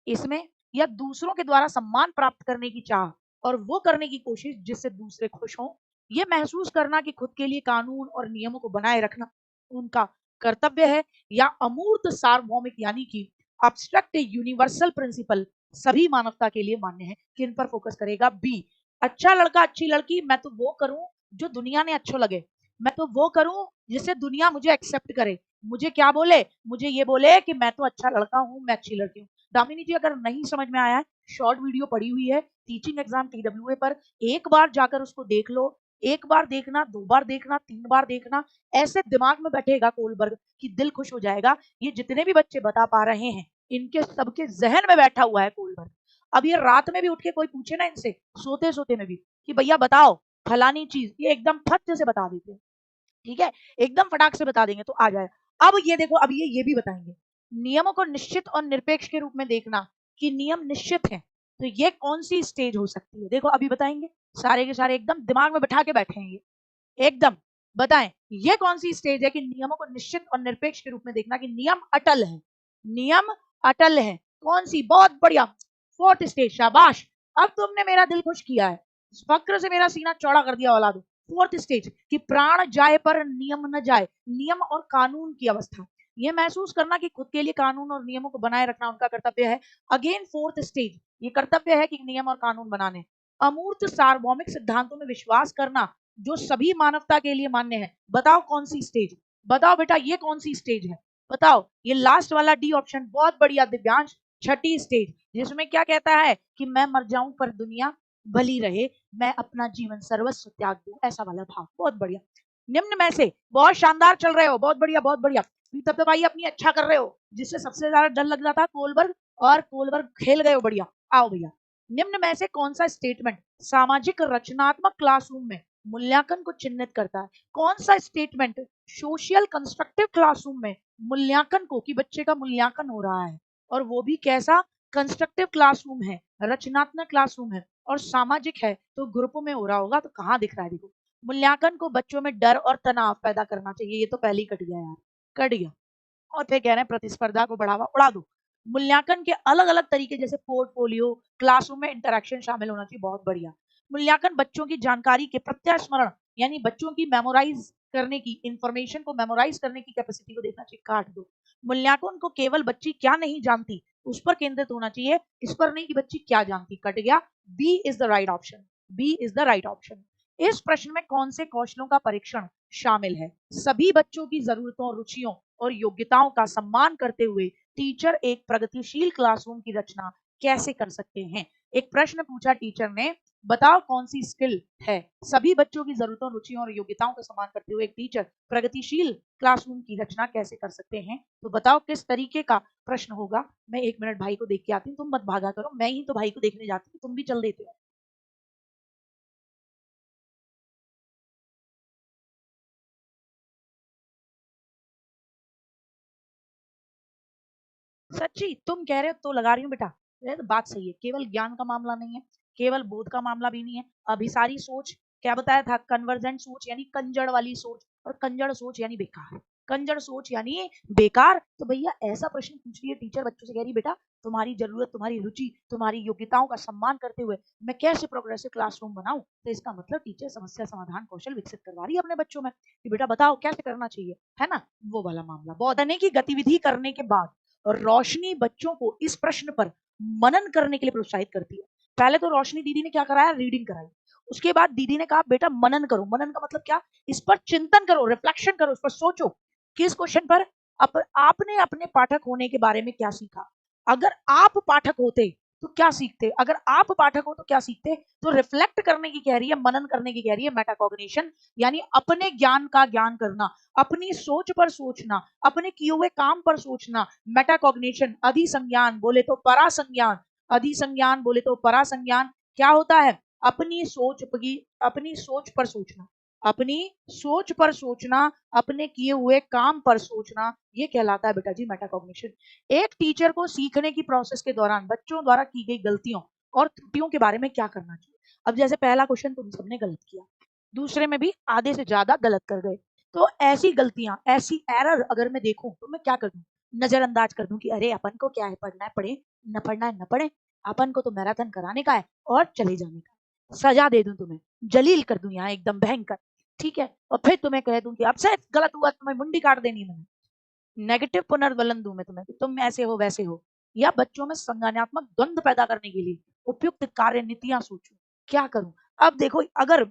इसमें या दूसरों के द्वारा सम्मान प्राप्त करने की चाह और वो करने की कोशिश जिससे दूसरे खुश हों, ये महसूस करना कि खुद के लिए कानून और नियमों को बनाए रखना उनका कर्तव्य है, या अमूर्त सार्वभौमिक यानी कि अब्स्ट्रक्ट यूनिवर्सल प्रिंसिपल सभी मानवता के लिए मान्य है, किन पर फोकस करेगा? बी। अच्छा लड़का अच्छी लड़की, मैं तो वो करूं जो दुनिया ने अच्छो लगे, मैं तो वो करूं जिससे दुनिया मुझे एक्सेप्ट करे, मुझे क्या बोले? मुझे ये बोले कि मैं तो अच्छा लड़का हूं, मैं अच्छी लड़की हूं। दामिनी जी, अगर नहीं समझ में आया है, शॉर्ट वीडियो पड़ी हुई है टीचिंग एग्जाम TWA पर, एक बार जाकर उसको देख लो। एक बार देखना, दो बार देखना, तीन बार देखना, ऐसे दिमाग में बैठेगा कोलबर्ग कि दिल खुश हो जाएगा। ये जितने भी बच्चे बता पा रहे हैं, इनके सबके जहन में बैठा हुआ है कोलबर्ग। अब ये रात में भी उठ के कोई पूछे ना इनसे, सोते सोते में भी, कि भैया बताओ फलानी चीज, ये एकदम फट से बता देते हैं। ठीक है, एकदम फटाक से बता देंगे तो आ जाए। अब ये देखो, अब ये भी बताएंगे, नियमों को निश्चित और निरपेक्ष के रूप में देखना, कि नियम निश्चित है, तो ये कौन सी स्टेज हो सकती है? देखो अभी बताएंगे, सारे के सारे एकदम दिमाग में बैठा के बैठे हैं ये, एकदम बताएं ये कौन सी स्टेज है कि नियमों को निश्चित और निरपेक्ष के रूप में देखना, कि नियम अटल है, नियम अटल है। कौन सी? बहुत बढ़िया, फोर्थ स्टेज, शाबाश। अब तुमने मेरा दिल खुश किया है, फक्र से मेरा सीना चौड़ा कर दिया औलादो। फोर्थ स्टेज कि प्राण जाए पर नियम न जाए, नियम और कानून की अवस्था, यह महसूस करना कि खुद के लिए कानून और नियमों को बनाए रखना उनका कर्तव्य है। अगेन फोर्थ स्टेज, ये कर्तव्य है कि नियम और कानून बनाने। अमूर्त सार्वभौमिक सिद्धांतों में विश्वास करना, जो सभी मानवता के लिए मान्य है। बताओ कौन सी स्टेज? बताओ बेटा, ये कौन सी स्टेज है? बताओ। ये लास्ट वाला डी ऑप्शन, बहुत बढ़िया दिव्यांश, छठी स्टेज, जिसमें क्या कहता है कि मैं मर जाऊं पर दुनिया भली रहे, मैं अपना जीवन सर्वस्व त्याग दूं, ऐसा वाला भाव, बहुत बढ़िया। निम्न में से, बहुत शानदार चल रहे हो, बहुत बढ़िया बहुत बढ़िया, तब तक भाई अपनी अच्छा कर रहे हो। जिससे सबसे ज्यादा डर लग रहा था कोलबर्ग, और कोलबर्ग खेल गए हो बढ़िया। आओ भैया, निम्न में से कौन सा स्टेटमेंट सामाजिक रचनात्मक क्लासरूम में मूल्यांकन को चिन्हित करता है? कौन सा स्टेटमेंट सोशल कंस्ट्रक्टिव क्लासरूम में मूल्यांकन को, कि बच्चे का मूल्यांकन हो रहा है, और वो भी कैसा? कंस्ट्रक्टिव क्लासरूम है, रचनात्मक क्लासरूम है, और सामाजिक है, तो ग्रुपों में हो रहा होगा, तो कहाँ दिख रहा है? देखो, मूल्यांकन को बच्चों में डर और तनाव पैदा करना चाहिए, ये तो पहले ही कट गया यार, कट गया। और फिर कह रहे हैं प्रतिस्पर्धा को बढ़ावा, उड़ा दो। मूल्यांकन के अलग अलग तरीके, जैसे पोर्टफोलियो, क्लासरूम में इंटरेक्शन शामिल होना चाहिए, बहुत बढ़िया। मूल्यांकन बच्चों की जानकारी के प्रत्यास्मरण, यानी बच्चों की मेमोराइज करने की, इंफॉर्मेशन को मेमोराइज करने की कैपेसिटी को देखना चाहिए, काट दो। मूल्यांकन को केवल बच्ची क्या नहीं जानती उस पर केंद्रित होना चाहिए, इस पर नहीं कि बच्ची क्या जानती, कट गया। B is the right option, B is the right option. इस प्रश्न में कौन से कौशलों का परीक्षण शामिल है? सभी बच्चों की जरूरतों, रुचियों और योग्यताओं का सम्मान करते हुए टीचर एक प्रगतिशील क्लासरूम की रचना कैसे कर सकते हैं? एक प्रश्न पूछा टीचर ने, बताओ कौन सी स्किल है? सभी बच्चों की जरूरतों, रुचियों और योग्यताओं का सम्मान करते हुए एक टीचर प्रगतिशील क्लासरूम की रचना कैसे कर सकते हैं? तो बताओ किस तरीके का प्रश्न होगा। मैं 1 मिनट भाई को देख के आती हूँ, तुम मत भागा करो, मैं ही तो भाई को देखने जाती हूँ, तुम भी चल देते हो। सच्ची तुम कह रहे हो तो लगा रही हूँ बेटा, ये तो बात सही है। केवल ज्ञान का मामला नहीं है, केवल बोध का मामला भी नहीं है। अभिसारी सोच, क्या बताया था? कन्वर्जेंट सोच यानी कंजड़ वाली सोच, और कंजड़ सोच यानी बेकार, कंजड़ सोच यानी बेकार। तो भैया ऐसा प्रश्न पूछ रही है टीचर, बच्चों से कह रही बेटा तुम्हारी जरूरत, तुम्हारी रुचि, तुम्हारी योग्यताओं का सम्मान करते हुए मैं कैसे प्रोग्रेसिव क्लासरूम बनाऊं? तो इसका मतलब टीचर समस्या समाधान कौशल विकसित करवा रही है अपने बच्चों में, कि बेटा बताओ कैसे करना चाहिए, है ना? वो वाला मामला। बौद्धने की गतिविधि करने के बाद रोशनी बच्चों को इस प्रश्न पर मनन करने के लिए प्रोत्साहित करती है। पहले तो रोशनी दीदी ने क्या कराया? रीडिंग कराई। उसके बाद दीदी ने कहा बेटा मनन करो। मनन का मतलब क्या? इस पर चिंतन करो, रिफ्लेक्शन करो, इस पर सोचो। किस क्वेश्चन पर? आपने अपने पाठक होने के बारे में क्या सीखा? अगर आप पाठक होते तो क्या सीखते? अगर आप पाठक हो तो क्या सीखते? तो रिफ्लेक्ट करने की कह रही है, मनन करने की कह रही है, मेटाकॉग्निशन, यानी अपने ज्ञान का ज्ञान करना, अपनी सोच पर सोचना, अपने किए हुए काम पर सोचना। मेटाकॉग्निशन, अधिसंज्ञान बोले तो परासंज्ञान, अधिसंज्ञान बोले तो परासंज्ञान। क्या होता है? अपनी सोच पर सोचना, अपनी सोच पर सोचना, अपने किए हुए काम पर सोचना, ये कहलाता है बेटा जी मेटाकॉग्निशन। एक टीचर को सीखने की प्रोसेस के दौरान बच्चों द्वारा की गई गलतियों और त्रुटियों के बारे में क्या करना चाहिए? अब जैसे पहला क्वेश्चन तुम सबने गलत किया, दूसरे में भी आधे से ज्यादा गलत कर गए, तो ऐसी गलतियां, ऐसी एरर अगर मैं देखूं तो मैं क्या कर दूं? नजरअंदाज कर दूं कि अरे अपन को क्या है, पढ़ना है पढ़े, न पढ़ना है न पढ़े, अपन को तो मैराथन कराने का है और चले जाने का। सजा दे दूं तुम्हें, जलील कर दूं यहाँ एकदम भयंकर, ठीक है? और फिर तुम्हें कह दूं कि अब से गलत हुआ तुम्हें मुंडी काट देनी है, नेगेटिव पुनर्वलन दूं मैं तुम्हें कि तुम ऐसे हो वैसे हो। या बच्चों में संज्ञानात्मक द्वंद पैदा करने के लिए उपयुक्त कार्य नीतियां सोचूं, क्या करूं? अब देखो, अगर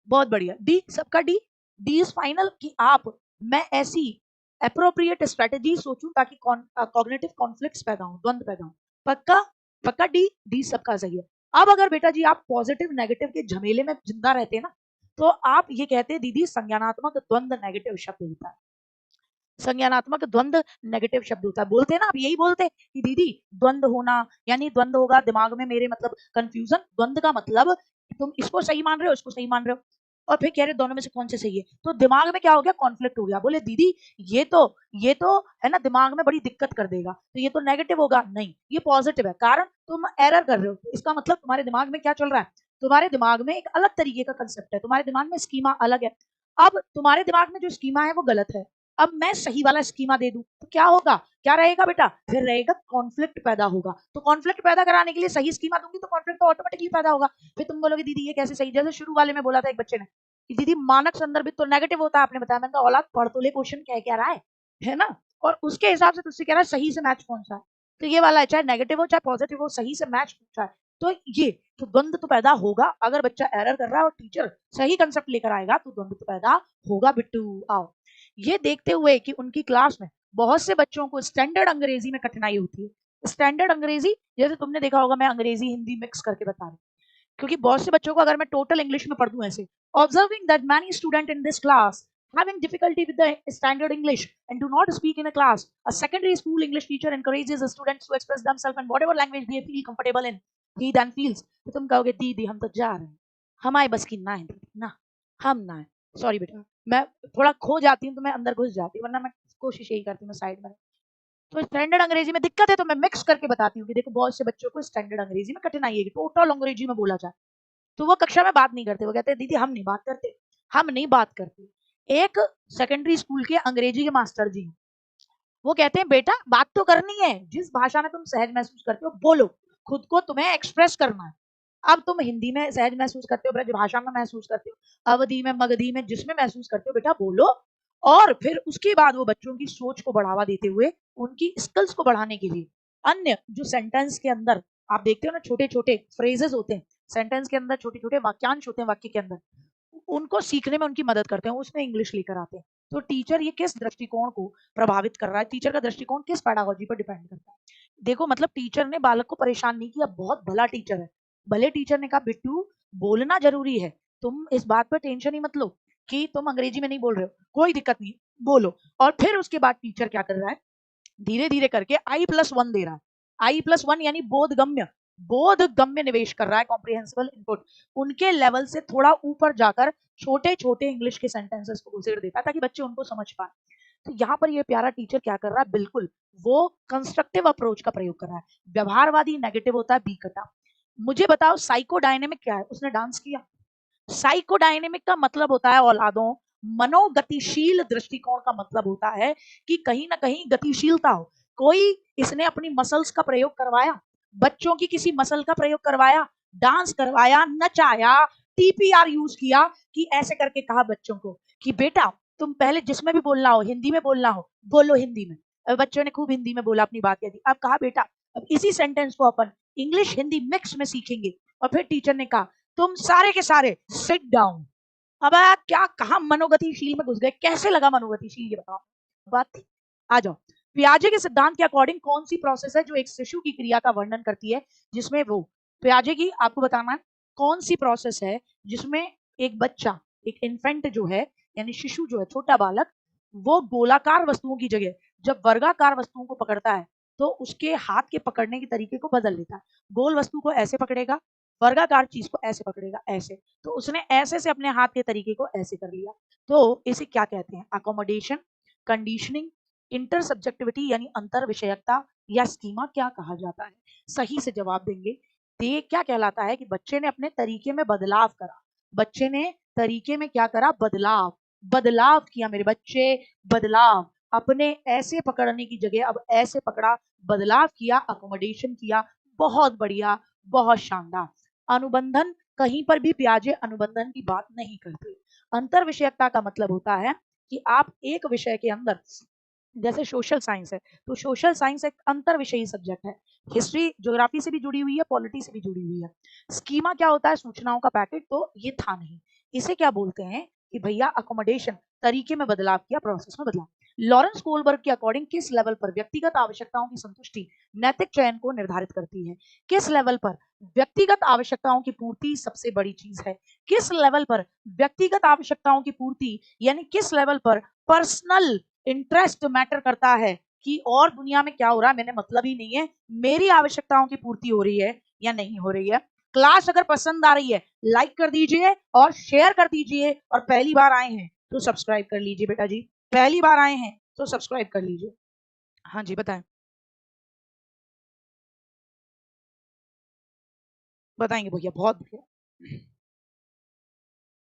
बहुत बढ़िया, डी सबका डी, डी इज फाइनल कि आप, मैं ऐसी अप्रोप्रिएट स्ट्रेटेजी सोचूं ताकि कॉग्निटिव कॉन्फ्लिक्ट्स पैदा हो, द्वंद पैदा हो। पक्का? पक्का डी, डी सबका सही है। अब अगर बेटा जी आप पॉजिटिव नेगेटिव के झमेले में जिंदा रहते हैं ना, तो आप ये कहते हैं दीदी संज्ञानात्मक द्वंद नेगेटिव शब्द होता है। संज्ञानात्मक द्वंद नेगेटिव शब्द होता है। बोलते हैं ना, आप यही बोलते कि दीदी द्वंद होना, यानी द्वंद होगा दिमाग में मेरे, मतलब कंफ्यूजन। द्वंद का मतलब तुम इसको सही मान रहे हो, इसको सही मान रहे हो, और फिर कह रहे दोनों में से कौन से सही है, तो दिमाग में क्या हो गया? कॉन्फ्लिक्ट हो गया। बोले दीदी ये तो है ना, दिमाग में बड़ी दिक्कत कर देगा, तो ये तो नेगेटिव होगा। नहीं, ये पॉजिटिव है। कारण तुम एरर कर रहे हो, इसका मतलब तुम्हारे दिमाग में क्या चल रहा है? तुम्हारे दिमाग में एक अलग तरीके का कंसेप्ट है, तुम्हारे दिमाग में स्कीमा अलग है। अब तुम्हारे दिमाग में जो स्कीमा है वो गलत है, अब मैं सही वाला स्कीमा दे दूं तो क्या होगा? क्या रहेगा बेटा? फिर रहेगा कॉन्फ्लिक्ट पैदा होगा। तो कॉन्फ्लिक्ट पैदा कराने के लिए सही स्कीमा दूंगी तो कॉन्फ्लिक्ट तो ऑटोमेटिकली पैदा होगा। फिर तुम बोलोगे दीदी ये कैसे सही? जैसे शुरू वाले में बोला था एक बच्चे ने कि दीदी मानक संदर्भित तो नेगेटिव होता है, आपने बताया। मैंने कहा औलाद पढ़ तो ले, क्वेश्चन क्या क्या रहा है ना? और उसके हिसाब से तुझसे कह रहा है सही से मैच कौन सा है, तो ये वाला है, चाहे नेगेटिव हो चाहे पॉजिटिव हो, सही से मैच पूछा है। तो ये तो द्वंद तो पैदा होगा। अगर बच्चा एरर कर रहा है और टीचर सही कंसेप्ट लेकर आएगा तो द्वंद तो पैदा होगा बिट्टू। आओ, ये देखते हुए कि उनकी क्लास में बहुत से बच्चों को स्टैंडर्ड अंग्रेजी में कठिनाई होती है। स्टैंडर्ड अंग्रेजी, जैसे तुमने देखा होगा मैं अंग्रेजी हिंदी मिक्स करके बता रही हूँ, क्योंकि बहुत से बच्चों को अगर मैं टोटल इंग्लिश में पढ़ दूं ऐसे, observing that many student in this class having difficulty with the standard English and do not speak in a class, a secondary school English teacher encourages the students to express themselves in whatever language they feel comfortable in. He then feels, तो तुम कहोगे दीदी हम तो जा रहे हैं, हमारे बस की ना है दीदी, ना हम ना है, सॉरी बेटा। मैं थोड़ा खो जाती हूँ तो मैं अंदर घुस जाती हूँ, वरना मैं कोशिश यही करती हूँ मैं साइड में। तो स्टैंडर्ड अंग्रेजी में दिक्कत है तो मैं मिक्स करके बताती हूँ कि देखो बहुत से बच्चों को स्टैंडर्ड अंग्रेजी में कठिनाई है, टोटल अंग्रेजी में बोला जाए तो वो कक्षा में बात नहीं करते, वो कहते हैं दीदी हम नहीं बात करते, हम नहीं बात करते। एक सेकेंडरी स्कूल के अंग्रेजी के मास्टर जी, वो कहते हैं बेटा बात तो करनी है, जिस भाषा में तुम सहज महसूस करते हो बोलो, खुद को तुम्हें एक्सप्रेस करना है। अब तुम हिंदी में सहज महसूस करते हो, ब्रजभाषा में महसूस करते हो, अवधि में, मगधी में, जिसमें महसूस करते हो बेटा बोलो। और फिर उसके बाद वो बच्चों की सोच को बढ़ावा देते हुए उनकी स्किल्स को बढ़ाने के लिए अन्य जो सेंटेंस के अंदर आप देखते हो ना, छोटे छोटे फ्रेजेस होते हैं सेंटेंस के अंदर, छोटे छोटे वाक्यांश होते हैं वाक्य के अंदर, उनको सीखने में उनकी मदद करते हैं, उसमें इंग्लिश लेकर आते हैं। तो टीचर ये किस दृष्टिकोण को प्रभावित कर रहा है, टीचर का दृष्टिकोण किस पेडागोजी पर डिपेंड करता है। देखो मतलब टीचर ने बालक को परेशान नहीं किया, बहुत भला टीचर है। भले टीचर ने कहा बिट्टू बोलना जरूरी है, तुम इस बात पर टेंशन ही मत लो कि तुम अंग्रेजी में नहीं बोल रहे हो, कोई दिक्कत नहीं, बोलो। और फिर उसके बाद टीचर क्या कर रहा है, धीरे धीरे करके I+1 दे रहा है। I+1 यानी बोधगम्य निवेश कर रहा है, कॉम्प्रिहेंसिबल इनपुट। उनके लेवल से थोड़ा ऊपर जाकर छोटे छोटे इंग्लिश के सेंटेंसेस को घुसेड़ देता है ताकि बच्चे उनको समझ पाए। तो यहाँ पर ये प्यारा टीचर क्या कर रहा है, बिल्कुल वो कंस्ट्रक्टिव अप्रोच का प्रयोग कर रहा है। व्यवहारवादी नेगेटिव होता है बी कटा। मुझे बताओ साइकोडायनेमिक क्या है? उसने डांस किया। साइकोडायनेमिक का मतलब होता है औलादों, मनोगतिशील दृष्टिकोण का मतलब होता है कि कहीं ना कहीं गतिशीलता हो। कोई इसने अपनी मसल्स का प्रयोग करवाया, बच्चों की किसी मसल का प्रयोग करवाया, डांस करवाया, नचाया, टीपीआर यूज किया, कि ऐसे करके कहा बच्चों को कि बेटा तुम पहले जिसमें भी बोलना हो, हिंदी में बोलना हो बोलो हिंदी में। अब बच्चों ने खूब हिंदी में बोला, अपनी बात कह दी। अब कहा बेटा अब इसी सेंटेंस को अपन इंग्लिश हिंदी मिक्स में सीखेंगे। और फिर टीचर ने कहा तुम सारे के सारे सिट डाउन। अब क्या कहा मनोगतिशील में घुस गए, कैसे लगा मनोगतिशील ये बताओ। बात थी, आ जाओ। पियाजे के सिद्धांत के अकॉर्डिंग कौन सी प्रोसेस है जो एक शिशु की क्रिया का वर्णन करती है, जिसमें वो पियाजे की आपको बताना है कौन सी प्रोसेस है जिसमें एक बच्चा, एक इन्फेंट जो है, यानी शिशु जो है, छोटा बालक, वो गोलाकार वस्तुओं की जगह जब वर्गाकार वस्तुओं को पकड़ता है तो उसके हाथ के पकड़ने के तरीके को बदल लेता है। गोल वस्तु को ऐसे पकड़ेगा, वर्गाकार चीज को ऐसे पकड़ेगा, ऐसे। तो उसने ऐसे से अपने हाथ के तरीके को ऐसे कर लिया। तो इसे क्या कहते हैं? अकोमोडेशन, कंडीशनिंग, इंटर सब्जेक्टिविटी यानी अंतर विषयकता, या स्कीमा क्या कहा जाता है? सही से जवाब देंगे। ये क्या कहलाता है कि बच्चे ने अपने तरीके में बदलाव करा। बच्चे ने तरीके में क्या करा? बदलाव। बदलाव किया मेरे बच्चे, बदलाव। अपने ऐसे पकड़ने की जगह अब ऐसे पकड़ा, बदलाव किया, अकोमोडेशन किया। बहुत बढ़िया, बहुत शानदार। अनुबंधन, कहीं पर भी पियाजे अनुबंधन की बात नहीं करते। अंतर विषयकता का मतलब होता है कि आप एक विषय के अंदर, जैसे सोशल साइंस है तो सोशल साइंस एक अंतर विषयी सब्जेक्ट है। हिस्ट्री ज्योग्राफी से भी जुड़ी हुई है, पॉलिटी से भी जुड़ी हुई है। स्कीमा क्या होता है? सूचनाओं का पैकेट। तो ये था नहीं। इसे क्या बोलते हैं कि भैया अकोमोडेशन, तरीके में बदलाव किया, प्रोसेस में बदलाव। लॉरेंस कोलबर्ग के अकॉर्डिंग किस लेवल पर व्यक्तिगत आवश्यकताओं की संतुष्टि नैतिक चयन को निर्धारित करती है? किस लेवल पर व्यक्तिगत आवश्यकताओं की पूर्ति सबसे बड़ी चीज है? किस लेवल पर व्यक्तिगत आवश्यकताओं की पूर्ति, यानी किस लेवल पर पर्सनल इंटरेस्ट मैटर करता है कि और दुनिया में क्या हो रहा है मैंने मतलब ही नहीं है, मेरी आवश्यकताओं की पूर्ति हो रही है या नहीं हो रही है। क्लास अगर पसंद आ रही है लाइक कर दीजिए और शेयर कर दीजिए, और पहली बार आए हैं तो सब्सक्राइब कर लीजिए बेटा जी, पहली बार आए हैं तो सब्सक्राइब कर लीजिए। हाँ जी बताएं, बताएंगे भैया, बहुत बढ़िया।